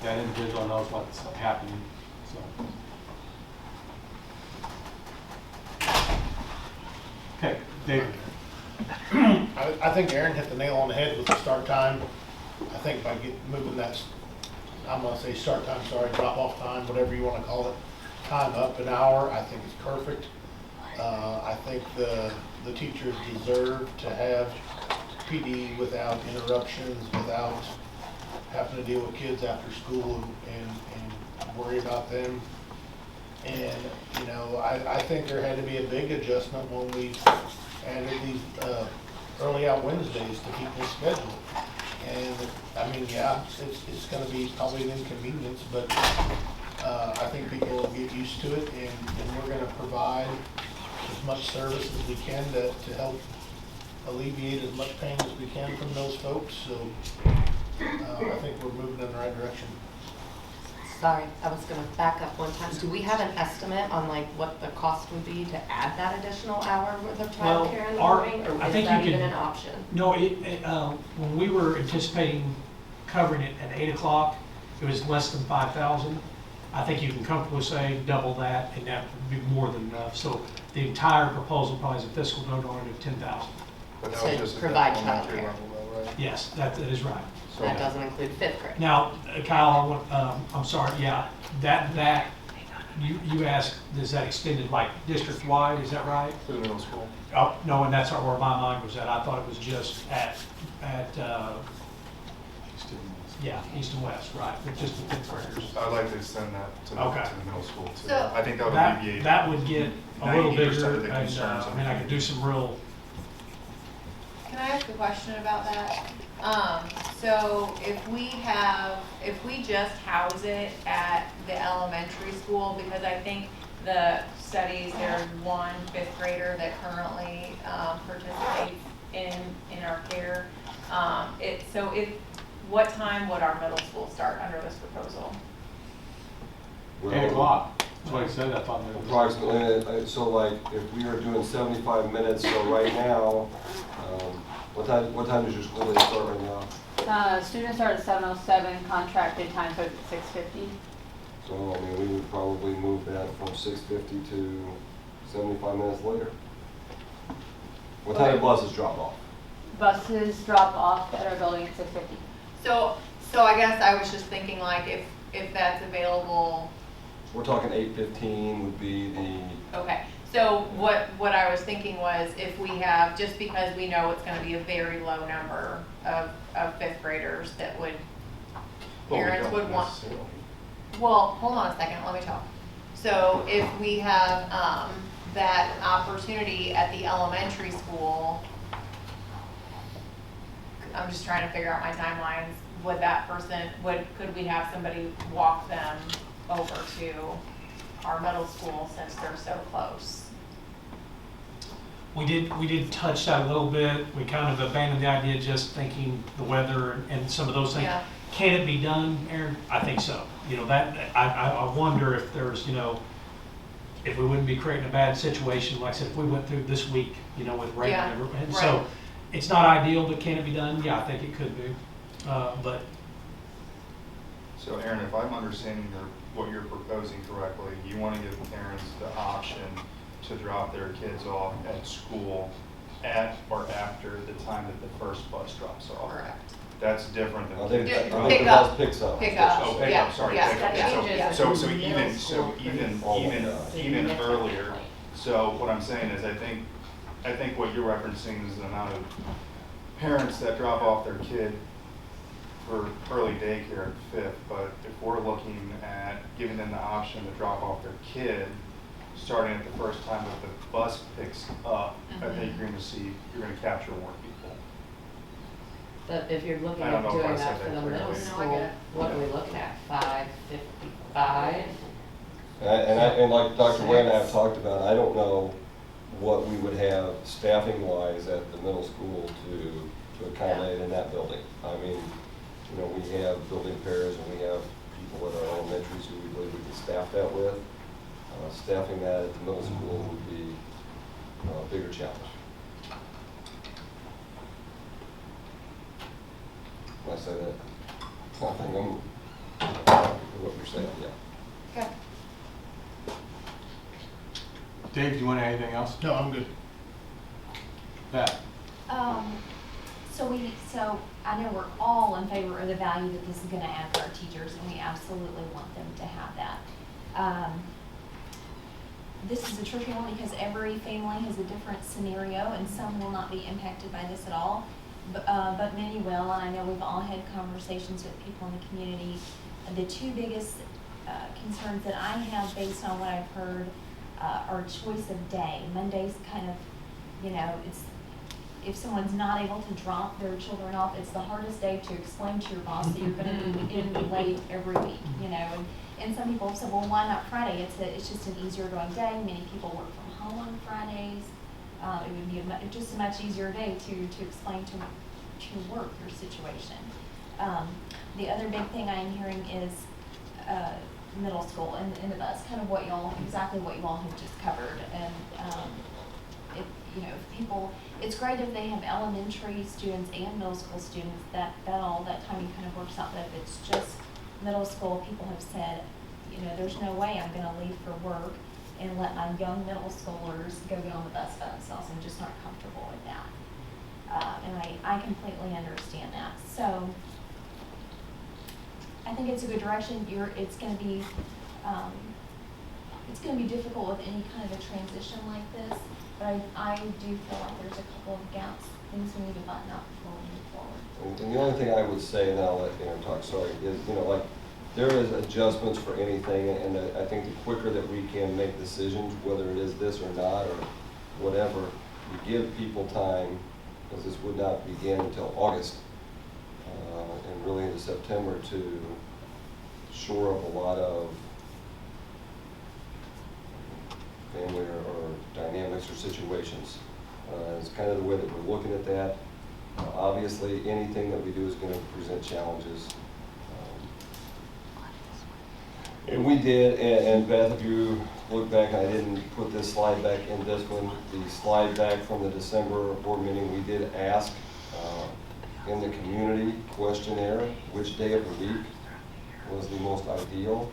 That individual knows what's happening. So. Okay, David. I think Aaron hit the nail on the head with the start time. I think by moving that, I'm going to say start time, drop off time, whatever you want to call it, time up an hour, I think is perfect. I think the teachers deserve to have PD without interruptions, without having to deal with kids after school and worry about them. And, I think there had to be a big adjustment when we added these early out Wednesdays to people's schedule. And it's going to be probably an inconvenience, but I think people will get used to it, and we're going to provide as much service as we can to help alleviate as much pain as we can from those folks. So I think we're moving in the right direction. Sorry, I was gonna back up one time. Do we have an estimate on like what the cost would be to add that additional hour worth of Well, childcare in the our- morning? Or I is think that you even could- an option? No, when we were anticipating covering it at 8 o'clock, it was less than 5,000. I think you can comfortably say double that, and that would be more than enough. So the entire proposal probably is a fiscal note on it of 10,000. But that To was just at provide the elementary childcare. level though, right? Yes, that is right. So- That doesn't include fifth grade. Now, Kyle, I'm sorry, yeah, that, you asked, is that extended like district-wide, is that right? To the middle school. Oh, no, and that's where my mind was at. I thought it was just at, yeah, east and west, right, but just the fifth graders. I'd like to extend that to the, Okay. to the middle school too. So- I think that would That, alleviate. that would get a little 90% bigger, of the and, concerns I mean, I could do some real, Can I ask a question about that? So if we just house it at the elementary school, because I think the studies, there's one fifth grader that currently participates in our care. What time would our middle school start under this proposal? 8 o'clock. That's what I said, I thought. There was- Approximately, so like, if we are doing 75 minutes, so right now, what time does your school day start right now? Students start at 7:07, contracted time starts at 6:50. So, I mean, we would probably move that from 6:50 to 75 minutes later. What time do buses drop off? Buses drop off at our building at 6:50. So I guess I was just thinking like if that's available. We're talking 8:15 would be the, Okay, so what I was thinking was if we have, just because we know it's gonna be a very low number of fifth graders that would, But we parents don't would want. necessarily. Well, hold on a second, let me talk. So if we have, that opportunity at the elementary school, I'm just trying to figure out my timelines, would that person, could we have somebody walk them over to our middle school since they're so close? we did touch that a little bit. We kind of abandoned the idea just thinking the weather and some of those things. Yeah. Can it be done, Aaron? I think so. You know, that, I wonder if there's, you know, if we wouldn't be creating a bad situation, like I said, if we went through this week, you know, with rain Yeah, and everything. And right. so, it's not ideal, but can it be done? Yeah, I think it could be. But So Aaron, if I'm understanding what you're proposing correctly, you want to give parents the option to drop their kids off at school at or after the time that the first bus drops off. Correct. That's different than. I think Yeah, the pick bus up. picks up. Pick up. Oh, pick Yeah, up, sorry, yeah, pick up. yeah, So- yeah. So even earlier, so what I'm saying is I think what you're referencing is the amount of parents that drop off their kid for early daycare at fifth, but if we're looking at giving them the option to drop off their kid, starting at the first time that the bus picks up, I think you're gonna capture more people. But if you're looking I at don't know if I doing said that for that the middle clearly. No, I get school, it. what are we looking at, 5:55? And like Dr. Wayne and I have talked about, I don't know what we would have staffing wise at the middle school to accommodate in that building. I mean, you know, we have building pairs and we have people at our elementaries who we believe we can staff that with. Staffing that at the middle school would be a bigger challenge. When I say that, I think what you're saying, yeah. Okay. Dave, do you want anything else? No, I'm good. Pat? So I know we're all in favor of the value that this is gonna add for our teachers, and we absolutely want them to have that. This is a tricky one because every family has a different scenario, and some will not be impacted by this at all, but many will, and I know we've all had conversations with people in the community. The two biggest concerns that I have based on what I've heard are choice of day. Monday's kind of, you know, if someone's not able to drop their children off, it's the hardest day to explain to your boss that you're gonna be in late every week, you know. And some people have said, well, why not Friday? It's just an easier going day. Many people work from home on Fridays. It would be just a much easier day to explain to work your situation. The other big thing I'm hearing is middle school in the bus, kind of exactly what you all have just covered. And if people, it's great if they have elementary students and middle school students, that timing kind of works out. But if it's just middle school, people have said, there's no way I'm gonna leave for work and let my young middle schoolers go get on the bus by themselves. I'm just not comfortable with that. And I completely understand that. So I think it's a good direction. It's going to be difficult with any kind of a transition like this, but I do feel like there's a couple of gaps, things we need to button up before we move forward. And the only thing I would say, and I'll let Aaron talk, sorry, is, there is adjustments for anything, and I think the quicker that we can make decisions, whether it is this or not, or whatever, we give people time, because this would not begin until August, and really into September, to shore up a lot of family or dynamics or situations. It's kind of the way that we're looking at that. Obviously, anything that we do is going to present challenges. And we did, and Beth, if you look back, I didn't put this slide back in this one, the slide back from the December board meeting, we did ask in the community questionnaire which day of the week was the most ideal.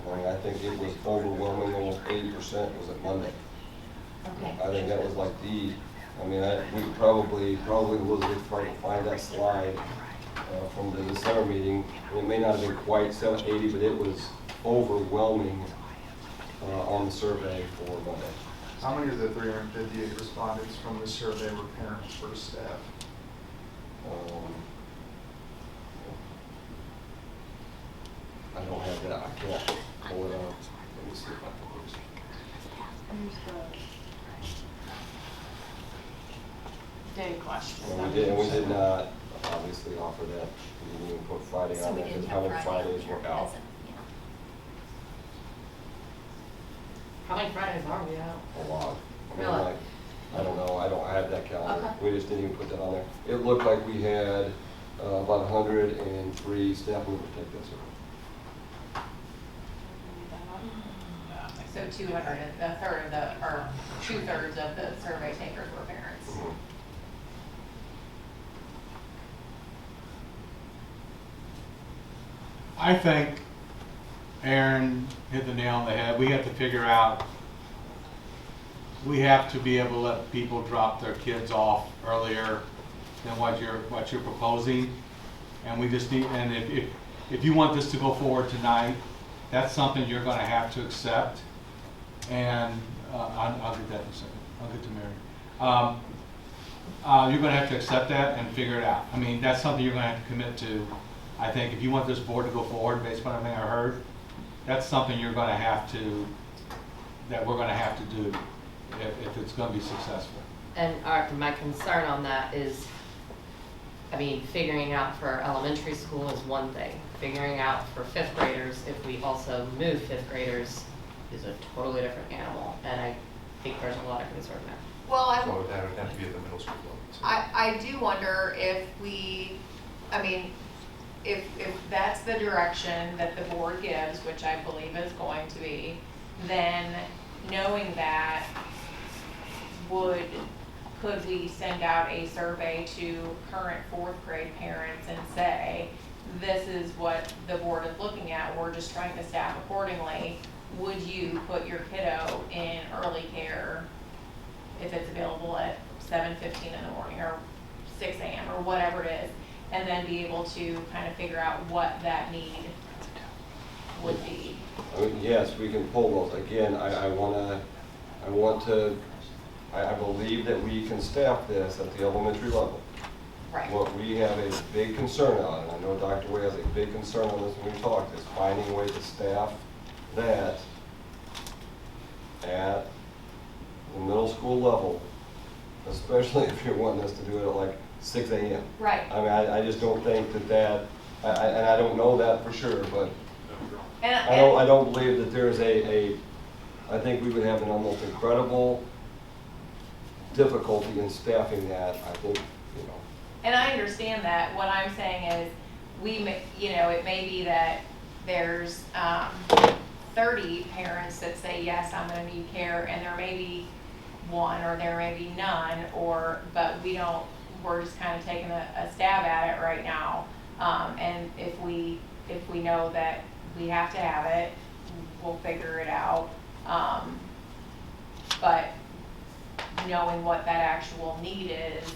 I think it was overwhelming, almost 80% was at Monday. Okay. I think that was like we probably Elizabeth tried to find that slide from the December meeting. It may not have been quite 780, but it was overwhelming on the survey for Monday. How many of the 358 respondents from the survey were parents versus staff? I don't have that. I can't pull it out. Let me see if I can Day question. And we did not obviously offer that. We didn't even put Friday So on we there didn't because how have many Friday Fridays on were there. out. How many Fridays are we out? A lot. Really? I don't know. I have that calendar. Okay. We just didn't even put that on there. It looked like we had about 103 staff members take that survey. So 200, a third of the, or 2/3 of the survey takers were parents. Mm-hmm. I think Aaron hit the nail on the head. We have to figure out, we have to be able to let people drop their kids off earlier than what you're proposing. And we just need, and if you want this to go forward tonight, that's something you're going to have to accept. And I'll get that in a second. I'll get to Mary. You're going to have to accept that and figure it out. I mean, that's something you're going to have to commit to. I think if you want this board to go forward based on everything I heard, that's something you're going to have to, that we're going to have to do if it's going to be successful. And my concern on that is, I mean, figuring out for elementary school is one thing. Figuring out for 5th graders, if we also move 5th graders, is a totally different animal. And I think there's a lot of concern there. Well, So that would have to be at the middle school level. too. I do wonder if if that's the direction that the board gives, which I believe is going to be, then knowing that, could we send out a survey to current 4th grade parents and say, this is what the board is looking at, we're just trying to staff accordingly. Would you put your kiddo in early care if it's available at 7:15 in the morning or 6 a.m. or whatever it is, and then be able to kind of figure out what that need would be? I mean, yes, we can pull those. Again, I believe that we can staff this at the elementary level. Right. What we have a big concern on, and I know Dr. Way has a big concern on this when we talked, is finding a way to staff that at the middle school level, especially if you're wanting us to do it at like 6 a.m. Right. I mean, I just don't think and I don't know that for sure, but I don't believe that there's I think we would have an almost incredible difficulty in staffing that. I think, And I understand that. What I'm saying is, it may be that there's 30 parents that say, yes, I'm gonna need care, and there may be one or there may be none, but we're just kind of taking a stab at it right now. And if we know that we have to have it, we'll figure it out. But knowing what that actual need is,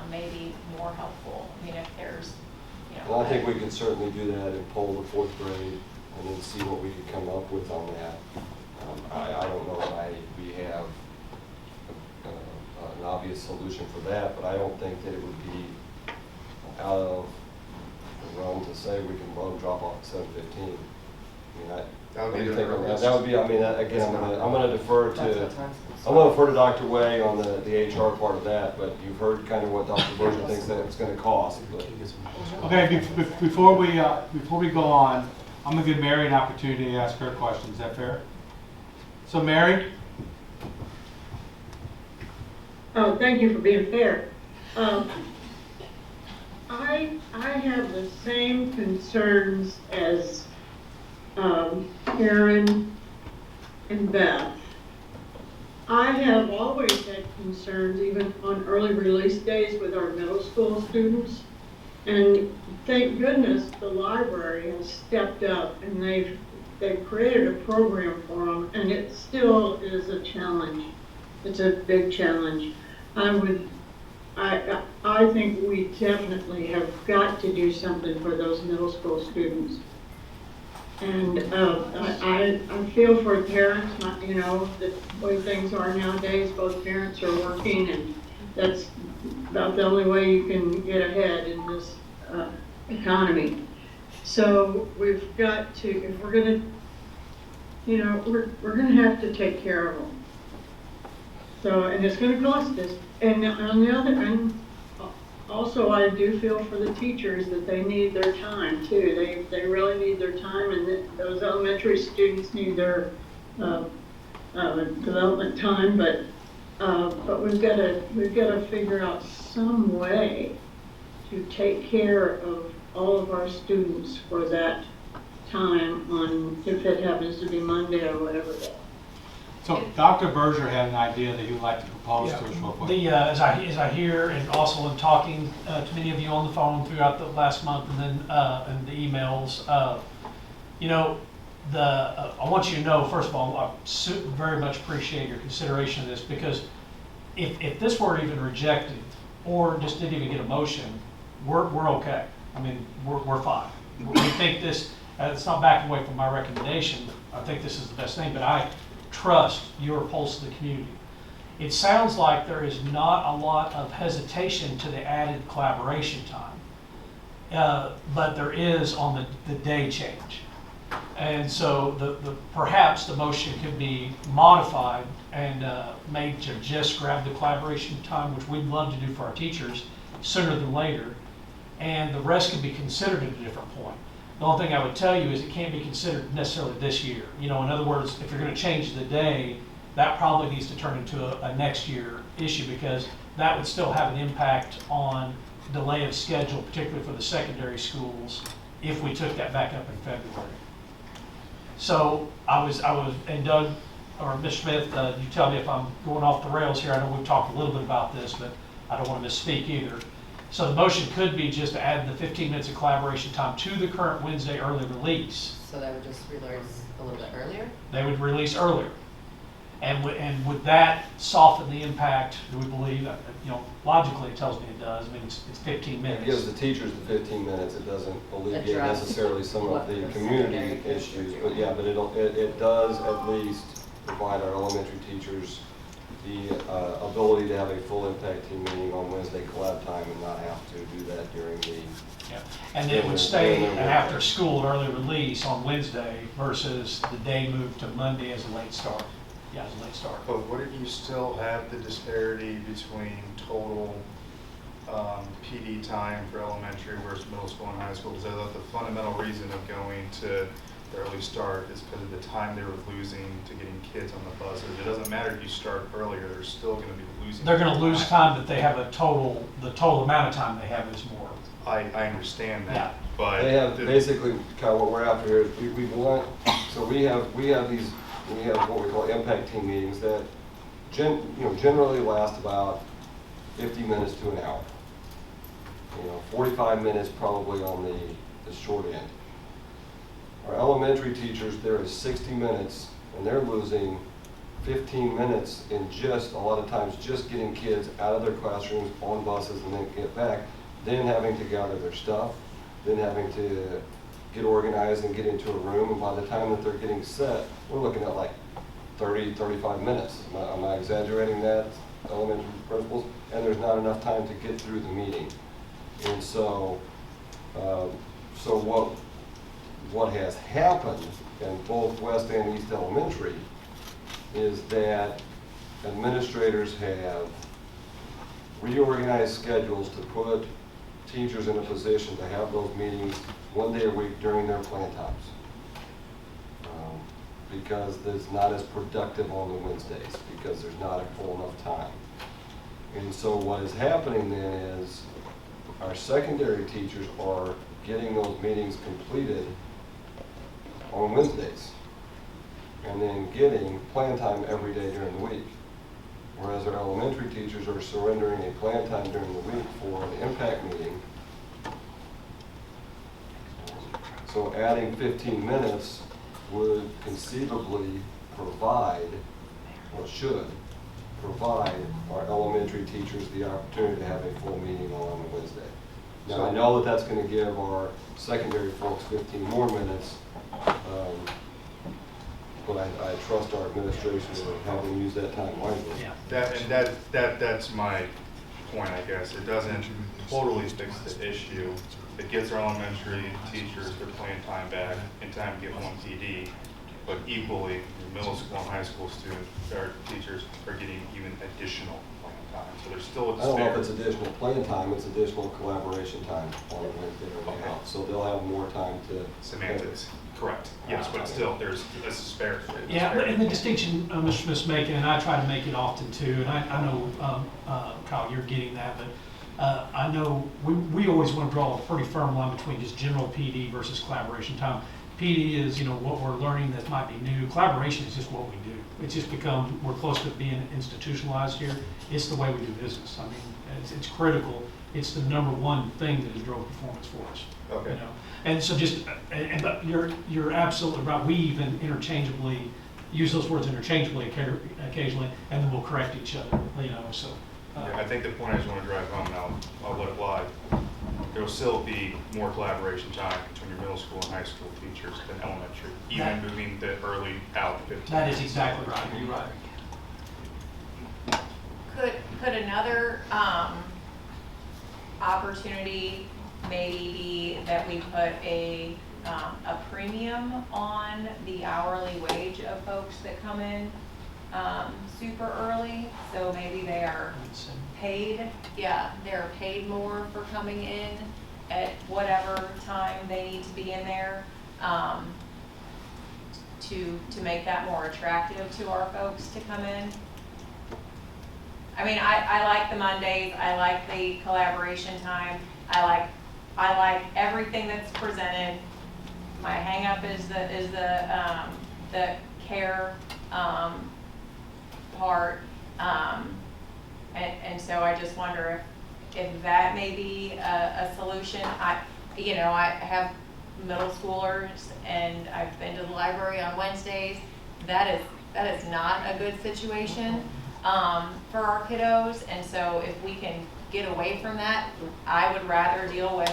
may be more helpful. I mean, if there's, Well, I think we could certainly do that and poll the 4th grade and then see what we could come up with on that. I don't know why we have an obvious solution for that, but I don't think that it would be out of the realm to say we can load drop off at 7:15. I mean, That would what do be you the think on that? earliest. That would be, I mean, again, I'm gonna defer to Dr. Way on the HR part of that, but you've heard kind of what Dr. Berger thinks that it's gonna cost. But. Okay, before we go on, I'm gonna give Mary an opportunity to ask her question. Is that fair? So Mary? Oh, thank you for being fair. I have the same concerns as Karen and Beth. I have always had concerns, even on early release days with our middle school students. And thank goodness the library has stepped up and they've created a program for them, and it still is a challenge. It's a big challenge. I think we definitely have got to do something for those middle school students. And I feel for parents, you know, the way things are nowadays, both parents are working, and that's about the only way you can get ahead in this economy. So we've got to, if we're gonna, you know, we're gonna have to take care of them. So, and it's gonna cost us. And on the other end, also I do feel for the teachers that they need their time too. They really need their time, and those elementary students need their development time. But we've got to figure out some way to take care of all of our students for that time on, if it happens to be Monday or whatever day. So Dr. Berger had an idea that he would like to propose to us real quick. As I hear, and also in talking to many of you on the phone throughout the last month, and then and the emails, you know, I want you to know, first of all, I very much appreciate your consideration of this, because if this were even rejected or just didn't even get a motion, we're okay. I mean, we're fine. We think this. It's not backing away from my recommendation. I think this is the best thing, but I trust your pulse of the community. It sounds like there is not a lot of hesitation to the added collaboration time, but there is on the day change. And so perhaps the motion could be modified and made to just grab the collaboration time, which we'd love to do for our teachers sooner than later, and the rest can be considered at a different point. The only thing I would tell you is it can't be considered necessarily this year. You know, in other words, if you're going to change the day, that probably needs to turn into a next year issue, because that would still have an impact on delay of schedule, particularly for the secondary schools, if we took that back up in February. So and Doug or Ms. Smith, you tell me if I'm going off the rails here. I know we've talked a little bit about this, but I don't want to misspeak either. So the motion could be just to add the 15 minutes of collaboration time to the current Wednesday early release. So they would just release a little bit earlier? They would release earlier. And would that soften the impact, do we believe? You know, logically it tells me it does. I mean, it's 15 minutes. It gives the teachers the 15 minutes. It doesn't alleviate necessarily some of the community issues. But yeah, but it does at least provide our elementary teachers the ability to have a full impact team meeting on Wednesday collab time and not have to do that during the. Yeah. And it would stay after school early release on Wednesday versus the day moved to Monday as a late start. Yeah, as a late start. But wouldn't you still have the disparity between total PD time for elementary versus middle school and high school? Because I thought the fundamental reason of going to the early start is because of the time they were losing to getting kids on the buses. It doesn't matter if you start earlier; they're still going to be losing. They're going to lose time, but they have the total amount of time they have is more. I understand that, yeah. but they have basically kind of what we're after here is we want So we have what we call impact team meetings that generally last about 50 minutes to an hour. 45 minutes probably on the short end. Our elementary teachers, there is 60 minutes, and they're losing 15 minutes in just, a lot of times, just getting kids out of their classrooms, on buses, and then get back, then having to gather their stuff, then having to get organized and get into a room, and by the time that they're getting set, we're looking at like 30, 35 minutes. Am I exaggerating that, elementary principals? And there's not enough time to get through the meeting. And so, what has happened in both West and East Elementary is that administrators have reorganized schedules to put teachers in a position to have those meetings one day a week during their plan times. Because it's not as productive on the Wednesdays, because there's not a full enough time. And so what is happening then is our secondary teachers are getting those meetings completed on Wednesdays, and then getting plan time every day during the week. Whereas our elementary teachers are surrendering a plan time during the week for an impact meeting. So adding 15 minutes would conceivably provide, or should provide, our elementary teachers the opportunity to have a full meeting on a Wednesday. Now, I know that that's going to give our secondary folks 15 more minutes, but I trust our administration to have them use that time wisely. That's my point, I guess. It doesn't totally fix the issue. It gets our elementary teachers their plan time back in time to get one PD, but equally, the middle school and high school students, our teachers are getting even additional plan time. So there's still a I don't know if disparity. it's additional plan time, it's additional collaboration time on Wednesday or Okay. so they'll have more time to. Semantics, correct. Yes, but still, there's a disparity. Yeah, and the distinction Mr. Smith's making, and I try to make it often too, and I know, Kyle, you're getting that, but I know we always want to draw a pretty firm line between just general PD versus collaboration time. PD is, what we're learning that might be new. Collaboration is just what we do. It's just become, we're close to being institutionalized here. It's the way we do business. I mean, it's critical. It's the number one thing that has drove performance for us. Okay. And so but you're absolutely right. We even interchangeably use those words interchangeably occasionally, and then we'll correct each other, so. Yeah, I think the point I just want to drive home, and I'll let it lie. There will still be more collaboration time between your middle school and high school teachers than elementary, even moving the early out 15. That is exactly right. You're right. Could another opportunity maybe be that we put a premium on the hourly wage of folks that come in super early? So maybe they are paid, they're paid more for coming in at whatever time they need to be in there, to make that more attractive to our folks to come in. I mean, I like the Mondays, I like the collaboration time, I like everything that's presented. My hang up is the care part, and so I just wonder if that may be a solution. I have middle schoolers, and I've been to the library on Wednesdays. That is not a good situation for our kiddos, and so if we can get away from that, I would rather deal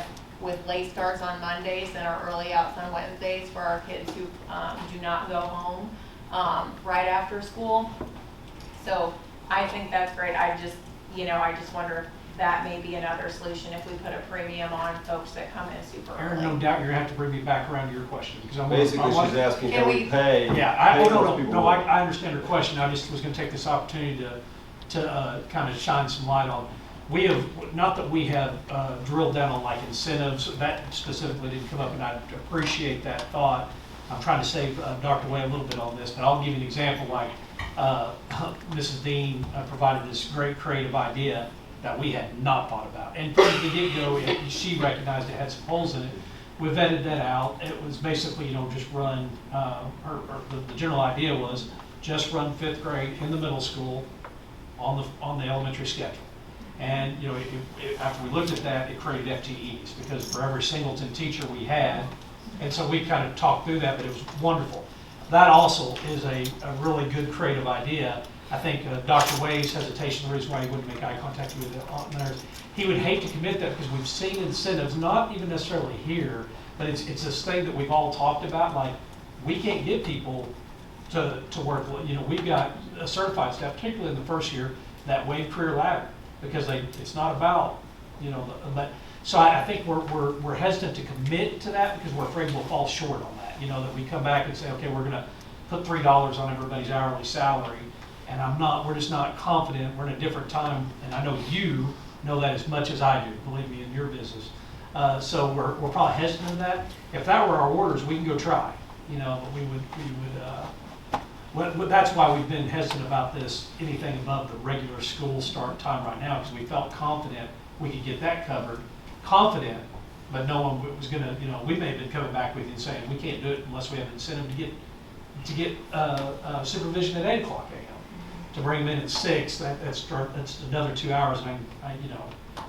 with late starts on Mondays than our early outs on Wednesdays for our kids who do not go home right after school. So I think that's great. I just wonder if that may be another solution if we put a premium on folks that come in super early. Aaron, no doubt you're going to have to bring me back around to your question. Basically, she's asking, can we pay? Yeah, I understand her question. I just was going to take this opportunity to kind of shine some light on. We have, not that we have drilled down on like incentives, that specifically didn't come up, and I appreciate that thought. I'm trying to save Dr. Way a little bit on this, but I'll give you an example. Like Mrs. Dean provided this great creative idea that we had not thought about. And from the get-go, she recognized it had some holes in it. we vetted that out. It was basically, just run, the general idea was just run 5th grade in the middle school on the elementary schedule. And, after we looked at that, it created FTEs because for every singleton teacher we had, and so we kind of talked through that, but it was wonderful. That also is a really good creative idea. I think Dr. Way's hesitation, the reason why he wouldn't make eye contact with the nurse, he would hate to commit that because we've seen incentives, not even necessarily here, but it's this thing that we've all talked about, like we can't get people to work. We've got a certified staff, particularly in the first year, that waive career ladder because it's not about, but so I think we're hesitant to commit to that because we're afraid we'll fall short on that. That we come back and say, okay, we're going to put $3 on everybody's hourly salary, and we're just not confident. We're in a different time, and I know you know that as much as I do, believe me, in your business. So we're probably hesitant to that. If that were our orders, we can go try, but we would, that's why we've been hesitant about this, anything above the regular school start time right now, because we felt confident we could get that covered. Confident, but no one was going to, we may have been coming back with you and saying we can't do it unless we have an incentive to get supervision at 8 o'clock a.m. To bring them in at 6, that's another 2 hours. And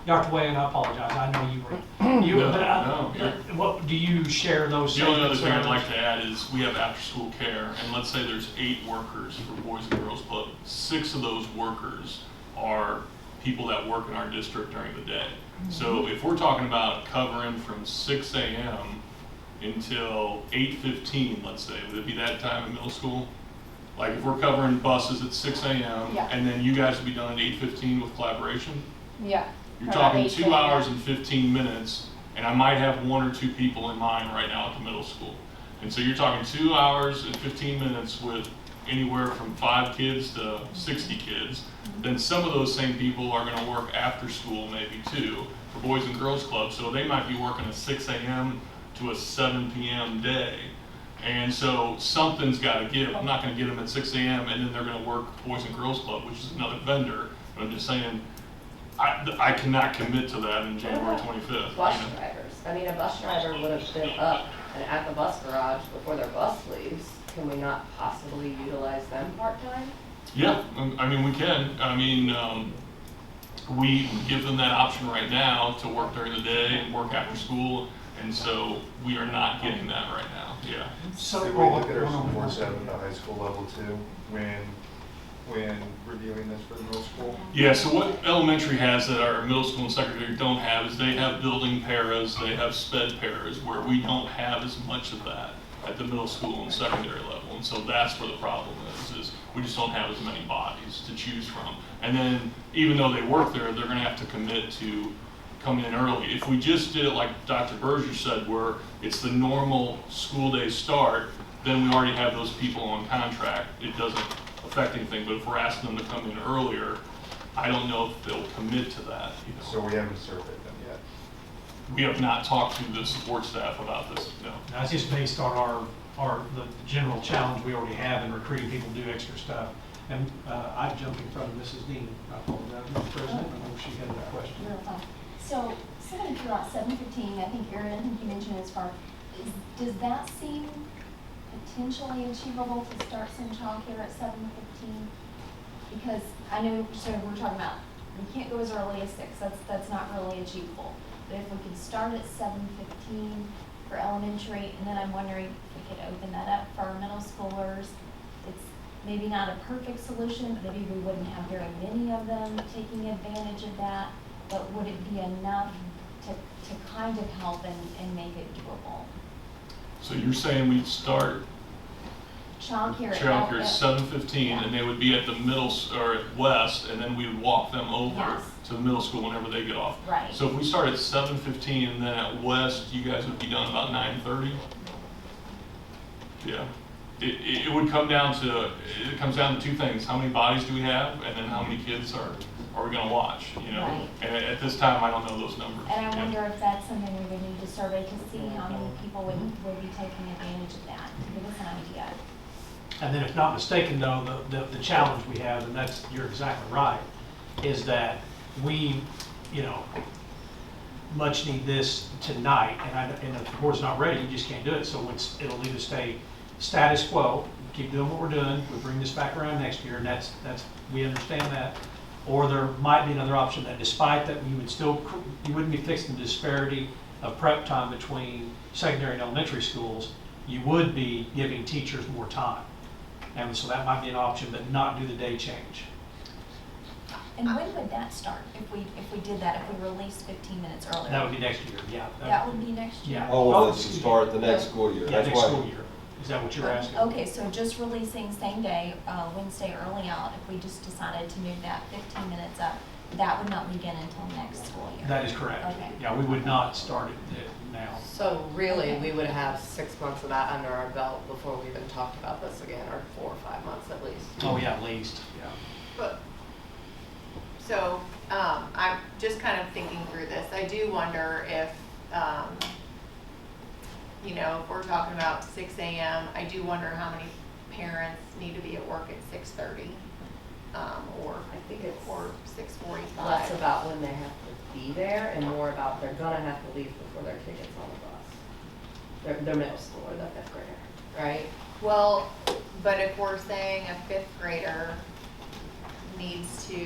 Dr. Way, and I apologize. I know you were. What do you share those? The only other thing I'd like to add is we have after-school care, and let's say there's 8 workers for Boys and Girls Club. 6 of those workers are people that work in our district during the day. So if we're talking about covering from 6 a.m. until 8:15, let's say, would it be that time in middle school? Like if we're covering buses at 6 a.m. Yeah. and then you guys would be done at 8:15 with collaboration? Yeah. You're talking 2 hours and 15 minutes, and I might have 1 or 2 people in mind right now at the middle school. And so you're talking 2 hours and 15 minutes with anywhere from 5 kids to 60 kids. Then some of those same people are going to work after school maybe too for Boys and Girls Club. So they might be working a 6 a.m. to a 7 p.m. day. And so something's got to give. I'm not going to get them at 6 a.m. and then they're going to work Boys and Girls Club, which is another vendor. But I'm just saying, I cannot commit to that in January 25th. Bus drivers. I mean, a bus driver would have been up and at the bus garage before their bus leaves. Can we not possibly utilize them part-time? Yeah, I mean, we can. I mean, we give them that option right now to work during the day and work after school, and so we are not getting that right now. Yeah. So did we look at our support staff at the high school level too when reviewing this for the middle school? Yeah, so what elementary has that our middle school and secondary don't have is they have building paras, they have sped paras, where we don't have as much of that at the middle school and secondary level. And so that's where the problem is we just don't have as many bodies to choose from. And then even though they work there, they're gonna have to commit to coming in early. If we just did it like Dr. Berger said, where it's the normal school day start, then we already have those people on contract. It doesn't affect anything, but if we're asking them to come in earlier, I don't know if they'll commit to that. So we haven't surveyed them yet? We have not talked to the support staff about this, no. That's just based on the general challenge we already have in recruiting people to do extra stuff. And I jumped in front of Mrs. Dean. I apologize, Mr. President. I know she had a question. You're fine. So, somebody threw out 7:15. I think Erin, I think you mentioned as far. Does that seem potentially achievable to start some childcare at 7:15? Because I know, so we're talking about we can't go as early as 6. That's not really achievable. But if we could start at 7:15 for elementary, and then I'm wondering if we could open that up for our middle schoolers. It's maybe not a perfect solution, but maybe we wouldn't have very many of them taking advantage of that. But would it be enough to kind of help and make it doable? So you're saying we'd start Childcare at 7:15, yeah. and they would be at the middle or at West, and then we would walk them over Yes. to the middle school whenever they get off. Right. So if we start at 7:15, and then at West, you guys would be done about 9:30. Yeah. It would come down to it comes down to 2 things: how many bodies do we have, and then how many kids are we going to watch? Right. And at this time, I don't know those numbers. And I wonder if that's something we would need to survey to see how many people would be taking advantage of that, to give us an idea. And then if not mistaken though, the challenge we have, and that's, you're exactly right, is that we much need this tonight, and if the board's not ready, you just can't do it. So it'll either stay status quo, keep doing what we're doing, we bring this back around next year, and that's we understand that. Or there might be another option that despite that, you wouldn't be fixing the disparity of prep time between secondary and elementary schools. You would be giving teachers more time. And so that might be an option, but not do the day change. And when would that start, if we did that, if we released 15 minutes earlier? That would be next year, yeah. That would be next year? Yeah. All of this would start the next school year. Yeah, That's next why. school year. Is that what you're asking? Okay, so just releasing same day, Wednesday early out, if we just decided to move that 15 minutes up, that would not begin until next school year? That is correct. Okay. Yeah, we would not start it now. So really, we would have 6 months of that under our belt before we even talked about this again, or 4 or 5 months at least. Oh, yeah, at least, yeah. But, so, I'm just kind of thinking through this. I do wonder if, you know, if we're talking about 6 a.m., I do wonder how many parents need to be at work at 6:30, or I think it's or 6:45. less about when they have to be there and more about they're gonna have to leave before their kid gets on the bus. They're middle school or the 5th grader, right? Well, but if we're saying a 5th grader needs to,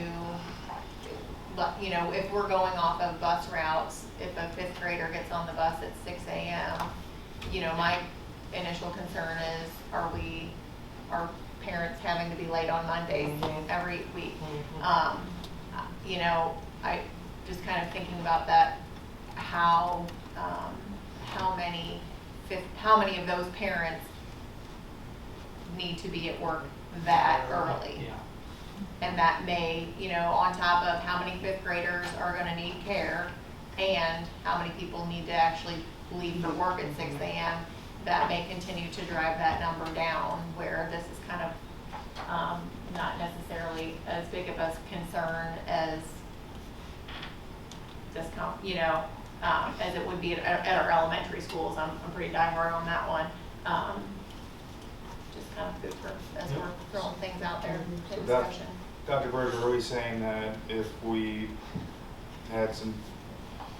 you know, if we're going off of bus routes, if a 5th grader gets on the bus at 6 a.m., you know, my initial concern is, are parents having to be late on Mondays every week? You know, I just kind of thinking about that, how many of those parents need to be at work that early? Yeah. And that may, you know, on top of how many 5th graders are gonna need care and how many people need to actually leave for work at 6 a.m., that may continue to drive that number down, where this is kind of not necessarily as big of a concern as discount, you know, as it would be at our elementary schools. I'm pretty diehard on that one. Just kind of food for, as we're throwing things out there to discussion. Dr. Berger, are we saying that if we had some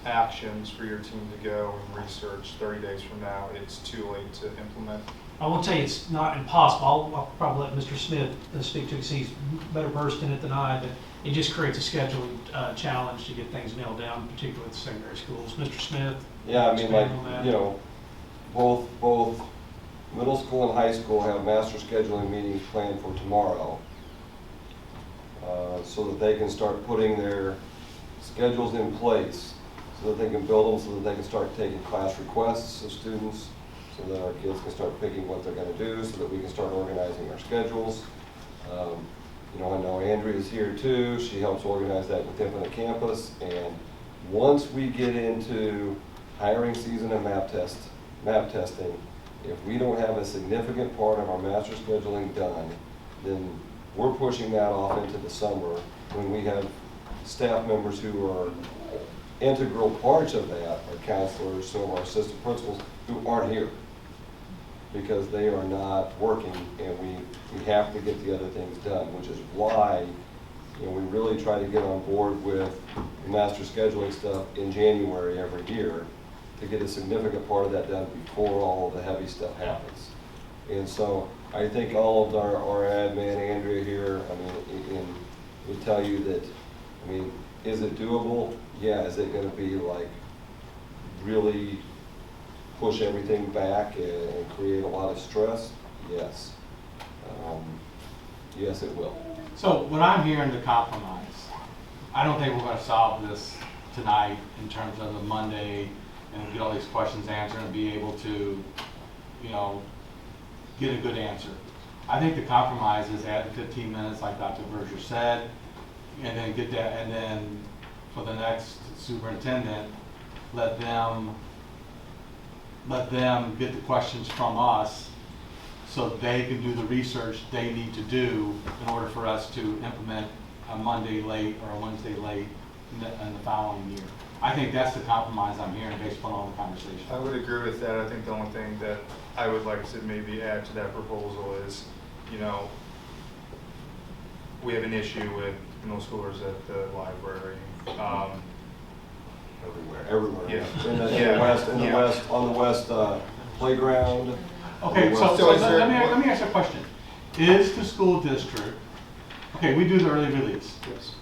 actions for your team to go and research 30 days from now, it's too late to implement? I will tell you, it's not impossible. I'll probably let Mr. Smith speak to it, because he's better versed in it than I, but it just creates a scheduling challenge to get things nailed down, particularly with the secondary schools. Mr. Smith? Yeah, I mean, like, expand on that. you know, both middle school and high school have master scheduling meetings planned for tomorrow, so that they can start putting their schedules in place, so that they can build them, so that they can start taking class requests of students, so that our kids can start picking what they're going to do, so that we can start organizing our schedules. You know, I know Andrea's here too. She helps organize that with Infinite Campus. And once we get into hiring season and map testing, if we don't have a significant part of our master scheduling done, then we're pushing that off into the summer, when we have staff members who are integral parts of that, our counselors, some of our assistant principals, who aren't here because they are not working, and we have to get the other things done, which is why, you know, we really try to get on board with the master scheduling stuff in January every year to get a significant part of that done before all of the heavy stuff happens. And so I think all of our admin, Andrea here, I mean, would tell you that, I mean, is it doable? Yeah. Is it going to be like really push everything back and create a lot of stress? Yes. Yes, it will. So what I'm hearing, the compromise, I don't think we're going to solve this tonight in terms of the Monday and get all these questions answered and be able to, you know, get a good answer. I think the compromise is add the 15 minutes, like Dr. Berger said, and then get that, and then for the next superintendent, let them get the questions from us so they can do the research they need to do in order for us to implement a Monday late or a Wednesday late in the following year. I think that's the compromise I'm hearing based upon all the conversation. I would agree with that. I think the only thing that I would like to maybe add to that proposal is, you know, we have an issue with middle schoolers at the library. Everywhere. Yeah. In the Yeah. west, Yeah. on the west playground. Okay, on the so west- let me ask you a question. Is the school district, okay, we do the early release. Yes.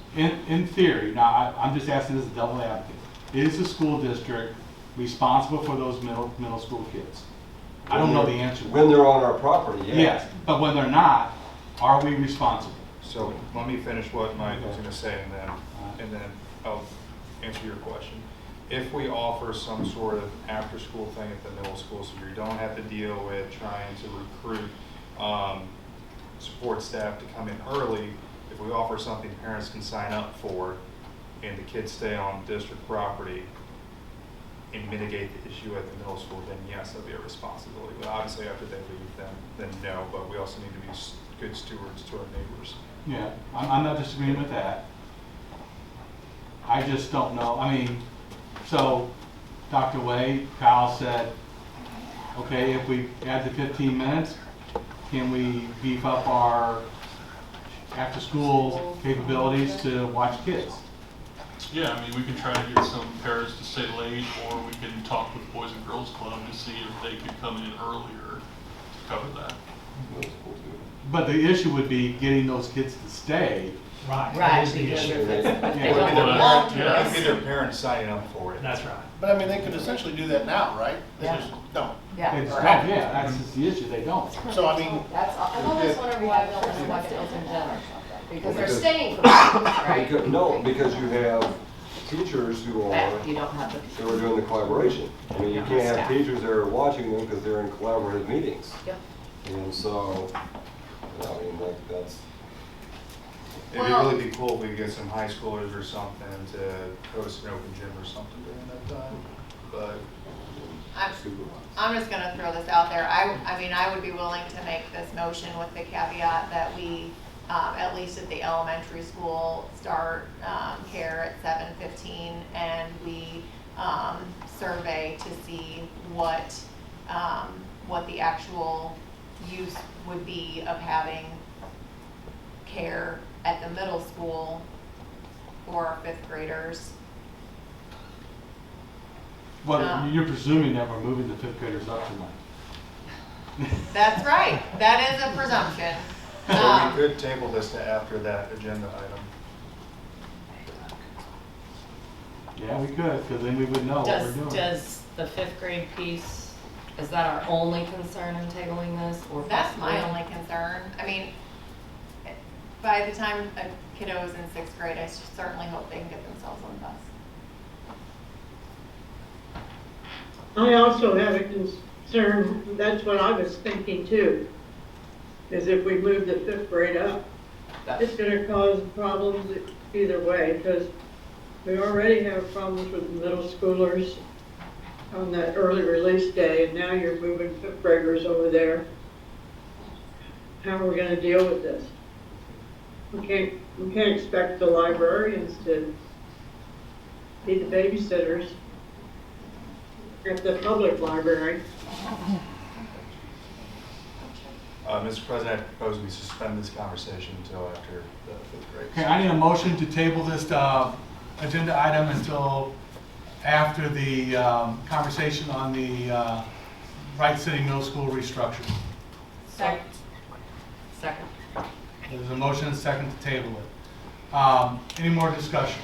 In theory, now I'm just asking this as a double advocate, is the school district responsible for those middle school kids? I don't know the answer. When they're on our property, yeah. Yes, but when they're not, are we responsible? So let me finish what Mike was going to say, and then I'll answer your question. If we offer some sort of after-school thing at the middle school, so you don't have to deal with trying to recruit support staff to come in early, if we offer something parents can sign up for, and the kids stay on district property and mitigate the issue at the middle school, then yes, that'll be a responsibility. But obviously after they leave, then no. But we also need to be good stewards to our neighbors. Yeah, I'm not disagreeing with that. I just don't know, I mean, so Dr. Wade, Kyle said, okay, if we add the 15 minutes, can we beef up our after-school capabilities to watch kids? Yeah, I mean, we can try to get some parents to stay late, or we can talk with Boys and Girls Club to see if they could come in earlier to cover that. But the issue would be getting those kids to stay. Right. Right, That is the because issue. if it's, if they Yeah. don't Well, belong to yeah. us. It'd be their parents signing up for it. That's right. But I mean, they could essentially do that now, right? They Yeah. just don't. Yeah. They just don't, yeah, that's just the issue, they don't. So I mean, That's, I've always wondered why we don't have like an open gym. Because they're Because- staying for practice, right? No, because you have teachers who That you don't have who are doing the collaboration. I mean, you can't have Staff. teachers that are watching them because they're in collaborative meetings. Yep. And so, I mean, that's, It'd Well- really be cool if we could get some high schoolers or something to host an open gym or something during that time, but I'm just gonna throw this out there. I mean, I would be willing to make this motion with the caveat that we, at least at the elementary school, start care at 7:15, and we survey to see what the actual use would be of having care at the middle school for our fifth graders. Well, you're presuming that we're moving the fifth graders up tonight. That's right. That is a presumption. so we could table this to after that agenda item. Yeah, we could, because then we would know what we're doing. Does the fifth grade piece, is that our only concern in tabling this, or? That's my possibly- only concern. I mean, by the time a kiddo is in sixth grade, I certainly hope they can get themselves on the bus. I also have a concern, that's what I was thinking too, is if we move the fifth grade up, it's gonna cause problems either way, because we already have problems with middle schoolers on that early release day, and now you're moving fifth graders over there. How are we gonna deal with this? We can't expect the librarians to be the babysitters at the public library. Mr. President, I propose we suspend this conversation until after the fifth grade. Okay, I need a motion to table this agenda item until after the conversation on the Wright City Middle School restructuring. Second. Second. There's a motion and a second to table it. Any more discussion?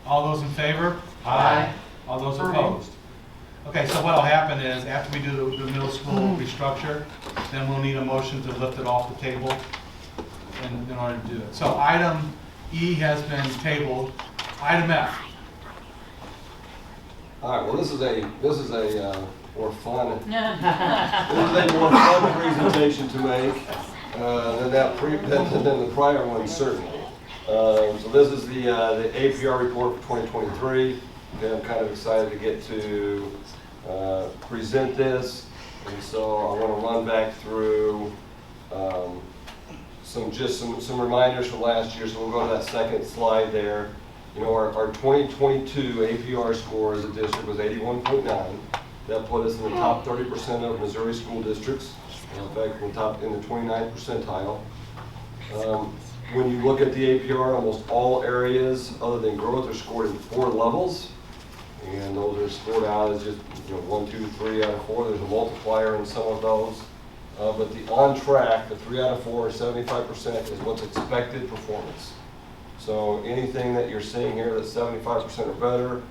All those in favor? Aye. All those opposed? Okay, so what'll happen is, after we do the middle school restructure, then we'll need a motion to lift it off the table in order to do it. So item E has been tabled. Item F. all right, well, this is a more fun, this is a more fun presentation to make than the prior one, certainly. So this is the APR report for 2023. Okay, I'm kind of excited to get to present this, and so I want to run back through some reminders from last year. So we'll go to that second slide there. You know, our 2022 APR score as a district was 81.9. That put us in the top 30% of Missouri school districts. In fact, in the 29th percentile. When you look at the APR, almost all areas other than growth are scored in 4 levels. And those are scored out as just, 1, 2, 3 out of 4. There's a multiplier in some of those. But the on track, the 3 out of 4, 75% is what's expected performance. So anything that you're seeing here that's 75% or better,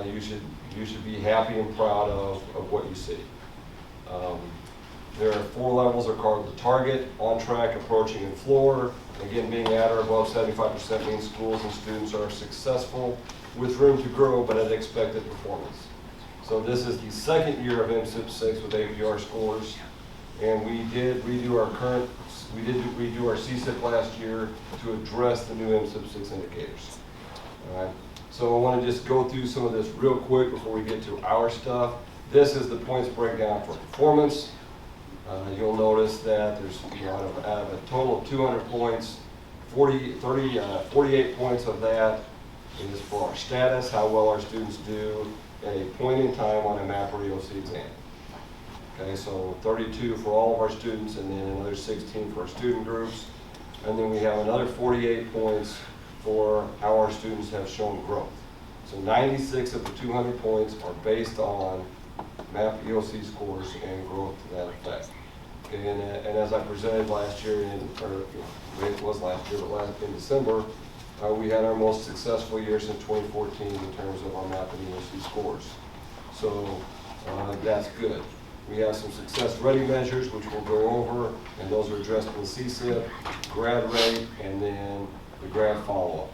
you should be happy and proud of what you see. There are 4 levels are called the target, on track, approaching, and floor. Again, being at or above 75% means schools and students are successful with room to grow, but at expected performance. So this is the second year of MSIP 6 with APR scores, and we did redo our CSIP last year to address the new MSIP 6 indicators. All right. So I want to just go through some of this real quick before we get to our stuff. This is the points breakdown for performance. You'll notice that there's out of a total of 200 points, 48 points of that is for our status, how well our students do at a point in time on a MAP or EOC exam. Okay, so 32 for all of our students, and then another 16 for our student groups. And then we have another 48 points for how our students have shown growth. So 96 of the 200 points are based on MAP EOC scores and growth to that effect. Okay, and as I presented last year, it was last year, but in December, we had our most successful year since 2014 in terms of our MAP and EOC scores. So that's good. We have some success ready measures, which we'll go over, and those are addressed in the CSIP, grad rate, and then the grad follow-up.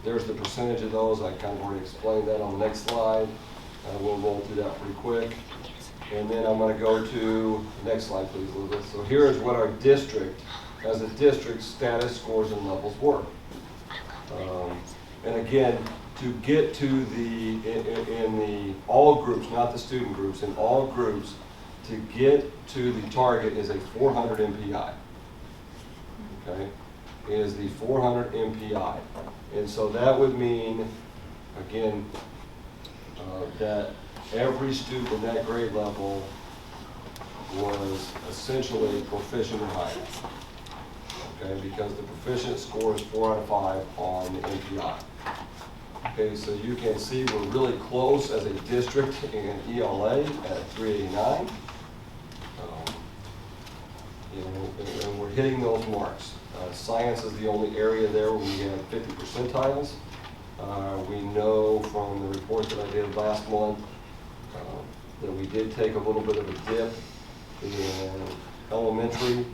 There's the percentage of those. I kind of already explained that on the next slide. We'll roll through that pretty quick. And then I'm going to go to the next slide, please, Elizabeth. So here is what our district, as a district, status scores and levels were. And again, to get to in the all groups, not the student groups, in all groups, to get to the target is a 400 MPI. Okay, is the 400 MPI, and so that would mean, again, that every student in that grade level was essentially proficient or higher. Okay, because the proficient score is 4 out of 5 on the MPI. Okay, so you can see we're really close as a district in ELA at 389. And we're hitting those marks. Science is the only area there where we have 50 percentiles. We know from the report that I did last month that we did take a little bit of a dip in elementary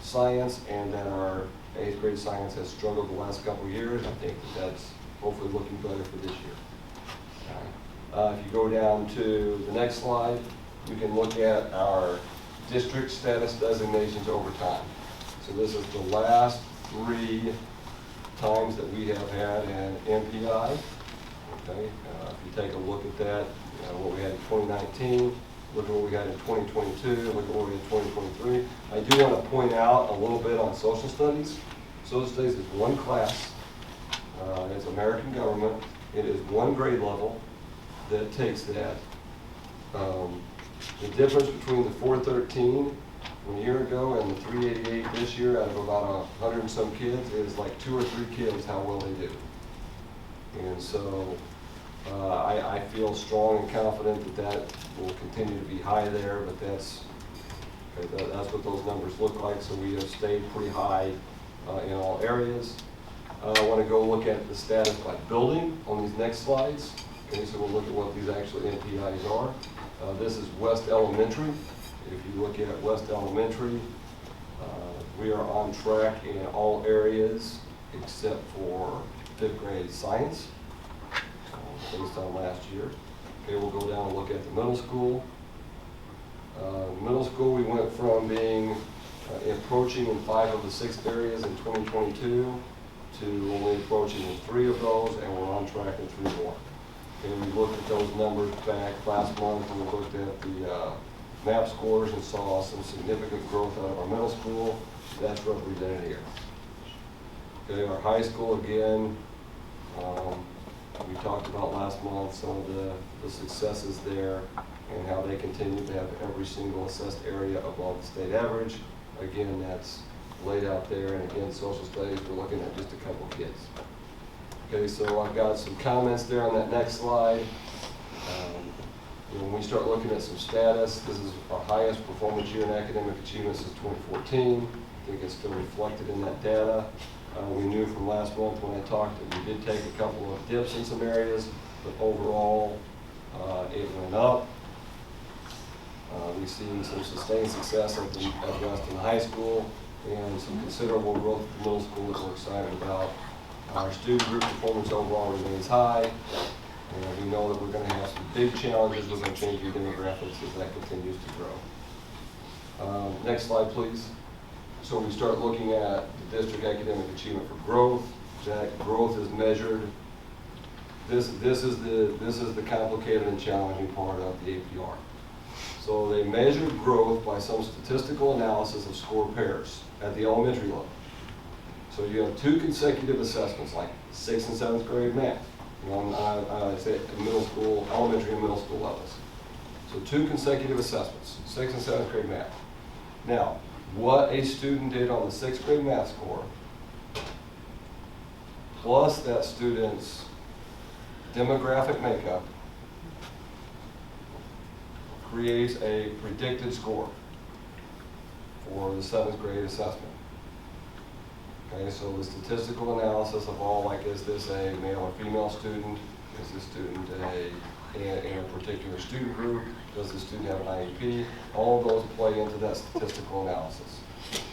science, and that our 8th grade science has struggled the last couple of years. I think that's hopefully looking better for this year. If you go down to the next slide, you can look at our district status designations over time. So this is the last 3 times that we have had an MPI. Okay, if you take a look at that, what we had in 2019, look at what we had in 2022, look at what we had in 2023. I do want to point out a little bit on social studies. Social studies is one class. It's American government. It is one grade level that takes that. The difference between the 413 a year ago and the 388 this year, out of about 100 and some kids, is like 2 or 3 kids how well they do. And so I feel strong and confident that will continue to be high there, but that's what those numbers look like. So we have stayed pretty high in all areas. I want to go look at the status by building on these next slides. Okay, so we'll look at what these actual MPIs are. This is West Elementary. If you look at West Elementary, we are on track in all areas except for 5th grade science, based on last year. Okay, we'll go down and look at the middle school. Middle school, we went from being approaching in 5 of the 6 areas in 2022 to only approaching in 3 of those, and we're on track in 3 more. And we looked at those numbers back last month, and we looked at the MAP scores and saw some significant growth out of our middle school. That's represented here. Okay, our high school, again, we talked about last month some of the successes there and how they continue to have every single assessed area above the state average. Again, that's laid out there, and again, social studies, we're looking at just a couple kids. Okay, so I've got some comments there on that next slide. When we start looking at some status, this is our highest performance year in academic achievement since 2014. I think it's still reflected in that data. We knew from last month when I talked that we did take a couple of dips in some areas, but overall it went up. We've seen some sustained success at Weston High School and some considerable growth at the middle school that we're excited about. Our student group performance overall remains high. And we know that we're going to have some big challenges with our changing demographics as that continues to grow. Next slide, please. So we start looking at the district academic achievement for growth. That growth is measured. This is the complicated and challenging part of the APR. So they measure growth by some statistical analysis of score pairs at the elementary level. So you have 2 consecutive assessments, like 6th and 7th grade math. I say middle school, elementary and middle school levels. So 2 consecutive assessments, 6th and 7th grade math. Now, what a student did on the 6th grade math score, plus that student's demographic makeup, creates a predicted score for the 7th grade assessment. Okay, so the statistical analysis of all, like, is this a male or female student? Is this student in a particular student group? Does the student have an IEP? All of those play into that statistical analysis.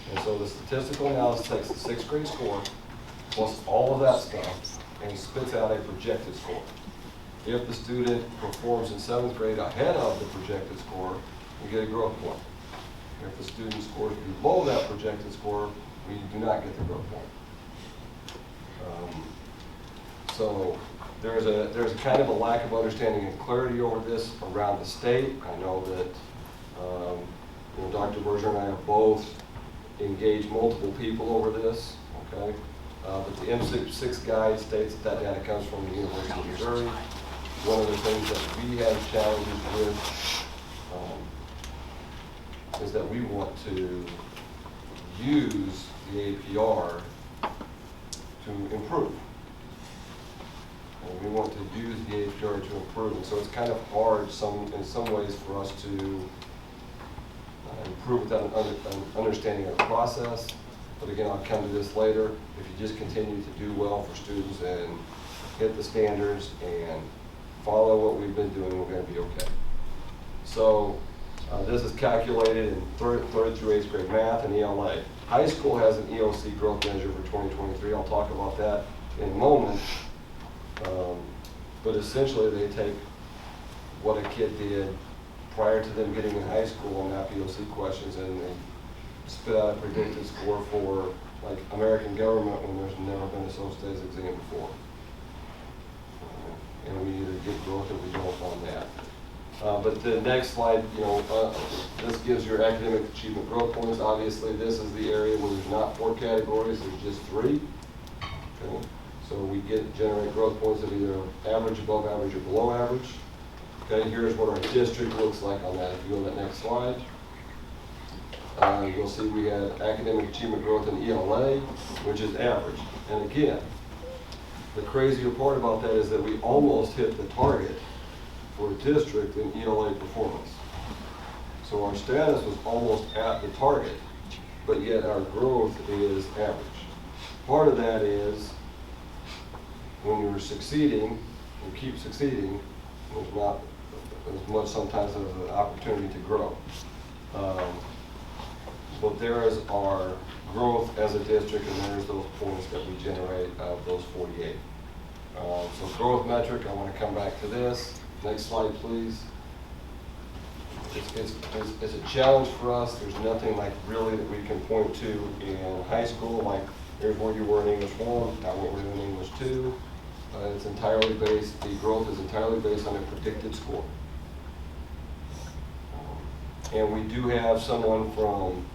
And so the statistical analysis takes the 6th grade score, plus all of that stuff, and spits out a projected score. If the student performs in 7th grade ahead of the projected score, we get a growth point. If the student scores below that projected score, we do not get the growth point. So there's a kind of a lack of understanding and clarity over this around the state. I know that Dr. Berger and I have both engaged multiple people over this. Okay, but the M6 guide states that data comes from the University of Missouri. One of the things that we have challenges with is that we want to use the APR to improve. And we want to use the APR to improve. And so it's kind of hard in some ways for us to improve without an understanding of the process. But again, I'll come to this later. If you just continue to do well for students and hit the standards and follow what we've been doing, we're going to be okay. So this is calculated in 3rd through 8th grade math and ELA. High school has an EOC growth measure for 2023. I'll talk about that in a moment. But essentially they take what a kid did prior to them getting in high school on EOC questions and they spit out a predicted score for like American government when there's never been a social studies exam before. And we either get growth or we don't on that. But the next slide, this gives your academic achievement growth points. Obviously, this is the area where there's not 4 categories, there's just 3. Okay. So we generate growth points of either average, above average, or below average. Okay, here's what our district looks like on that. If you go to that next slide, you'll see we had academic achievement growth in ELA, which is average. And again, the crazier part about that is that we almost hit the target for a district in ELA performance. So our status was almost at the target, but yet our growth is average. Part of that is when you're succeeding and keep succeeding, there's not as much sometimes of an opportunity to grow. But there is our growth as a district, and there's those points that we generate out of those 48. So growth metric, I want to come back to this. Next slide, please. It's a challenge for us. There's nothing like really that we can point to in high school, like here's where you were in English 1, now what we're doing in English 2. It's entirely based, the growth is entirely based on a predicted score. And we do have someone from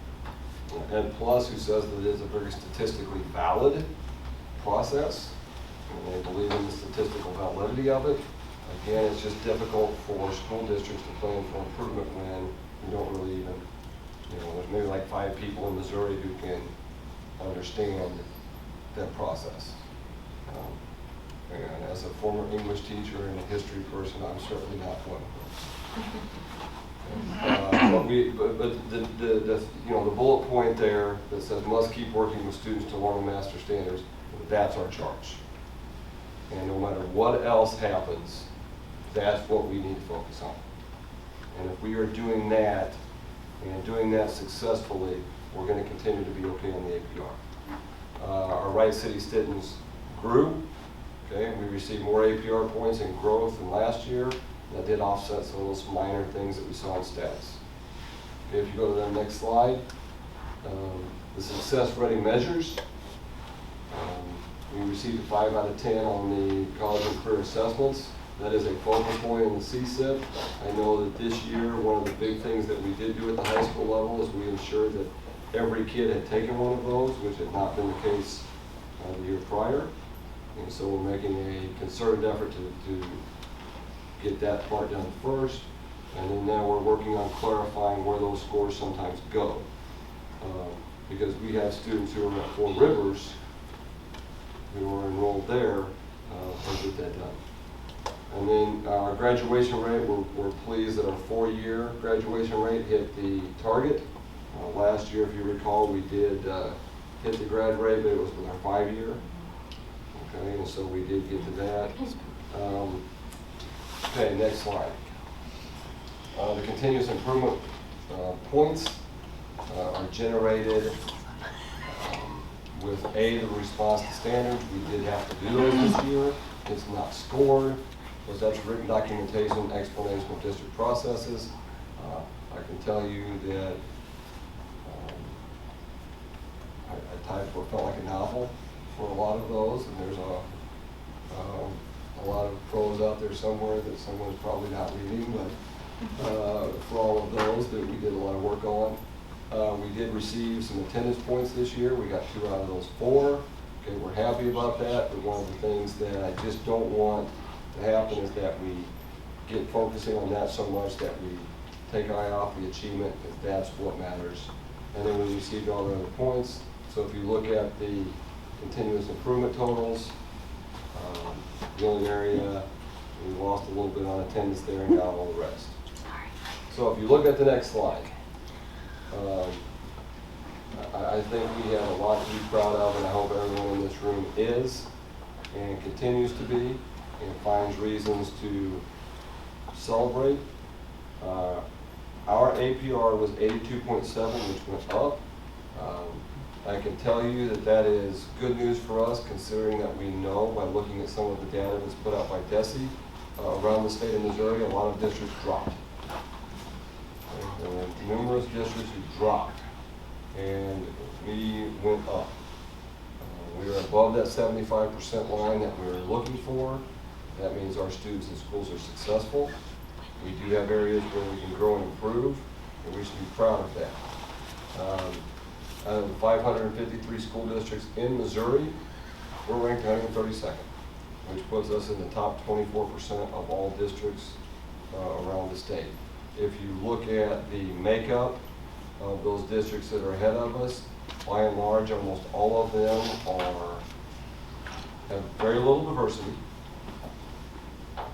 Ed Plus who says that it is a very statistically valid process. And they believe in the statistical validity of it. Again, it's just difficult for school districts to plan for improvement when you don't really even, there's maybe like 5 people in Missouri who can understand that process. And as a former English teacher and a history person, I'm certainly not one of them. But the you know, the bullet point there that says must keep working with students to learn master standards, that's our charge. And no matter what else happens, that's what we need to focus on. And if we are doing that, and doing that successfully, we're going to continue to be okay on the APR. Our Wright City students grew. Okay, we received more APR points in growth than last year. That did offset some of those minor things that we saw in stats. Okay, if you go to the next slide, the success rating measures. We received a 5 out of 10 on the college and career assessments. That is a focal point in the CSIP. I know that this year, one of the big things that we did do at the high school level is we ensured that every kid had taken one of those, which had not been the case the year prior. And so we're making a concerted effort to get that part done first. And then now we're working on clarifying where those scores sometimes go. Because we have students who are at Four Rivers who are enrolled there to get that done. And then our graduation rate, we're pleased that our 4-year graduation rate hit the target. Last year, if you recall, we did hit the grad rate, but it was with our 5-year. Okay, and so we did get to that. Okay, next slide. The continuous improvement points are generated with the response to standards. We did have to do those this year. It's not scored, because that's written documentation, explanation of district processes. I can tell you that I typed what felt like a novel for a lot of those, and there's a lot of prose out there somewhere that someone's probably not reading, but for all of those that we did a lot of work on. We did receive some attendance points this year. We got 2 out of those 4. Okay, we're happy about that, but one of the things that I just don't want to happen is that we get focusing on that so much that we take our eye off the achievement, if that's what matters. And then we received all the other points. So if you look at the continuous improvement totals, the only area we lost a little bit on attendance there and got all the rest. So if you look at the next slide, I think we have a lot to be proud of, and I hope everyone in this room is and continues to be and finds reasons to celebrate. Our APR was 82.7, which went up. I can tell you that that is good news for us, considering that we know by looking at some of the data that's put out by DESE around the state of Missouri, a lot of districts dropped. There were numerous districts who dropped, and we went up. We are above that 75% line that we were looking for. That means our students and schools are successful. We do have areas where we can grow and improve, and we should be proud of that. Out of the 553 school districts in Missouri, we're ranked 132nd, which puts us in the top 24% of all districts around the state. If you look at the makeup of those districts that are ahead of us, by and large, almost all of them have very little diversity,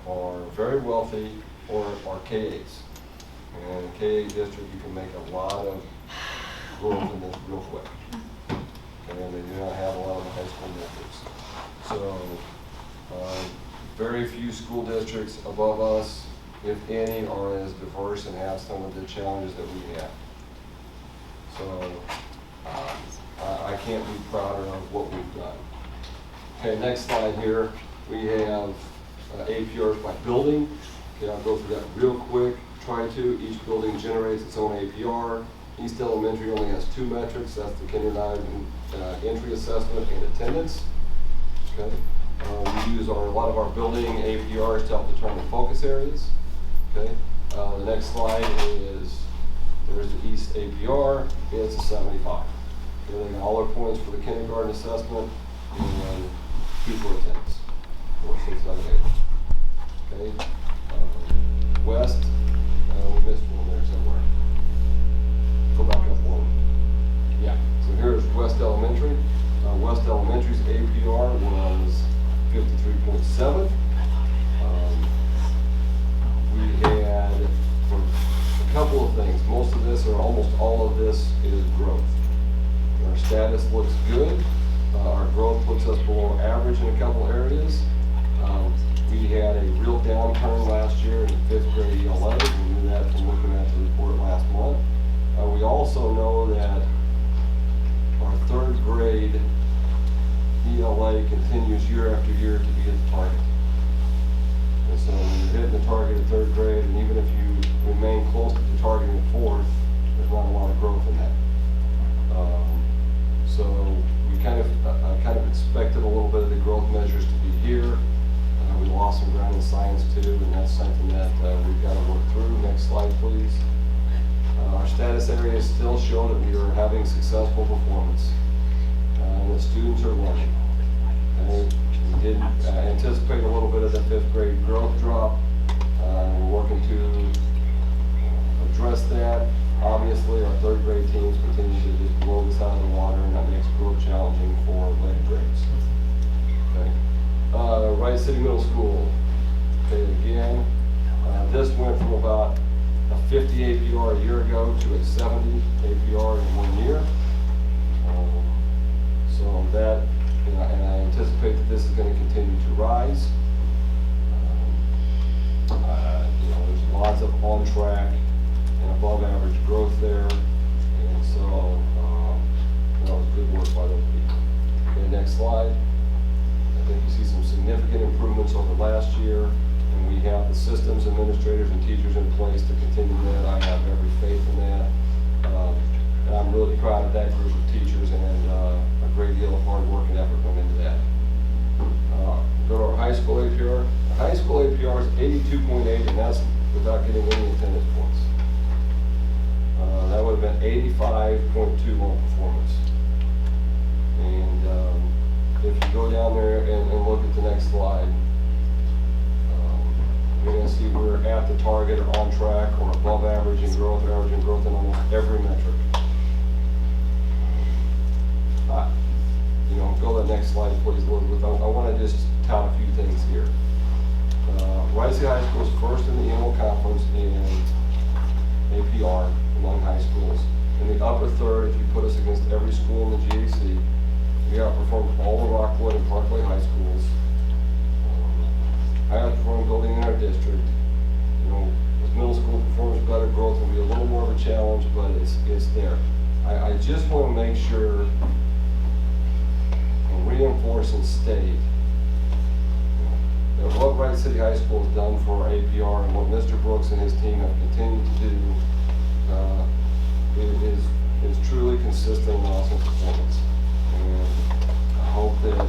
are very wealthy, or are K-8s. And in a K-8 district, you can make a lot of growth in this real quick. Okay, and they do not have a lot of the high school metrics. So, very few school districts above us, if any, are as diverse and have some of the challenges that we have. So, I can't be prouder of what we've done. Okay, next slide here. We have APRs by building. Okay, I'll go through that real quick. Try to. Each building generates its own APR. East Elementary only has 2 metrics. That's the kindergarten entry assessment and attendance. Okay. We use a lot of our building APRs to help determine focus areas. Okay. The next slide is, there's the East APR. It's a 75. Okay, they got all their points for the kindergarten assessment and 2 for attendance. 4, 6, 7, 8. Okay. West, we missed one there somewhere. Go back up one. Yeah. So here's West Elementary. West Elementary's APR was 53.6. status looks good. Our growth puts us below average in a couple areas. We had a real downturn last year in 5th grade ELA. We knew that from looking at the report last month. We also know that our 3rd grade ELA continues year after year to be at the target. And so when you're hitting the target at 3rd grade, and even if you remain close to the target in 4th, there's not a lot of growth in that. So we kind of expected a little bit of the growth measures to be here. We lost some ground in science too, and that's something that we've got to work through. Next slide, please. Our status areas still show that we are having successful performance, and that students are learning. We did anticipate a little bit of the 5th grade growth drop. We're working to address that. Obviously, our 3rd grade teams continue to just blow this out of the water, and that makes growth challenging for later grades. Okay. Wright City Middle School. Okay, again, this went from about a 50 APR a year ago to a 70 APR in 1 year. So that, and I anticipate that this is going to continue to rise. There's lots of on track and above average growth there, and so that was good work by those people. Okay, next slide. I think you see some significant improvements over last year, and we have the systems, administrators, and teachers in place to continue that. I have every faith in that, and I'm really proud of that group of teachers, and a great deal of hard work and effort went into that. Go to our high school APR. The high school APR is 82.8, and that's without getting any attendance points. That would have been 85.2 on performance. And if you go down there and look at the next slide, you're going to see we're at the target or on track or above average in growth or average in growth in almost every metric. Go to the next slide, please, Elizabeth. I want to just tout a few things here. Wright City High School is first in the EMO conference in APR among high schools. In the upper third, if you put us against every school in the GAC, we outperformed all the Rockwood and Parkway high schools. I outperformed building in our district. As middle school performance better, growth will be a little more of a challenge, but it's there. I just want to make sure and reinforce and state that what Wright City High School has done for our APR and what Mr. Brooks and his team have continued to do is truly consistent and awesome performance. And I hope that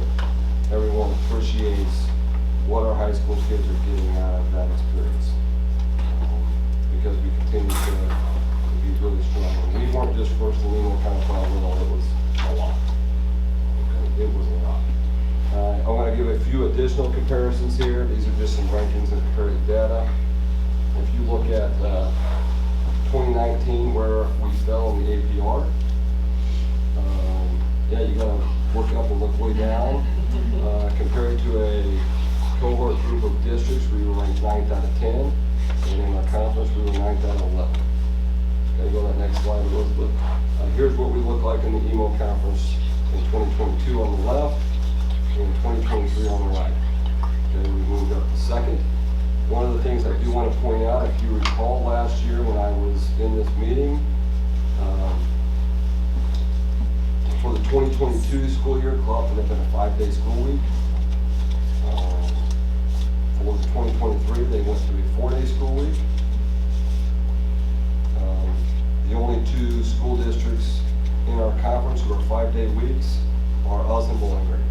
everyone appreciates what our high school kids are getting out of that experience. Because we continue to be really strong. And we weren't just first in Lima kind of little, it was a lot. Okay, it was a lot. I want to give a few additional comparisons here. These are just some rankings and comparative data. If you look at 2019, where we fell in the APR, you got to work up and look way down. Compared to a cohort group of districts, we were ranked 9th out of 10, and in our conference, we were 9th out of 11. Okay, go to that next slide, Elizabeth. Here's what we look like in the EMO conference in 2022 on the left, and 2023 on the right. Okay, we moved up to second. One of the things I do want to point out, if you recall last year when I was in this meeting, for the 2022 school year, Clopton had been a 5-day school week. For the 2023, they went to a 4-day school week. The only two school districts in our conference who are 5-day weeks are us and Bowling Green.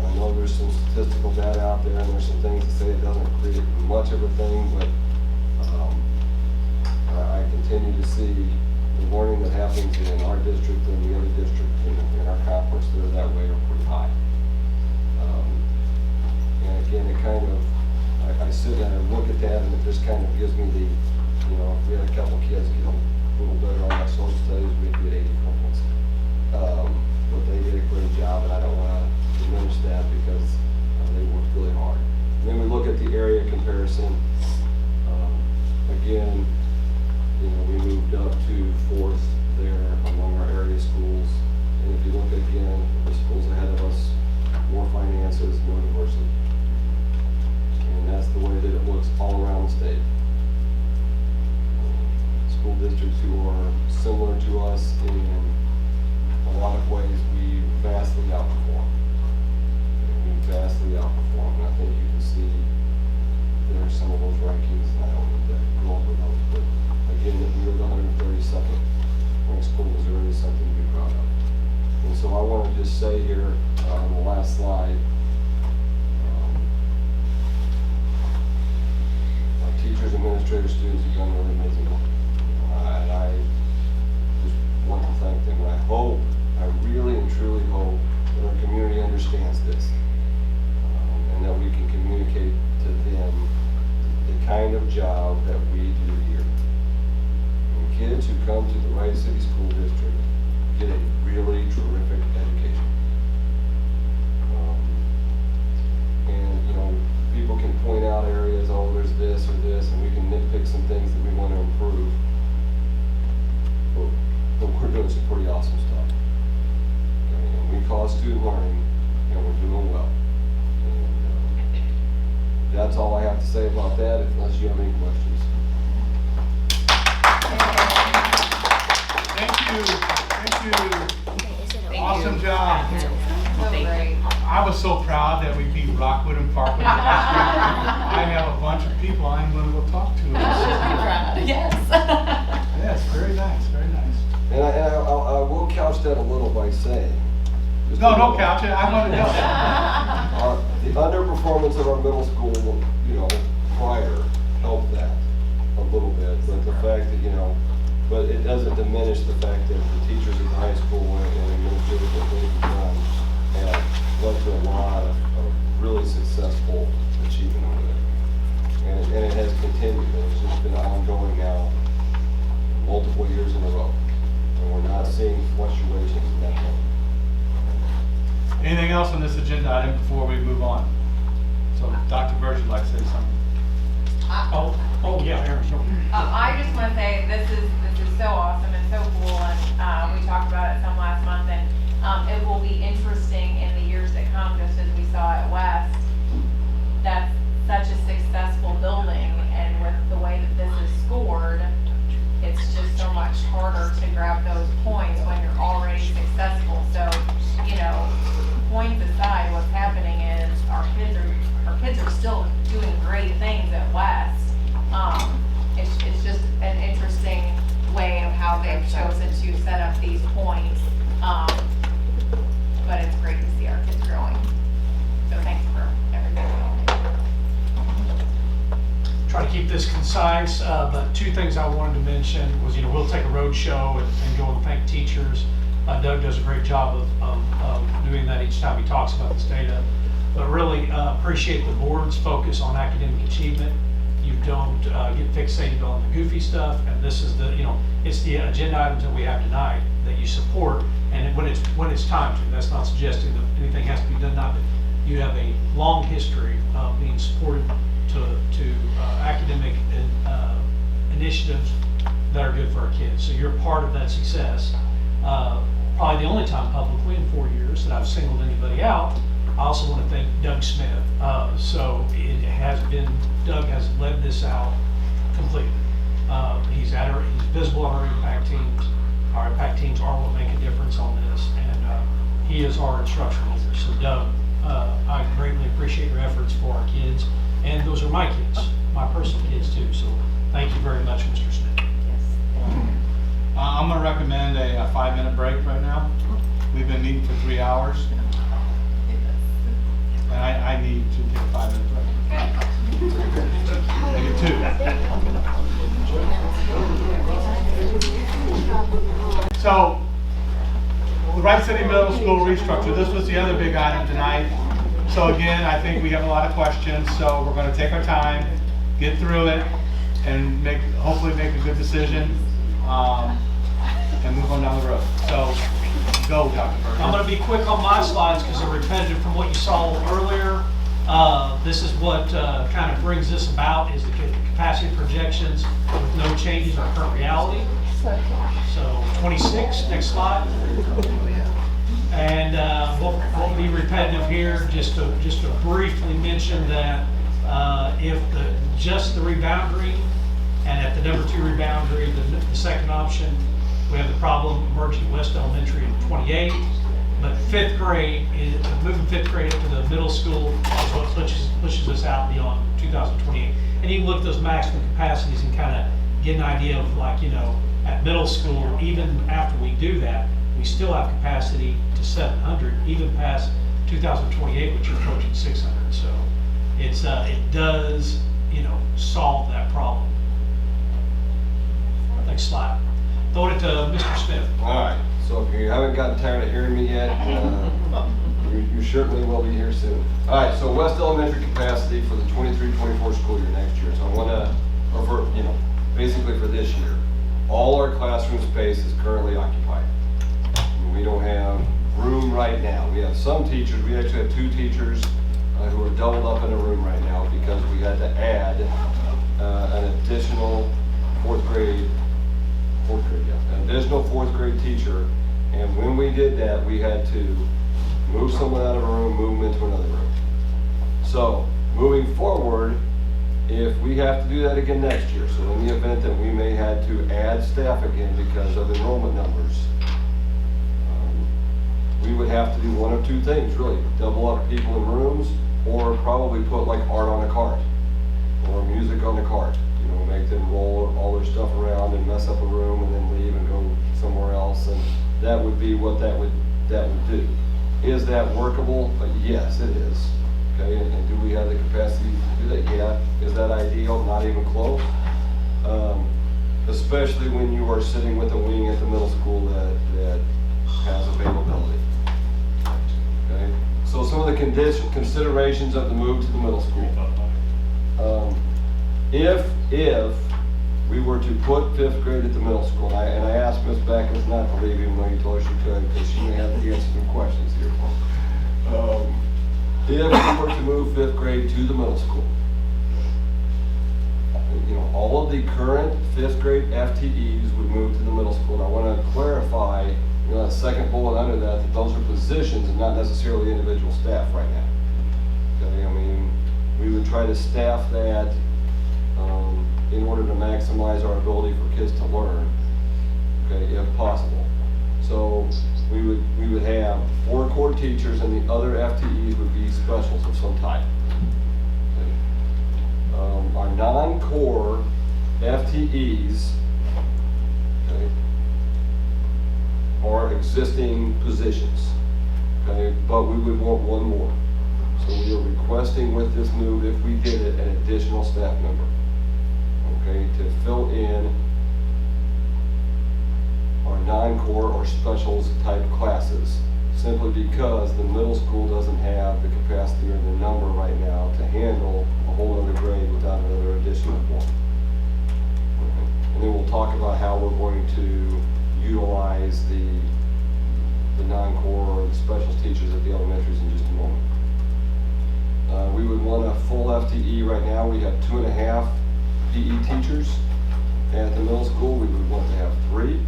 I know there's some statistical data out there, and there's some things that say it doesn't create much of a thing, but I continue to see the learning that happens in our district and the other district in our conference that are that way are pretty high. And again, it kind of, I sit and I look at that, and it just kind of gives me the, if we had a couple kids get a little better on my social studies, we'd be at 80 points. But they did a great job, and I don't want to diminish that because they worked really hard. And then we look at the area comparison. Again, we moved up to fourth there among our area schools. And if you look again, the schools ahead of us, more finances, more diversity. And that's the way that it looks all around the state. School districts who are similar to us in a lot of ways, we vastly outperform. We vastly outperform, and I think you can see there are some of those rankings, and I don't need to go over those, but again, that we are the 132nd ranked school in Missouri is something to be proud of. And so I want to just say here on the last slide, our teachers, administrators, students have done really amazing work. And I just want to thank them. And I hope, I really and truly hope that our community understands this. And that we can communicate to them the kind of job that we do here. And kids who come to the Wright City School District get a really terrific education. And you know, people can point out areas, oh, there's this or this, and we can nitpick some things that we want to improve. But we're doing some pretty awesome stuff. Okay? And we call student learning, and we're doing well. And that's all I have to say about that, unless you have any questions. Thank you. Thank Awesome you. job. So great. I was so proud that we beat Rockwood and Parkwood last year. I have a bunch of people I'm going to go talk to. Yes. Yes, very nice, very nice. And I will couch that a little by saying. No, don't couch it. I want to know. The underperformance of our middle school, you know, prior helped that a little bit. But the fact that, you know, but it doesn't diminish the fact that the teachers at the high school and administrators that they've done have led to a lot of really successful achievement over there. And it has continued. It's just been ongoing now multiple years in a row. And we're not seeing fluctuations in that way. Anything else on this agenda item before we move on? So Dr. Birch would like to say something. Yeah, Aaron, sure. I just want to say this is so awesome and so cool, and we talked about it some last month, and it will be interesting in the years to come, just as we saw at West. That's such a successful building, and with the way that this is scored, it's just so much harder to grab those points when you're already successful. So, you know, points aside, what's happening is our kids are still doing great things at West. It's just an interesting way of how they've chosen to set up these points. But it's great to see our kids growing. So thanks for everything you're all doing. Try to keep this concise, but two things I wanted to mention was, you know, we'll take a road show and go and thank teachers. Doug does a great job of doing that each time he talks about this data. But really appreciate the board's focus on academic achievement. You don't get fixated on the goofy stuff, and this is the, you know, it's the agenda items that we have tonight that you support, and when it's time to. That's not suggesting that anything has to be done now, but you have a long history of being supported to academic initiatives that are good for our kids. So you're part of that success. Probably the only time publicly in 4 years that I've singled anybody out. I also want to thank Doug Smith. So it has been, Doug has led this out completely. He's visible on our impact teams. Our impact teams are what make a difference on this, and he is our instructional leader. So Doug, I greatly appreciate your efforts for our kids, and those are my kids, my personal kids too. So thank you very much, Mr. Smith. Yes. I'm going to recommend a 5-minute break right now. We've been meeting for 3 hours. And I need to take a 5-minute break. Make it 2. So, the Wright City Middle School restructure. This was the other big item tonight. So again, I think we have a lot of questions. So we're going to take our time, get through it, and hopefully make a good decision, and move on down the road. So, go, Dr. Bird. I'm going to be quick on my slides because they're repetitive from what you saw earlier. This is what kind of brings this about, is the capacity projections with no changes in our current reality. So 26, next slide. And won't be repetitive here, just to briefly mention that if just the reboundary, and at the number 2 reboundary, the second option, we have the problem emerging at West Elementary in 28. But 5th grade, moving 5th grade up to the middle school is what pushes us out beyond 2028. And you can look at those maximum capacities and kind of get an idea of, like, you know, at middle school, even after we do that, we still have capacity to 700, even past 2028, which are approaching 600. So it does, you know, solve that problem. Next slide. Throw it to Mr. Smith. All right, so if you haven't gotten tired of hearing me yet, you certainly will be here soon. All right, so West Elementary capacity for the 23-24 school year next year. So I want to, or for, you know, basically for this year, all our classroom space is currently occupied. We don't have room right now. We have some teachers, we actually have 2 teachers who are doubled up in a room right now because we had to add an additional an additional fourth grade teacher. And when we did that, we had to move someone out of a room, move them into another room. So moving forward, if we have to do that again next year, so in the event that we may have to add staff again because of enrollment numbers, we would have to do one of 2 things, really. Double up people in rooms, or probably put like art on a cart, or music on a cart. You know, make them roll all their stuff around and mess up a room and then leave and go somewhere else. And that would be what that would do. Is that workable? Yes, it is. Okay, and do we have the capacity to do that? Yeah. Is that ideal? Not even close. Especially when you are sitting with a wing at the middle school that has availability. Okay, so some of the considerations of the move to the middle school. If we were to put 5th grade at the middle school, and I asked Ms. Beckins not to leave even though you told her she could, because she may have to answer some questions here. If we were to move 5th grade to the middle school, you know, all of the current 5th grade FTEs would move to the middle school. And I want to clarify, you know, that second bullet under that those are positions and not necessarily individual staff right now. Okay, I mean, we would try to staff that in order to maximize our ability for kids to learn, okay, if possible. So we would have 4 core teachers and the other FTEs would be specials of some type. Okay. Our non-core FTEs, okay, are existing positions, okay, but we would want 1 more. So we are requesting with this move, if we did it, an additional staff member, okay, to fill in our non-core or specials type classes, simply because the middle school doesn't have the capacity or the number right now to handle a whole other grade without another additional one. Okay. And then we'll talk about how we're going to utilize the non-core or the specials teachers at the elementaries in just a moment. We would want a full FTE right now. We have 2.5 PE teachers at the middle school. We would want to have 3.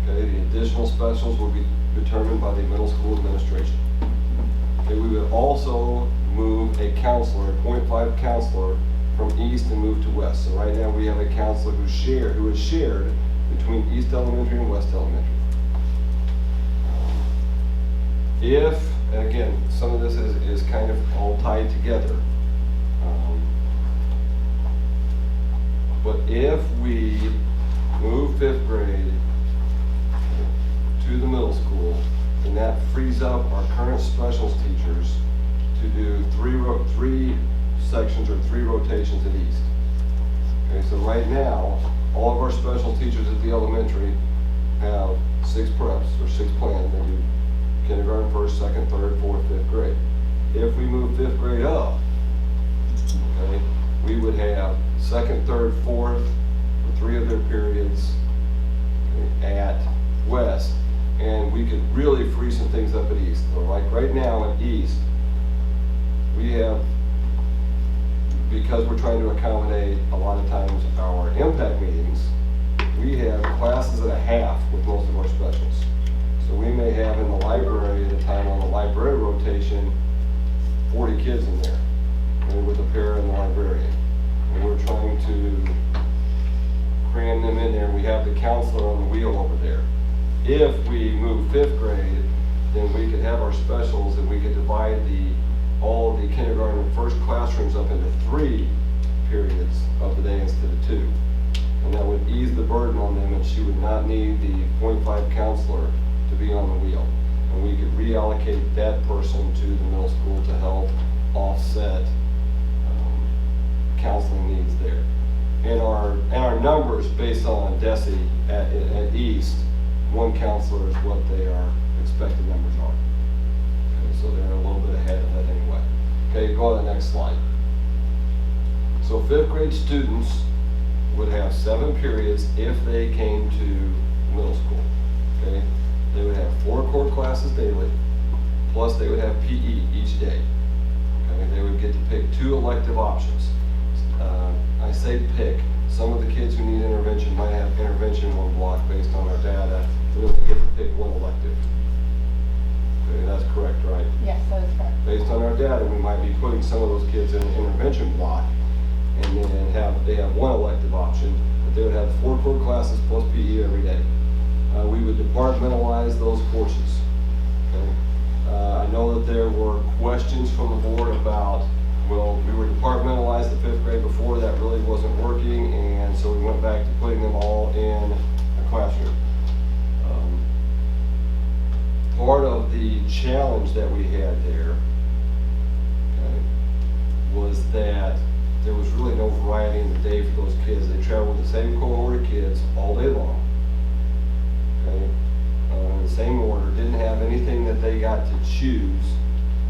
Okay, the additional specials will be determined by the middle school administration. Okay, we would also move a counselor, a .5 counselor, from east and move to west. So right now we have a counselor who is shared between East Elementary and West Elementary. And again, some of this is kind of all tied together. But if we move 5th grade to the middle school, then that frees up our current specials teachers to do 3 sections or 3 rotations at East. Okay, so right now, all of our special teachers at the elementary have 6 preps or 6 plans. They do kindergarten, 1st, 2nd, 3rd, 4th, 5th grade. If we move 5th grade up, okay, we would have 2nd, 3rd, 4th for 3 of their periods, okay, at West, and we could really free some things up at East. So like right now at East, we have, because we're trying to accommodate a lot of times our impact meetings, we have classes and a half with most of our specials. So we may have in the library at a time on the library rotation, 40 kids in there, and with a pair and the librarian. And we're trying to cram them in there, and we have the counselor on the wheel over there. If we move 5th grade, then we could have our specials and we could divide all of the kindergarten and first classrooms up into 3 periods of the day instead of 2. And that would ease the burden on them, and she would not need the .5 counselor to be on the wheel. And we could reallocate that person to the middle school to help offset counseling needs there. And our numbers based on DESE at East, 1 counselor is what their expected numbers are. Okay, so they're a little bit ahead of that anyway. Okay, go to the next slide. So 5th grade students would have 7 periods if they came to middle school. Okay, they would have 4 core classes daily, plus they would have PE each day. Okay, they would get to pick 2 elective options. I say pick. Some of the kids who need intervention might have intervention one block based on our data, so they get to pick 1 elective. Okay, that's correct, right? Yes, that is correct. Based on our data, we might be putting some of those kids in an intervention block, and then they have 1 elective option, but they would have 4 core classes plus PE every day. We would departmentalize those courses. Okay? I know that there were questions from the board about, well, we were departmentalized the 5th grade before, that really wasn't working, and so we went back to putting them all in a classroom. Part of the challenge that we had there, okay, was that there was really no variety in the day for those kids. They traveled with the same cohort of kids all day long, okay, in the same order, didn't have anything that they got to choose,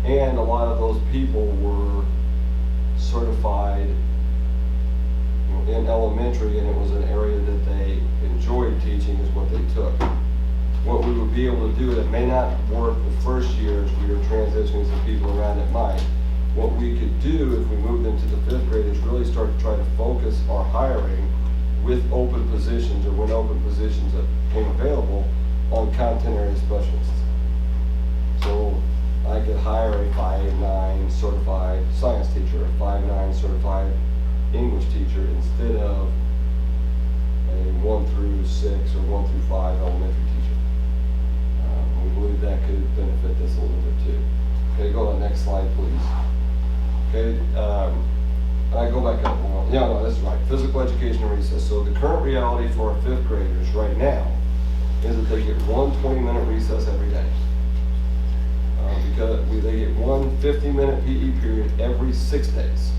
and a lot of those people were certified in elementary, and it was an area that they enjoyed teaching is what they took. What we would be able to do, that may not work the first year as we were transitioning some people around, it might. What we could do if we moved into the 5th grade is really start to try to focus our hiring with open positions, or when open positions became available, on content area specialists. So I could hire a 5.9 certified science teacher, a 5.9 certified English teacher, instead of a 1 through 6 or 1 through 5 elementary teacher. We believe that could benefit this a little bit too. Okay, go to the next slide, please. Okay, I go back up. Well, yeah, no, this is right. Physical education and recess. So the current reality for our 5th graders right now is that they get 1 20-minute recess every day. Because they get 1 50-minute PE period every 6 days.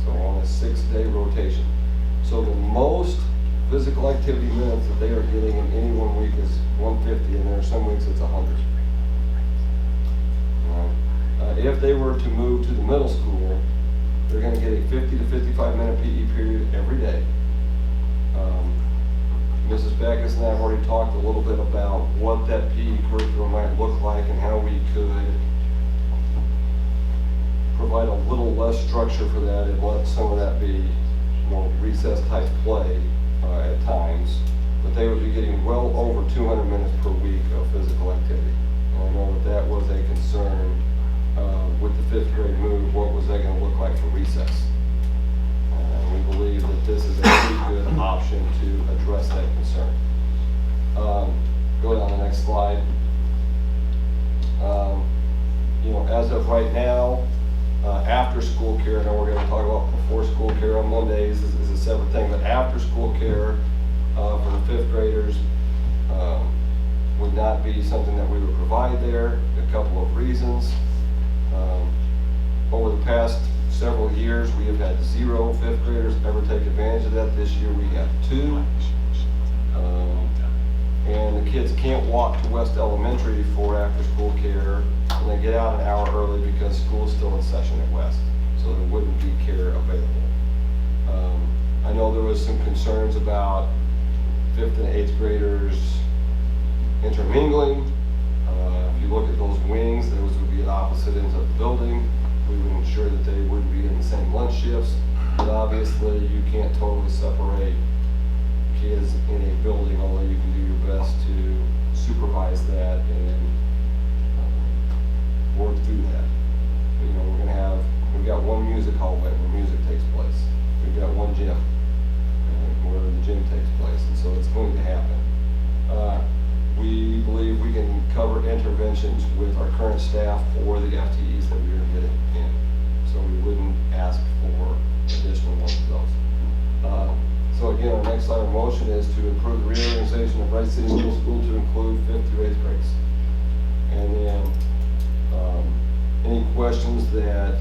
So on a 6-day rotation. So the most physical activity minutes that they are getting in any 1 week is 150, and there are some weeks it's 100. If they were to move to the middle school, they're going to get a 50 to 55-minute PE period every day. Mrs. Backus and I have already talked a little bit about what that PE curriculum might look like and how we could provide a little less structure for that and let some of that be more recess type play at times. But they would be getting well over 200 minutes per week of physical activity. And I know that that was a concern with the 5th grade move. What was that going to look like for recess? We believe that this is a pretty good option to address that concern. Go down to the next slide. As of right now, after school care, I know we're going to talk about before school care on Mondays, this is a separate thing, but after school care for the 5th graders would not be something that we would provide there. A couple of reasons. Over the past several years, we have had 0 5th graders ever take advantage of that. This year we have 2. And the kids can't walk to West Elementary for after school care, and they get out an hour early because school is still in session at West, so there wouldn't be care available. I know there was some concerns about 5th and 8th graders intermingling. If you look at those wings, those would be at opposite ends of the building. We would ensure that they wouldn't be in the same lunch shifts, but obviously you can't totally separate is in a building, although you can do your best to supervise that and work through that. You know, we've got one music hall where music takes place. We've got one gym where the gym takes place, and so it's going to happen. We believe we can cover interventions with our current staff or the FTEs that we are getting in. So we wouldn't ask for additional ones of those. So again, our next item of motion is to approve the reorganization of Wright City Middle School to include 5th through 8th grades. And then any questions that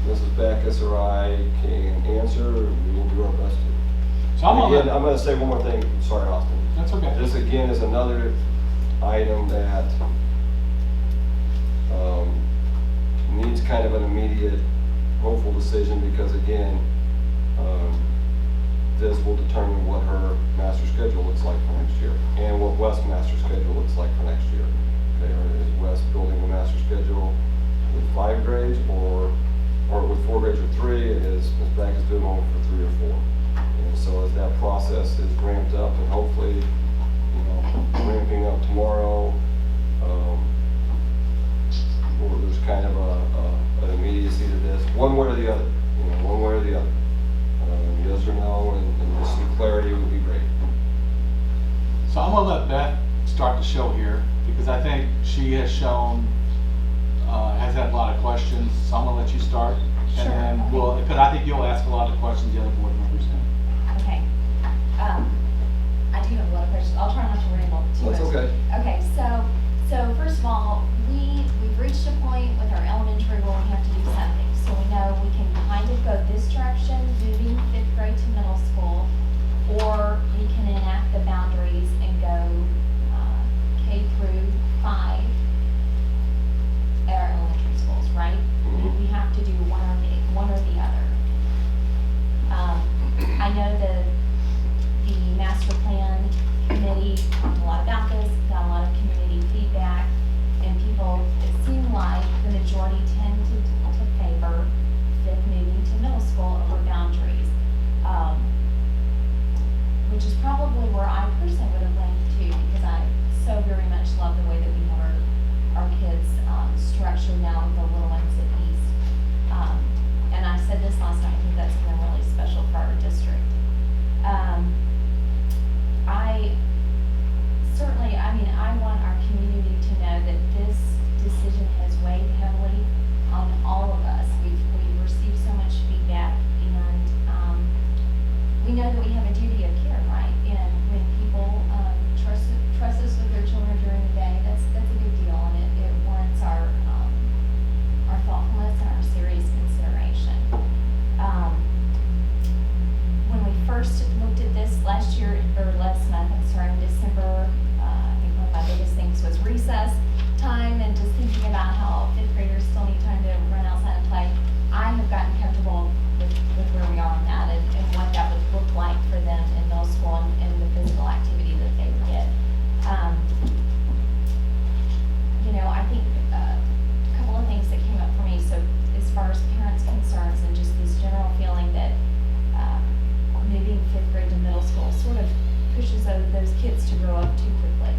Mrs. Backus or I can answer, we will do our best to. So I'm going to say one more thing. Sorry, Austin. That's okay. This again is another item that needs kind of an immediate, hopeful decision because again, this will determine what her master schedule looks like for next year and what West's master schedule looks like for next year. Okay, is West building a master schedule with 5 grades or with 4 grades or 3? Is Ms. Backus doing one for 3 or 4? And so as that process is ramped up and hopefully, you know, ramping up tomorrow, or there's kind of an immediacy to this, one way or the other, you know, one way or the other. Yes or no, and just some clarity would be great. So I'm gonna let Beth start the show here because I think she has shown, has had a lot of questions. So I'm gonna let you start, and Sure, then okay. we'll, because I think you'll ask a lot of questions the other board members do. Okay. I do have a lot of questions. I'll try not to ramble too much. That's okay. Okay, so first of all, we've reached a point with our elementary where we have to do something. So we know we can kind of go this direction, moving 5th grade to middle school, or we can enact the boundaries and go K through 5 at our elementary schools, right? We have to do one or the other. I know the master plan committee talked a lot about this, got a lot of community feedback, and people, it seemed like the majority tend to favor 5th moving to middle school over boundaries, which is probably where I personally would have went to because I so very much love the way that we have our kids structured now with the little ones at East. And I said this last night, I think that's been really special for our district. I want our community to know that this decision has weighed heavily on all of us. We've received so much feedback, and we know that we have a duty of care, right? And when people trust us with their children during the day, that's a big deal, and it warrants our thoughtfulness and our serious consideration. When we first looked at this last year, or last month, I'm sorry, in December, I think one of my biggest things was recess time and just thinking about how 5th graders still need time to run outside and play. I have gotten comfortable with where we are on that and what that would look like for them in middle school and the physical activity that they would get. I think a couple of things that came up for me. So as far as parents' concerns and just this general feeling that moving 5th grade to middle school sort of pushes those kids to grow up too quickly.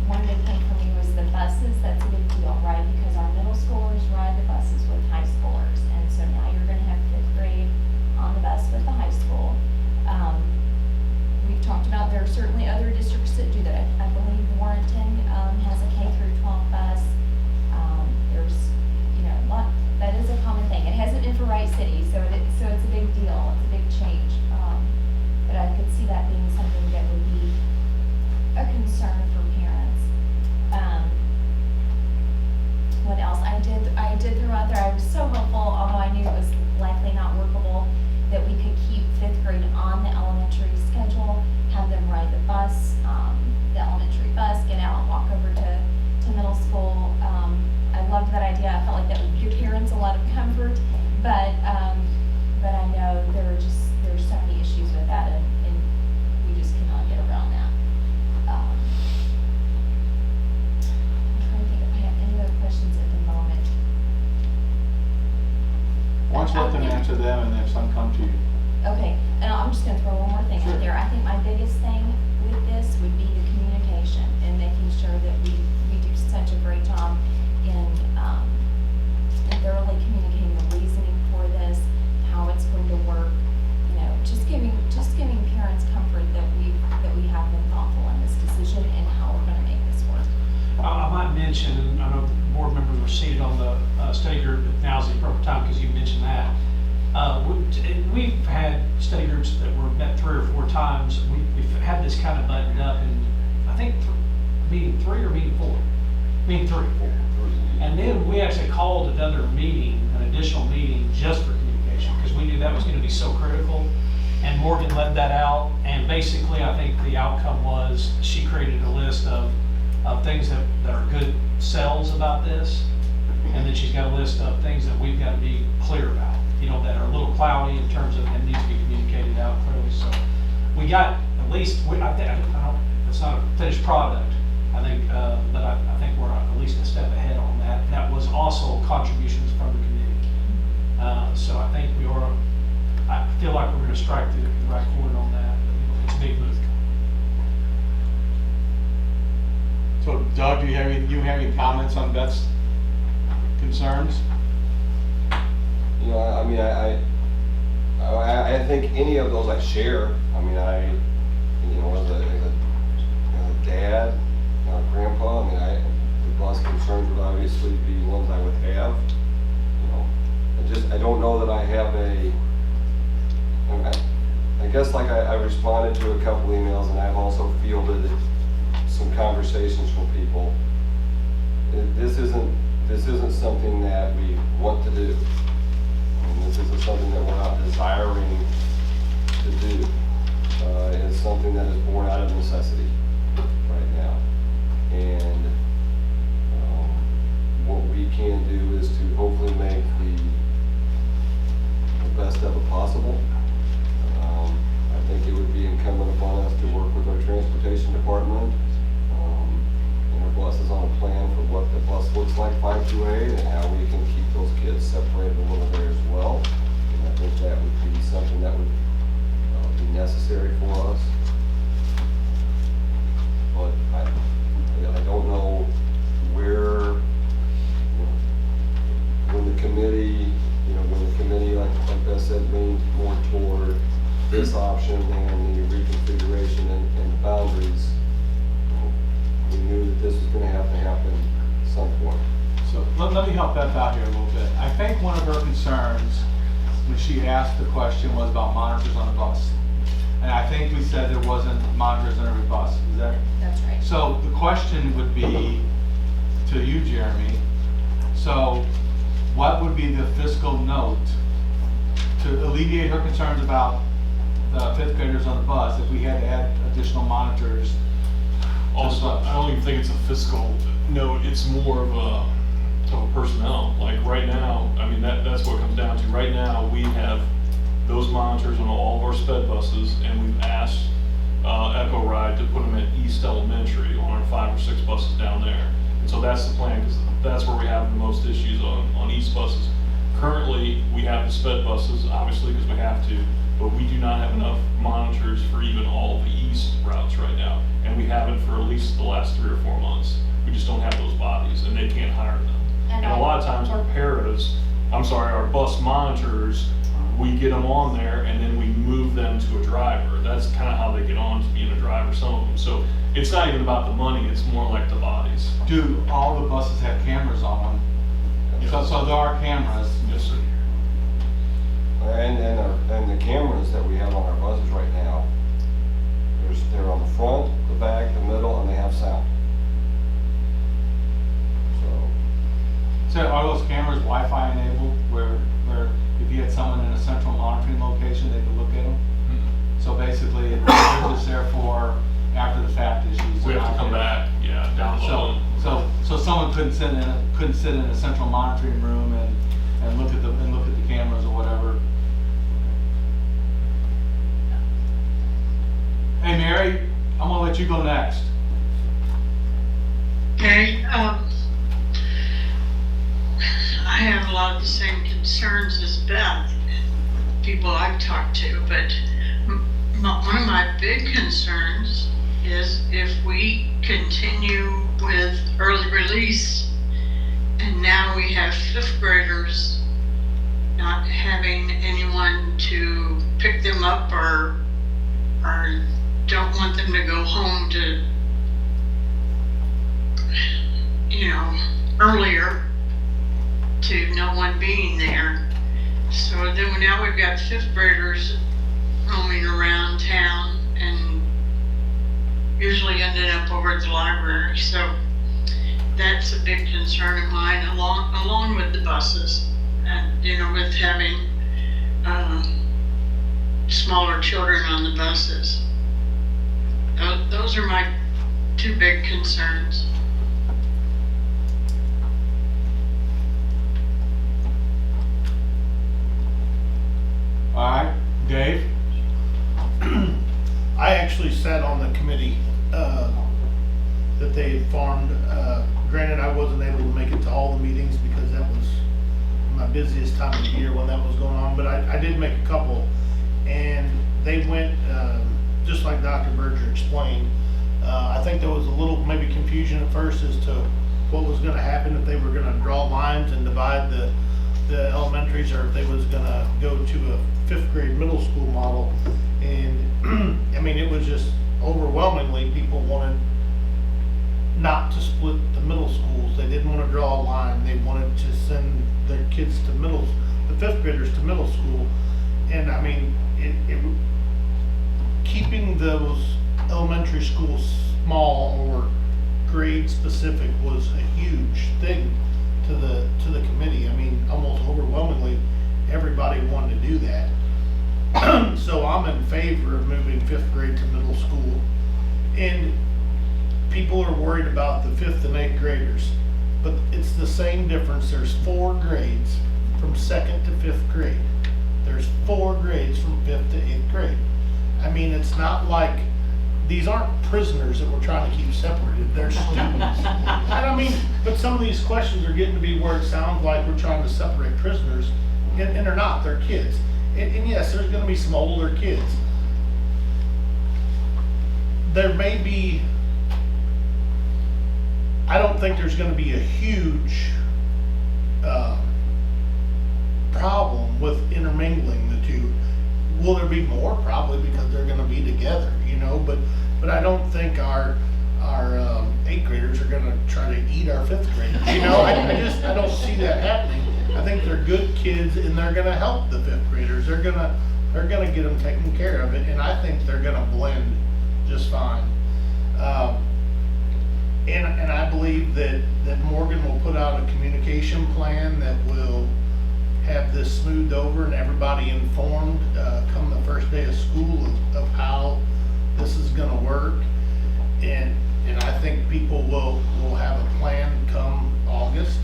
One big thing for me was the buses. That's a big deal, right? Because our middle schoolers ride the buses with high schoolers. And so now you're going to have 5th grade on the bus with the high school. We've talked about there are certainly other districts that do that. I believe Warrenton has a K through 12 bus. There's, that is a common thing. It hasn't been for Wright City, so it's a big deal. It's a big change. But I could see that being something that would be a concern for parents. What else? I did throw out there, I was so hopeful, although I knew it was likely not workable, that we could keep 5th grade on the elementary schedule, have them ride the bus, the elementary bus, get out, walk over to middle school. I loved that idea. I felt like that would give parents a lot of comfort, but I know there's so many issues with that, and we just cannot get around that. I'm trying to think if I have any other questions at the moment. Why don't you let them answer them and if some come to you. Okay, and I'm just gonna throw one more thing out there. I think my biggest thing with this would be the communication and making sure that we do such a great job in thoroughly communicating the reasoning for this, how it's going to work, you know, just giving parents comfort that we have been thoughtful in this decision and how we're gonna make this work. I might mention, and I know board members were seated on the study group, but now's the appropriate time because you mentioned that. We've had study groups that were met 3 or 4 times. We've had this kind of buttoned up in, I think, meeting 3 or meeting 4? Meeting 3. And then we actually called another meeting, an additional meeting, just for communication, because we knew that was going to be so critical. And Morgan led that out, and basically I think the outcome was she created a list of things that are good sells about this, and then she's got a list of things that we've got to be clear about, you know, that are a little cloudy in terms of and need to be communicated out clearly. So we got at least, it's not a finished product, I think, but I think we're at least a step ahead on that. That was also contributions from the committee. So I think I feel like we're going to strike the right chord on that. It's a big move. So Doug, do you have any comments on Beth's concerns? You know, I mean, I think any of those I share. I mean, you know, as a dad, you know, grandpa, I mean, the bus concerns would obviously be ones I would have. You know, I don't know that I have I guess like I responded to a couple emails, and I've also fielded some conversations from people. This isn't something that we want to do. And this isn't something that we're not desiring to do. It's something that is born out of necessity right now. And what we can do is to hopefully make the best of it possible. I think it would be incumbent upon us to work with our transportation department and our buses on a plan for what the bus looks like 528 and how we can keep those kids separated a little there as well. And I think that would be something that would be necessary for us. But I don't know where, when the committee, like Beth said, leaned more toward this option and the reconfiguration and boundaries, we knew that this was going to have to happen at some point. So let me help Beth out here a little bit. I think one of her concerns when she asked the question was about monitors on the bus. And I think we said there wasn't monitors on every bus. Is that? That's right. So the question would be to you, Jeremy. So what would be the fiscal note to alleviate her concerns about the 5th graders on the bus if we had to add additional monitors? Also, I don't even think it's a fiscal note, it's more of a personnel. Like right now, I mean, that's what it comes down to. Right now, we have those monitors on all of our sped buses, and we've asked Echo Ride to put them at East Elementary on our 5 or 6 buses down there. And so that's the plan, because that's where we have the most issues on East buses. Currently, we have the sped buses, obviously, because we have to, but we do not have enough monitors for even all of the East routes right now. And we haven't for at least the last 3 or 4 months. We just don't have those bodies, and they can't hire them. And a lot of times our bus monitors, we get them on there and then we move them to a driver. That's kind of how they get on to being a driver, some of them. So it's not even about the money, it's more like the bodies. Do all the buses have cameras on them? Yes. So there are cameras? Yes, sir. And the cameras that we have on our buses right now, they're on the front, the back, the middle, and they have sound. So are those cameras Wi-Fi enabled, where if you had someone in a central monitoring location, they could look at them? Mm-hmm. So basically, they're just there for after the fact issues. We have to come back, yeah, download them. So someone couldn't sit in a central monitoring room and look at the cameras or whatever. Hey Mary, I'm gonna let you go next. Okay. I have a lot of the same concerns as Beth, people I've talked to, but one of my big concerns is if we continue with early release and now we have fifth graders not having anyone to pick them up or don't want them to go home to, earlier, to no one being there. So then now we've got fifth graders roaming around town and usually ended up over at the library. So that's a big concern of mine, along with the buses, and with having smaller children on the buses. Those are my two big concerns. All right, Dave? I actually sat on the committee that they formed. Granted, I wasn't able to make it to all the meetings because that was my busiest time of the year when that was going on, but I did make a couple, and they went, just like Dr. Berger explained. I think there was a little maybe confusion at first as to what was going to happen, if they were going to draw lines and divide the elementaries, or if they was going to go to a fifth grade middle school model. And I mean, it was just overwhelmingly people wanted not to split the middle schools. They didn't want to draw a line. They wanted to send their kids to the fifth graders to middle school. And I mean, keeping those elementary schools small or grade specific was a huge thing to the committee. I mean, almost overwhelmingly, everybody wanted to do that. So I'm in favor of moving fifth grade to middle school. And people are worried about the fifth and eighth graders, but it's the same difference. There's 4 grades from second to fifth grade. There's 4 grades from fifth to eighth grade. I mean, it's not like these aren't prisoners that we're trying to keep separated. They're students. And I mean, but some of these questions are getting to be where it sounds like we're trying to separate prisoners, and they're not. They're kids. And yes, there's going to be some older kids. There may be, I don't think there's going to be a huge problem with intermingling the two. Will there be more? Probably, because they're going to be together, but I don't think our eighth graders are going to try to eat our fifth graders. I don't see that happening. I think they're good kids, and they're going to help the fifth graders. They're going to get them taken care of it, and I think they're going to blend just fine. And I believe that Morgan will put out a communication plan that will have this smoothed over and everybody informed come the first day of school of how this is going to work. And I think people will have a plan come August.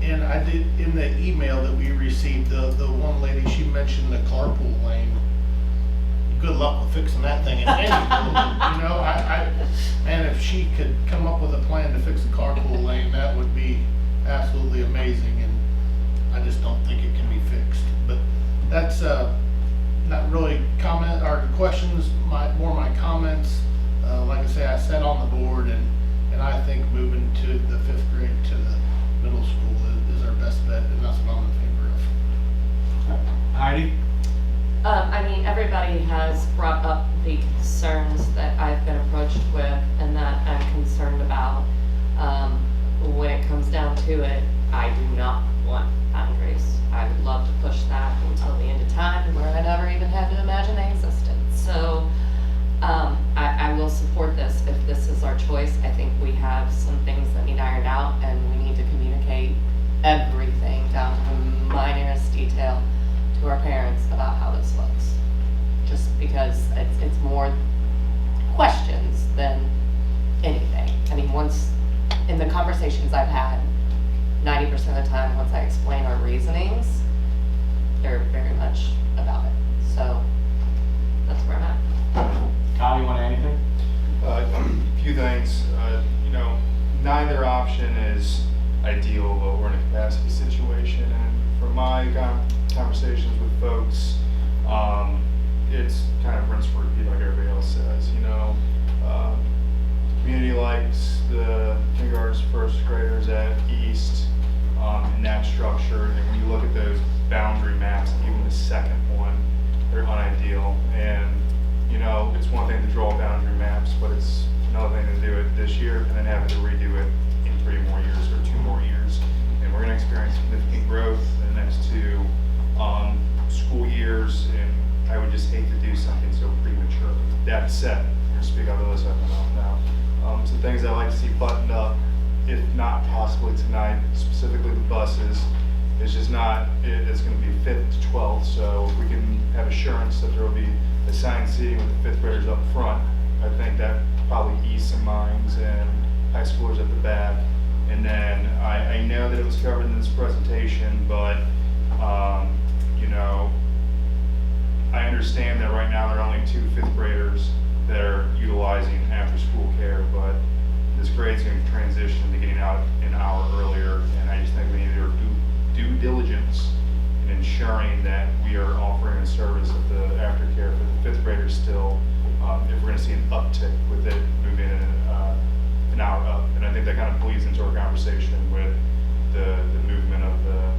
And I did, in the email that we received, the one lady, she mentioned the carpool lane. Good luck with fixing that thing. And if she could come up with a plan to fix the carpool lane, that would be absolutely amazing. And I just don't think it can be fixed. But that's not really comment or questions, more my comments. Like I say, I sat on the board, and I think moving to the fifth grade to the middle school is our best bet, and that's what I'm in favor of. Heidi? I mean, everybody has brought up the concerns that I've been approached with and that I'm concerned about. When it comes down to it, I do not want boundaries. I would love to push that until the end of time where I never even had to imagine they existed. So I will support this if this is our choice. I think we have some things that need ironed out, and we need to communicate everything down to the minutest detail to our parents about how this looks. Just because it's more questions than anything. I mean, once in the conversations I've had, 90% of the time, once I explain our reasonings, they're very much about it. So that's where I'm at. Kyle, you want to add anything? A few things. Neither option is ideal, but we're in a capacity situation, and from my conversations with folks, it's kind of rinse and repeat like everybody else says, you know. Community likes the kindergartners, first graders at East in that structure, and when you look at those boundary maps, even the second one, they're unideal. And you know, it's one thing to draw boundary maps, but it's another thing to do it this year and then having to redo it in 3 more years or 2 more years. And we're going to experience significant growth in the next 2 school years, and I would just hate to do something so prematurely. That said, I'm going to speak out of this, I don't know now. Some things I'd like to see buttoned up, if not possibly tonight, specifically the buses. It's just not, it's going to be 5th to 12th, so if we can have assurance that there will be assigned seating with the 5th graders up front, I think that probably ease some minds and high schoolers at the back. And then I know that it was covered in this presentation, but you know, I understand that right now there are only 2 5th graders that are utilizing after-school care, but this grade's going to transition to getting out an hour earlier, and I just think we need to do due diligence in ensuring that we are offering a service of the aftercare for the 5th graders still, if we're going to see an uptick with it moving an hour up. And I think that kind of bleeds into our conversation with the movement of the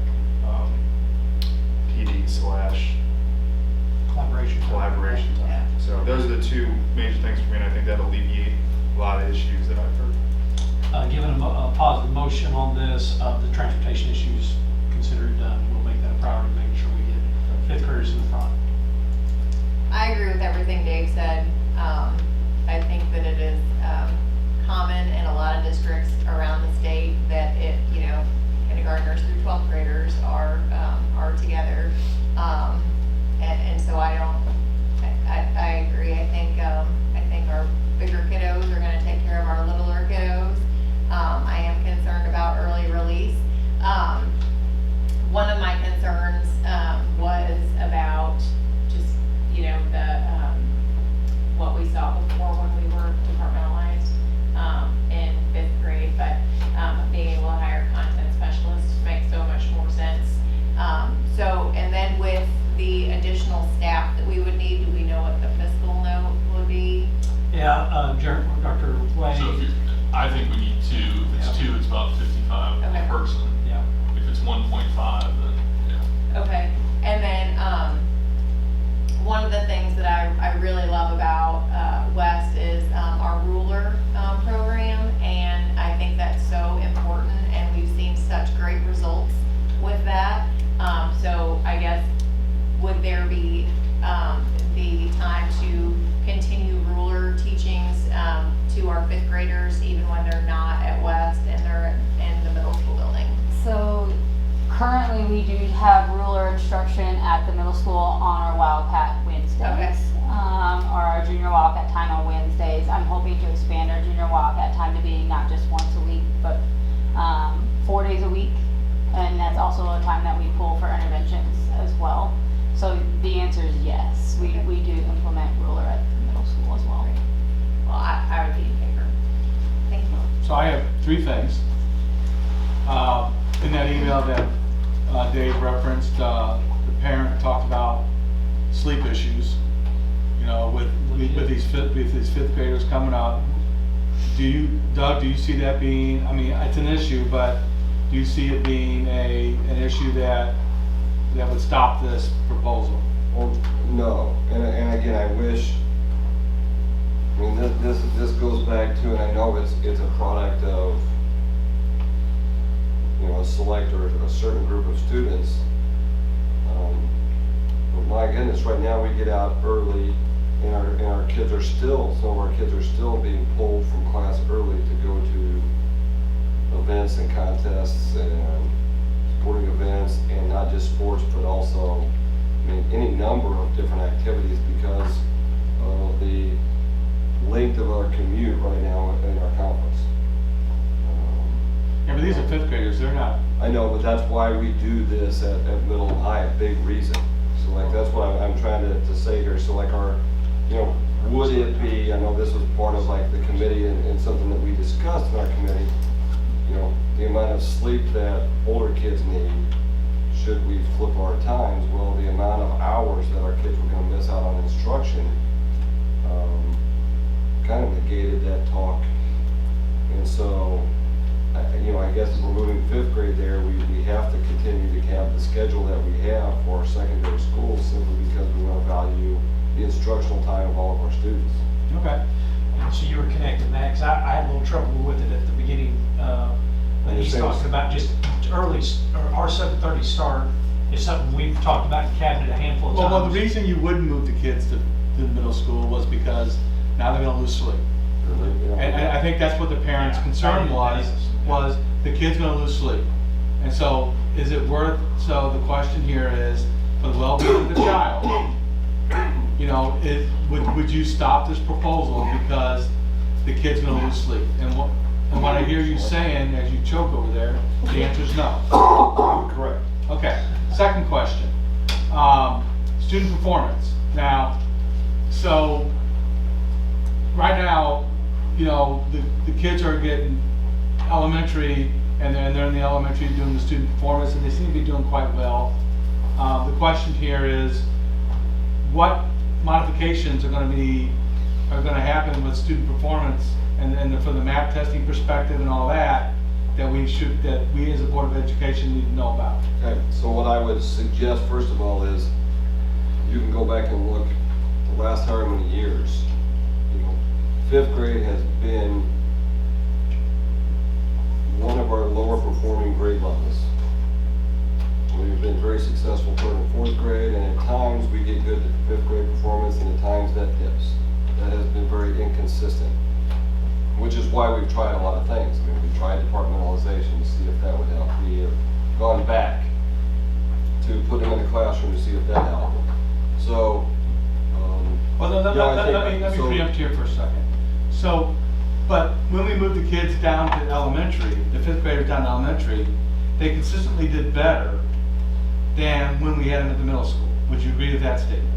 PD/collaboration time. So those are the 2 major things for me, and I think that'll alleviate a lot of issues that I've heard. Given a positive motion on this, the transportation issues considered done, we'll make that a priority, making sure we get 5th graders in the front. I agree with everything Dave said. I think that it is common in a lot of districts around the state that you know, kindergartners through 12th graders are together. And so I agree. I think our bigger kiddos are going to take care of our littler kiddos. I am concerned about early release. One of my concerns was about just, you know, what we saw before when we were departmentalized in 5th grade, but being able to hire content specialists makes so much more sense. And then with the additional staff that we would need, do we know what the fiscal note would be? Yeah, Dr. Way. So I think we need 2. If it's 2, it's about 55 Okay. a person. Yeah. If it's 1.5, then yeah. Okay, and then one of the things that I really love about West is our ruler program, and I think that's so important, and we've seen such great results with that. So I guess, would there be the time to continue ruler teachings to our 5th graders even when they're not at West and they're in the middle school building? So currently we do have ruler instruction at the middle school on our Wildcat Wednesdays. Okay. Or our junior Wildcat time on Wednesdays. I'm hoping to expand our junior Wildcat time to being not just once a week, but 4 days a week. And that's also a time that we pull for interventions as well. So the answer is yes. We do implement ruler at the middle school as well. Well, I would be in favor. Thank you. So I have 3 things. In that email that Dave referenced, the parent talked about sleep issues. You know, with these 5th graders coming up. Doug, do you see that being? I mean, it's an issue, but do you see it being an issue that would stop this proposal? Well, no, and again, I wish. I mean, this goes back to, and I know it's a product of, you know, a select or a certain group of students. But my goodness, right now we get out early, and our kids are still, some of our kids are still being pulled from class early to go to events and contests and sporting events, and not just sports, but also, I mean, any number of different activities because of the length of our commute right now in our conference. Yeah, but these are 5th graders, they're not. I know, but that's why we do this at middle and high, a big reason. So like, that's what I'm trying to say here. So like you know, would it be, I know this was part of like the committee and something that we discussed in our committee, you know, the amount of sleep that older kids need should we flip our times, well, the amount of hours that our kids were gonna miss out on instruction kind of negated that talk. And so, I guess if we're moving 5th grade there, we have to continue to have the schedule that we have for our secondary schools simply because we want to value the instructional time of all of our students. Okay. And so you were connecting that, because I had a little trouble with it at the beginning, when he's talking about just early, or our 7:30 start is something we've talked about in cabinet a handful of times. Well, the reason you wouldn't move the kids to the middle school was because now they're gonna lose sleep. And I think that's what the parents' concern was the kid's gonna lose sleep. And so, is it worth, so the question here is, for the well-being of the child, would you stop this proposal because the kid's gonna lose sleep? And what I hear you saying as you choke over there, the answer is no. Correct. Okay, second question. Student performance. Now, so, right now, the kids are getting elementary, and they're in the elementary doing the student performance, and they seem to be doing quite well. The question here is, what modifications are going to happen with student performance, and from the map testing perspective and all that, that we as a Board of Education need to know about? Okay, so what I would suggest first of all is, you can go back and look the last however many years. 5th grade has been one of our lower performing grade levels. We've been very successful 3rd and 4th grade, and at times we get good at 5th grade performance, and at times that dips. That has been very inconsistent, which is why we've tried a lot of things. We tried departmentalization to see if that would help. We have gone back to put them in the classroom to see if that helped. So, let me preempt here for a second. So, but when we moved the kids down to elementary, the 5th graders down to elementary, they consistently did better than when we had them at the middle school. Would you agree with that statement?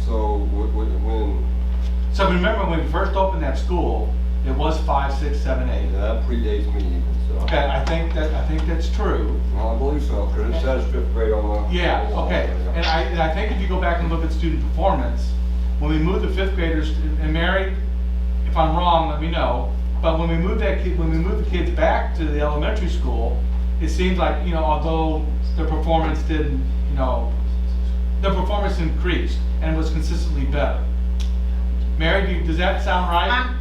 So, when... So remember when we first opened that school, it was 5, 6, 7, 8. Yeah, that predates me even, so... Okay, I think that's true. Well, I believe so, because it says 5th grade on the... Yeah, okay. And I think if you go back and look at student performance, when we moved the 5th graders, and Mary, if I'm wrong, let me know, but when we moved the kids back to the elementary school, it seems like, although their performance didn't, their performance increased and was consistently better. Mary, does that sound right?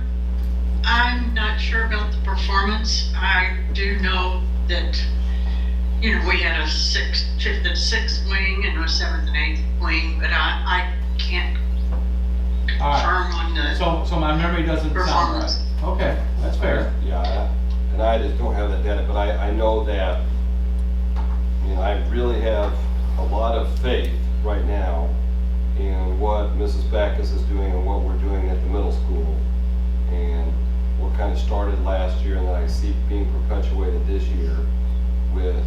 I'm not sure about the performance. I do know that, we had a 5th and 6th wing and a 7th and 8th wing, but I can't confirm on the So my memory doesn't sound right. Okay, that's fair. Yeah, and I just don't have that data, but I know that, I really have a lot of faith right now in what Mrs. Backus is doing and what we're doing at the middle school. And what kind of started last year and that I see being perpetuated this year with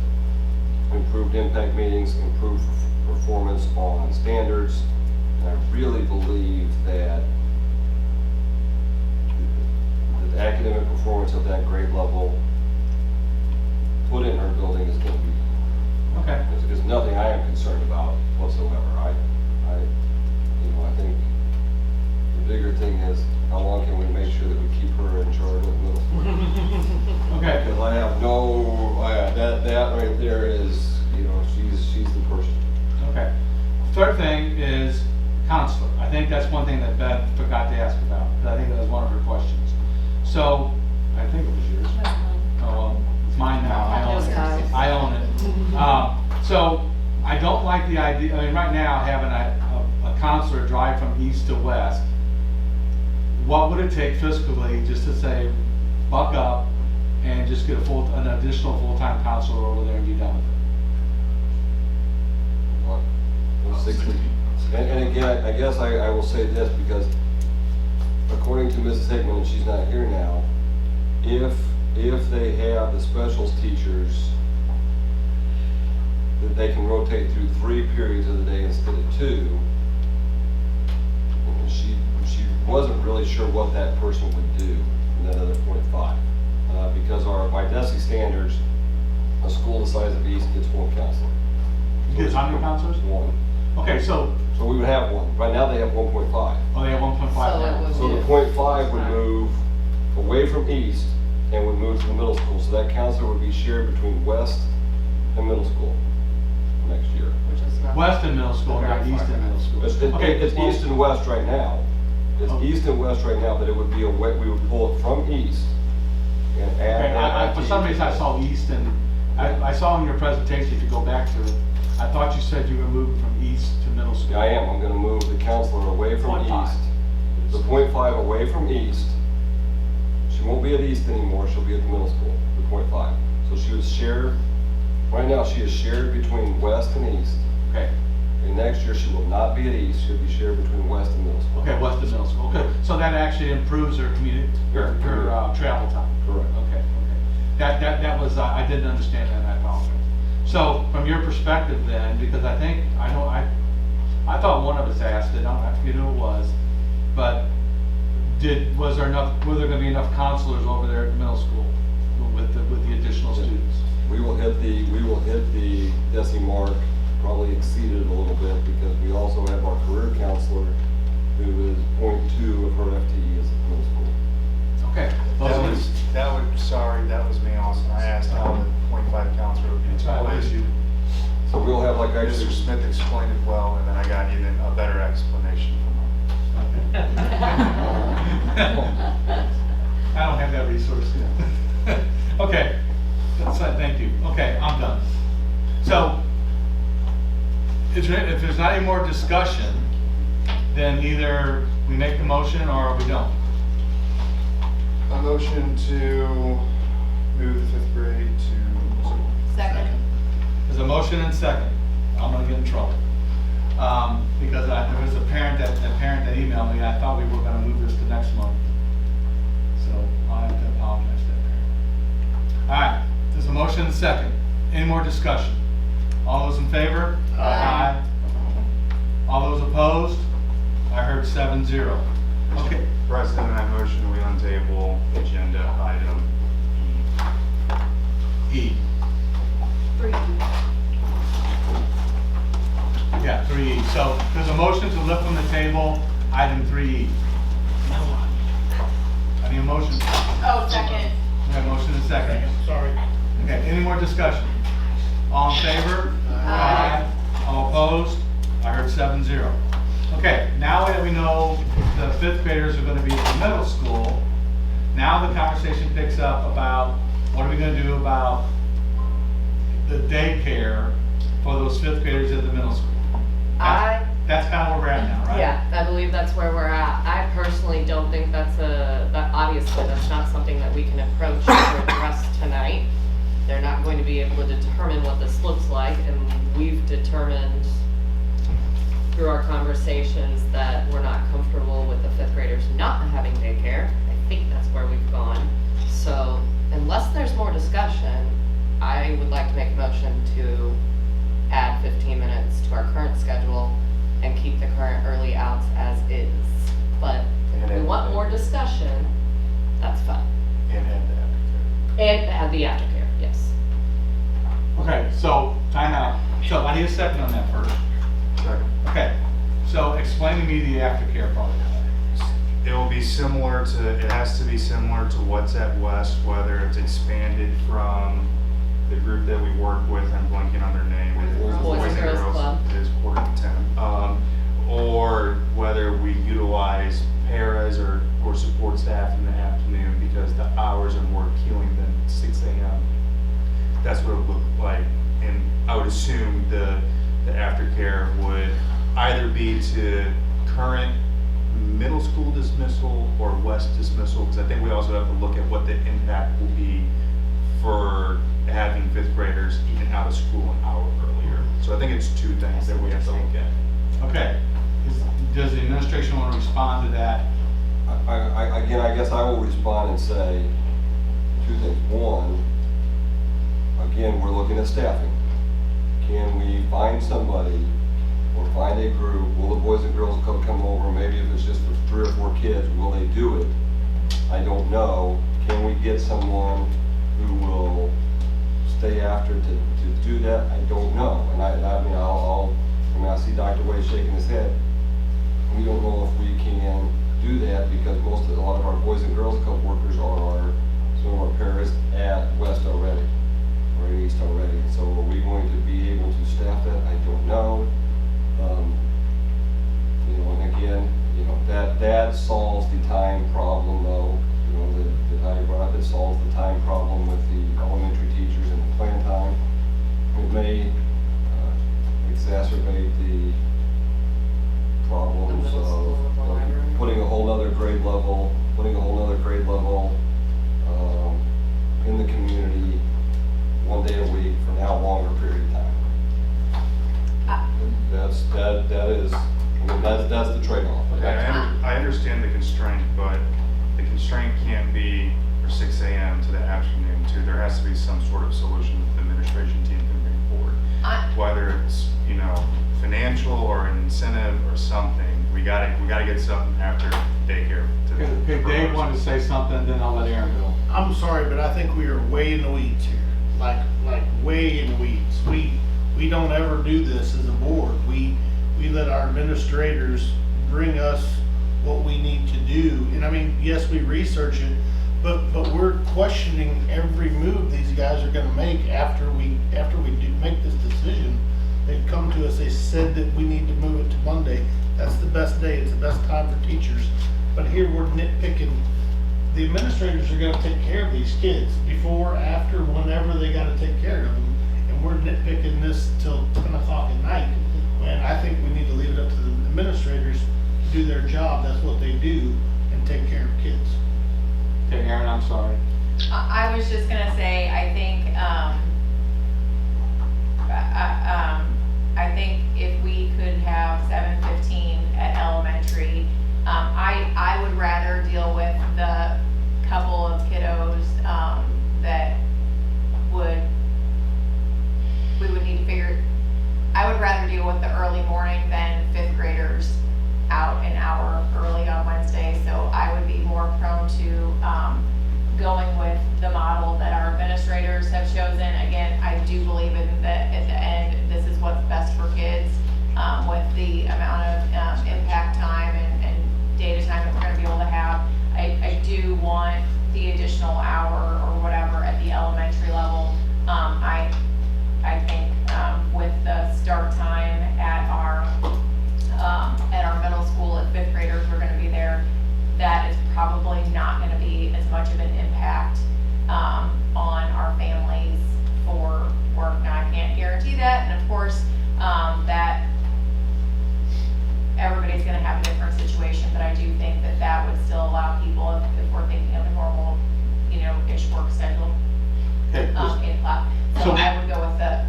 improved impact meetings, improved performance on standards. And I really believe that the academic performance of that grade level put in her building is going to be, okay. There's nothing I am concerned about whatsoever. I think the bigger thing is how long can we make sure that we keep her in charge of middle school? Okay. Because I have that right there is, she's the person. Okay. Third thing is counselor. I think that's one thing that Beth forgot to ask about, but I think that was one of her questions. So, I think it was yours. Oh, well, it's mine now. I own it. So, I don't like the idea, right now, having a counselor drive from east to west. What would it take fiscally just to say, buck up and just get an additional full-time counselor over there and be done with it? 60. And again, I guess I will say this, because according to Mrs. Hickman, and she's not here now, if they have the specials teachers that they can rotate through 3 periods of the day instead of 2, she wasn't really sure what that person would do in that other 0.5. Because my DESI standards a school the size of East gets one counselor. Gets how many counselors? One. Okay, so, So we would have one. Right now they have 1.5. oh, they have 1.5 now. So the .5 would move away from East and would move to the middle school. So that counselor would be shared between West and middle school next year. Which is not. West and middle school, not East and middle school. It's well, East and West right now. It's Okay. East and West right now, but it would be we would pull it from East and add Okay, that. for some reason I saw East and, I saw in your presentation, if you go back to it, I thought you said you were moving from East to middle school. Yeah, I am. I'm gonna move the counselor away from 0.5. East. The .5 away from East. She won't be at East anymore. She'll be at the middle school, the .5. So she was shared, right now she is shared between West and East. Okay, And next year she will not be at East. She'll be shared between West and middle school. okay, West and middle school, okay. So that actually improves her commute, her travel time. Correct. Okay, okay. That was, I didn't understand that, and I apologize. So, from your perspective then, because I think, I thought one of us asked it, I forget who it was, but were there gonna be enough counselors over there at the middle school with the additional students? We will hit the DESI mark, probably exceed it a little bit, because we also have our career counselor who is .2 of her FTE is at the middle school. Okay. That was me, Austin. I asked how the .5 counselor would be That's placed. So we'll have like Mr. Smith explained it well, and then I got even a better explanation from him. I don't have that resource yet. Okay, thank you. Okay, I'm done. So, if there's not any more discussion, then either we make the motion or we don't. A motion to move the 5th grade to... Second. There's a motion and second. I'm gonna get in trouble. Because there was a parent that emailed me, I thought we were gonna move this to next month. So I have to apologize to that parent. All right, there's a motion and second. Any more discussion? All those in favor? Aye. All those opposed? I heard 7-0. Okay. President, I motion we untable agenda item E. 3E. Yeah, 3E. So there's a motion to lift from the table item 3E. I need a motion. Oh, second. We have a motion and second. Sorry. Okay, any more discussion? All in favor? Aye. All opposed? I heard 7-0. Okay, now that we know the 5th graders are going to be at the middle school, now the conversation picks up about what are we going to do about the daycare for those 5th graders at the middle school. That's kind of where we're at now, right? Yeah, I believe that's where we're at. I personally don't think obviously that's not something that we can approach or address tonight. They're not going to be able to determine what this looks like, and we've determined through our conversations that we're not comfortable with the 5th graders not having daycare. I think that's where we've gone. So unless there's more discussion, I would like to make a motion to add 15 minutes to our current schedule and keep the current early outs as is. But if we want more discussion, that's fine. and add the aftercare. And add the aftercare, yes. Okay, so time out. So I need a second on that first. Second. Okay, so explain to me the aftercare part of that. It will be similar to, it has to be similar to what's at West, whether it's expanded from the group that we work with, I'm blanking on their name. Boys and Girls Club. It is 9:45. Or whether we utilize paras or support staff in the afternoon because the hours are more appealing than 6 a.m. That's what it would look like. And I would assume the aftercare would either be to current middle school dismissal or West dismissal, because I think we also have to look at what the impact will be for having 5th graders even out of school an hour earlier. So I think it's two things that we have to look at. Okay, does the administration want to respond to that? Again, I guess I will respond and say two things. One, again, we're looking at staffing. Can we find somebody or find a group? Will the Boys and Girls Club come over? Maybe if it's just for 3 or 4 kids, will they do it? I don't know. Can we get someone who will stay after to do that, I don't know. And I see Dr. Wade shaking his head. We don't know if we can do that because a lot of our Boys and Girls Club workers are some of our paras at West already, or at East already. So are we going to be able to staff that? I don't know. And again, that solves the time problem though. That I brought up, it solves the time problem with the elementary teachers and the plan time. It may exacerbate the problems of putting a whole other grade level in the community 1 day a week for now longer period of time. That's the trade-off. Okay, I understand the constraint, but the constraint can't be from 6 a.m. to the afternoon too. There has to be some sort of solution that the administration team can bring forward. Whether it's, financial or an incentive or something, we gotta get something after daycare. Okay, Dave wanted to say something, then I'll let Aaron go. I'm sorry, but I think we are way in the weeds here, like way in the weeds. We don't ever do this as a board. We let our administrators bring us what we need to do. And I mean, yes, we research it, but we're questioning every move these guys are gonna make after we do make this decision. They've come to us, they said that we need to move it to Monday. That's the best day, it's the best time for teachers. But here we're nitpicking. The administrators are gonna take care of these kids before, after, whenever they gotta take care of them. And we're nitpicking this till 10 o'clock at night. And I think we need to leave it up to the administrators to do their job. That's what they do, and take care of kids. Okay, Aaron, I'm sorry. I was just gonna say, I think if we could have 7:15 at elementary, I would rather deal with the couple of kiddos that we would need to figure. I would rather deal with the early morning than 5th graders out an hour early on Wednesday. So I would be more prone to going with the model that our administrators have chosen. Again, I do believe in that at the end, this is what's best for kids with the amount of impact time and data time that we're going to be able to have. I do want the additional hour or whatever at the elementary level. I think with the start time at our middle school, if 5th graders are going to be there, that is probably not going to be as much of an impact on our families for work. Now, I can't guarantee that, and of course, that everybody's going to have a different situation, but I do think that that would still allow people, if we're thinking of a normal, ish work schedule, Okay. in class. So I would go with the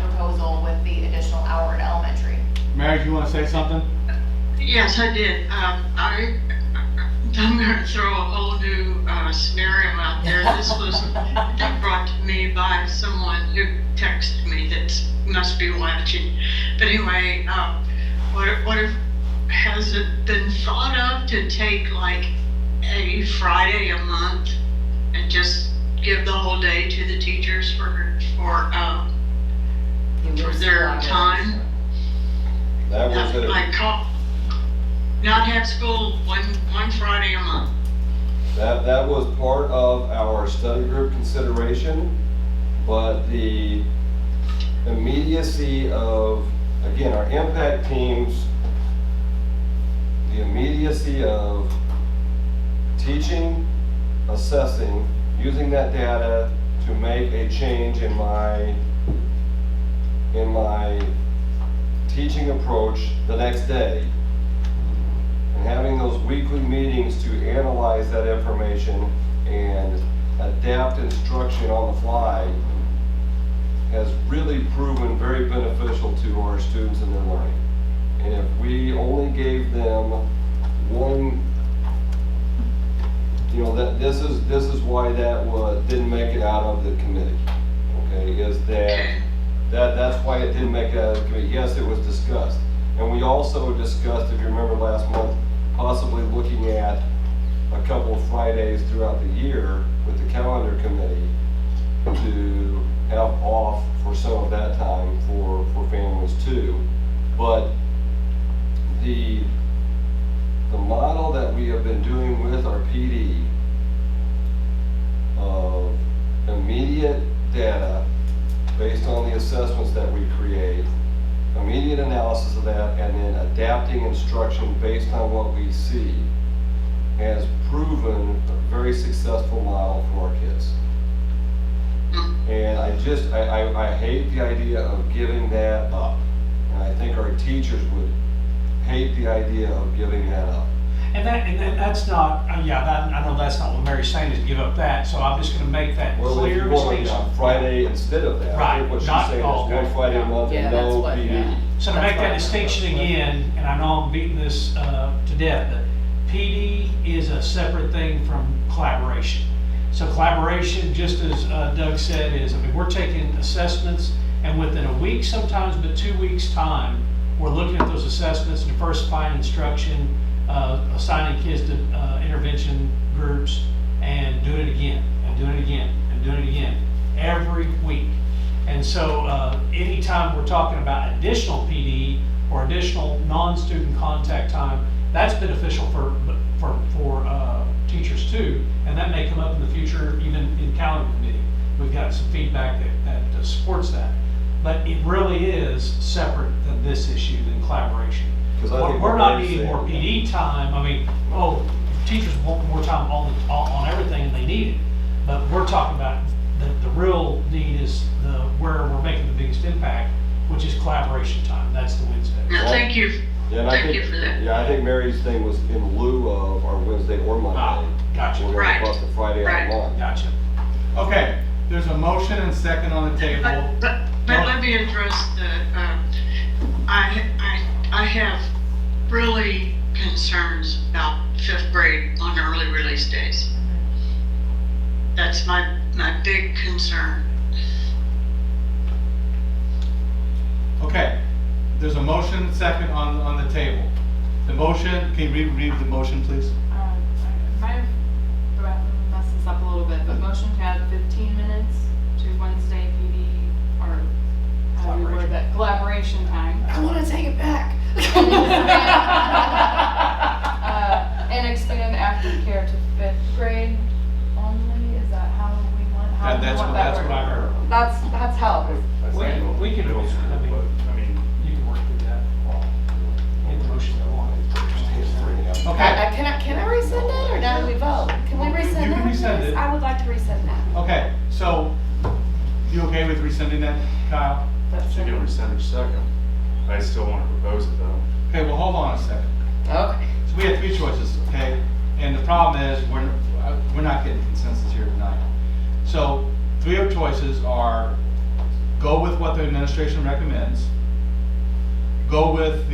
proposal with the additional hour at elementary. Mary, do you want to say something? Yes, I did. I'm going to throw a whole new scenario out there. This was brought to me by someone who texted me that must be watching. But anyway, has it been thought of to take like a Friday a month and just give the whole day to the teachers for their time? That was it. Not have school one Friday a month. That was part of our study group consideration, but the immediacy of, again, our impact teams, the immediacy of teaching, assessing, using that data to make a change in my teaching approach the next day, and having those weekly meetings to analyze that information and adapt instruction on the fly has really proven very beneficial to our students and their learning. And if we only gave them one, this is why that didn't make it out of the committee. Okay, is that's why it didn't make it out of the committee. Yes, it was discussed. And we also discussed, if you remember last month, possibly looking at a couple of Fridays throughout the year with the calendar committee to have off for some of that time for families too. But the model that we have been doing with our PD of immediate data based on the assessments that we create, immediate analysis of that, and then adapting instruction based on what we see has proven a very successful model for our kids. And I hate the idea of giving that up. And I think our teachers would hate the idea of giving that up. And that's not, I know that's not what Mary's saying, is give up that, so I'm just gonna make that Well, if clear you're going distinction. on Friday instead of that, I Right, think what she's not saying all. is one Friday a month and no PD. So to make that distinction again, and I know I'm beating this to death, but PD is a separate thing from collaboration. So collaboration, just as Doug said, is, we're taking assessments, and within a week sometimes, but 2 weeks' time, we're looking at those assessments, diversifying instruction, assigning kids to intervention groups, and doing it again, and doing it again, and doing it again, every week. And so anytime we're talking about additional PD or additional non-student contact time, that's beneficial for teachers too, and that may come up in the future, even in calendar committee. We've got some feedback that supports that. But it really is separate than this issue, than collaboration. We're not needing more PD time. I mean, teachers want more time on everything, and they need it. But we're talking about the real need is where we're making the biggest impact, which is collaboration time. That's the Wednesday. Yeah, thank you. Yeah, Thank you for that. Yeah, I think Mary's thing was in lieu of our Wednesday or Monday. Gotcha. We're going to bust a Friday out of month. Gotcha. Okay, there's a motion and second on the table. But let me address I have really concerns about 5th grade on early release days. That's my big concern. Okay, there's a motion and second on the table. The motion, can you read the motion, please? Might have messed this up a little bit, but motion to add 15 minutes to Wednesday PD, or how do you word that, collaboration time. I want to take it back. And expand aftercare to 5th grade only, is that how we want, how do we want that That's what I heard. That's how it is. We can, you can work through that. Get the motion that one. Okay. Can I resend it, or now do we vote? Can we resend that? You can resend please? it. I would like to resend that. Okay, so you okay with rescinding that, Kyle? You can rescind it second. I still want to propose it though. Okay, well, hold on a second. Okay. So we have three choices, okay? And the problem is, we're not getting consensus here tonight. So three of choices are go with what the administration recommends, go with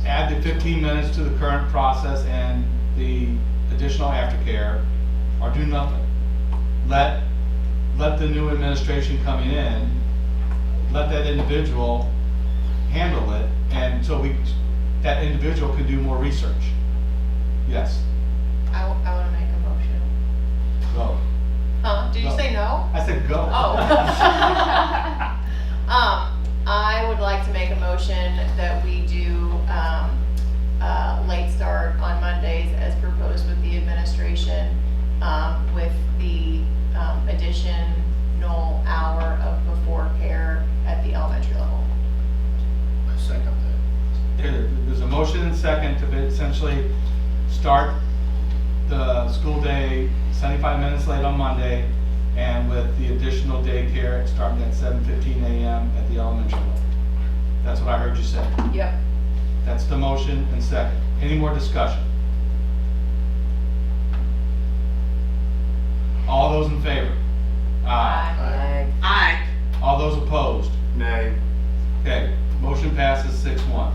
add the 15 minutes to the current process and the additional aftercare, or do nothing. Let the new administration coming in, let that individual handle it, and so that individual can do more research. Yes. I want to make a motion. Go. Huh? Did you Go. say no? I said go. Oh. I would like to make a motion that we do late start on Mondays as proposed with the administration, with the additional hour of before care at the elementary level. I second that. There's a motion and second to essentially start the school day 75 minutes late on Monday, and with the additional daycare starting at 7:15 a.m. at the elementary level. That's what I heard you say. Yep. That's the motion and second. Any more discussion? All those in favor? Aye. Aye. All those opposed? Nay. Okay, motion passes 6-1.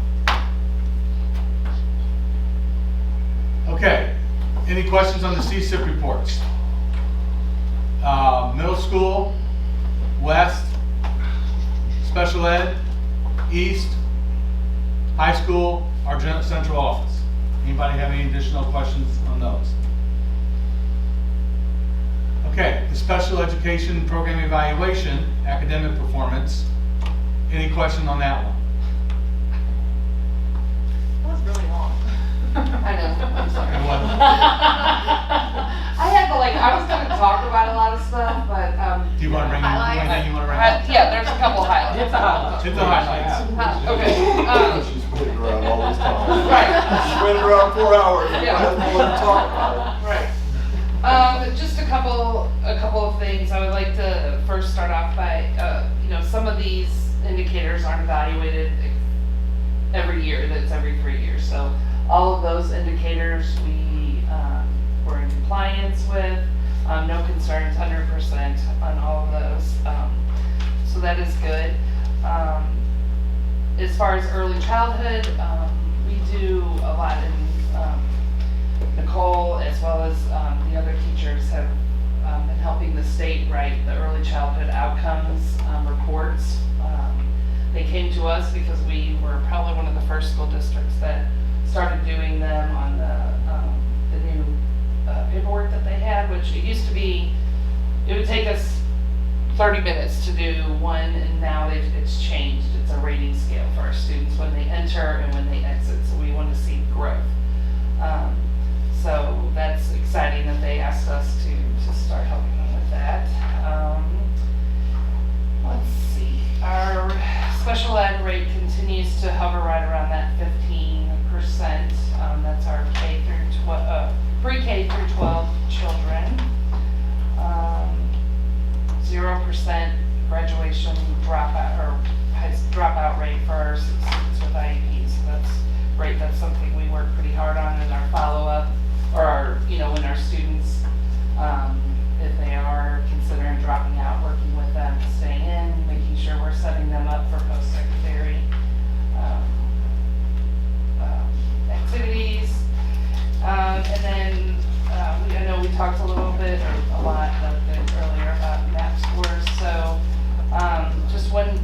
Okay, any questions on the CSIP reports? Middle school, west, special ed, east, high school, our central office. Anybody have any additional questions on those? Okay, the special education program evaluation, academic performance. Any question on that one? That was really long. I know, I'm sorry. And what? I had to I was gonna talk about a lot of stuff, but, Do you want to bring Highlights? anything you want to bring up? yeah, there's a couple highlights. Hit the highlights. Okay, She's waiting around all this time. right. She's waiting around 4 hours. Yeah. I don't know what to talk about. Right. Just a couple of things. I would like to first start off by, some of these indicators aren't evaluated every year. That's every 3 years. So all of those indicators we're in compliance with. No concerns, 100% on all of those. So that is good. As far as early childhood, we do a lot in Nicole, as well as the other teachers, have been helping the state write the early childhood outcomes reports. They came to us because we were probably one of the first school districts that started doing them on the new paperwork that they had, which it used to be, it would take us 30 minutes to do one, and now it's changed. It's a rating scale for our students when they enter and when they exit, so we want to see growth. So that's exciting that they asked us to start helping them with that. Let's see, our special ed rate continues to hover right around that 15%. That's our K through 12, pre-K through 12 children. 0% graduation dropout rate for our students with IEPs. So that's great. That's something we work pretty hard on in our follow-up, or when our students, if they are considering dropping out, working with them, staying in, making sure we're setting them up for post-secondary activities. And then I know we talked a little bit, or a lot earlier about MAP scores. So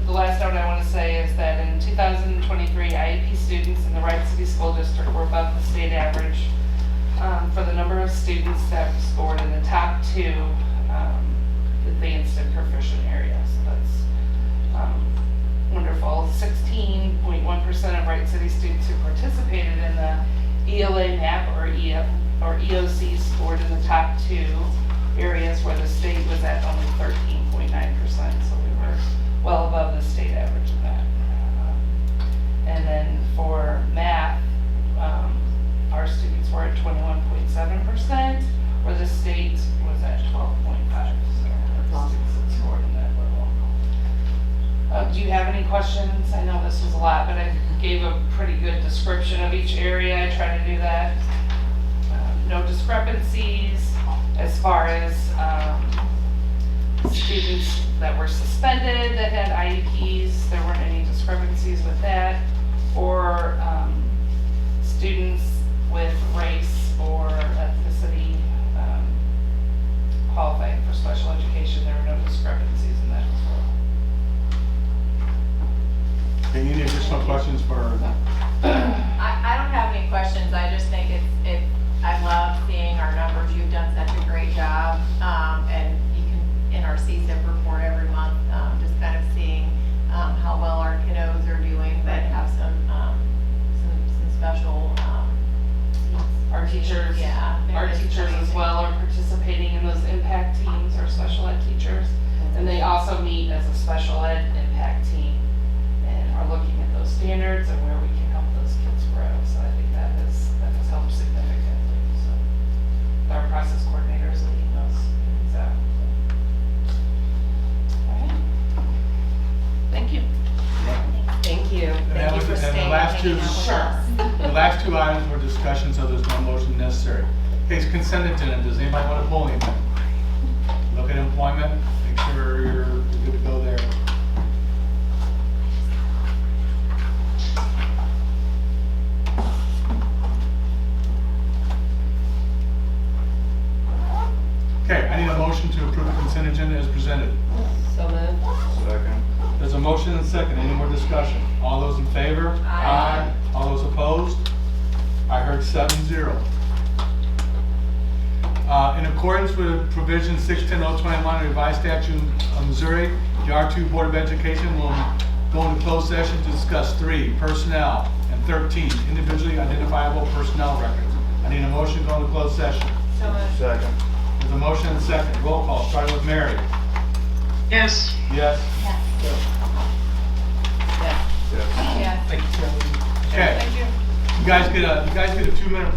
the last note I want to say is that in 2023, IEP students in the Wright City School District were above the state average for the number of students that scored in the top 2 advanced and proficient areas. So that's wonderful. 16.1% of Wright City students who participated in the ELA MAP or EOC scored in the top 2 areas, where the state was at only 13.9%. So we were well above the state average of that. And then for math, our students were at 21.7%, where the state was at 12.5%. So our students had scored in that level. Do you have any questions? I know this was a lot, but I gave a pretty good description of each area. I try to do that. No discrepancies as far as students that were suspended that had IEPs. There weren't any discrepancies with that. Or students with race or ethnicity qualifying for special education. There were no discrepancies in that as well. Any additional questions for? I don't have any questions. I just think I love seeing our numbers. You've done such a great job. And you can, in our CSIP report every month, just kind of seeing how well our kiddos are doing that have some special our teachers, our teachers as well are participating in those impact teams, or special ed teachers, and they also meet as a special ed impact team and are looking at those standards and where we can help those kids grow. So I think that has helped significantly. So our process coordinators leading those things out. All right. Thank you. Thank you. Thank you for staying and hanging out with us. The last 2 items were discussion, so there's no motion necessary. Okay, it's consent agenda. Does anybody want to pull anything? Look at employment, make sure you're good to go there. Okay, I need a motion to approve the consent agenda as presented. So moved. Second. There's a motion and a second. Any more discussion? All those in favor? Aye. All those opposed? I heard 7-0. In accordance with provision 610-021 revised statute of Missouri, the R2 Board of Education will go into closed session to discuss 3, personnel, and 13, individually identifiable personnel records. I need a motion to go into closed session. So moved. Second. There's a motion and a second. Roll call, starting with Mary. Yes. Yes? Yes. Yes. Yes. Okay. You guys get a 2-minute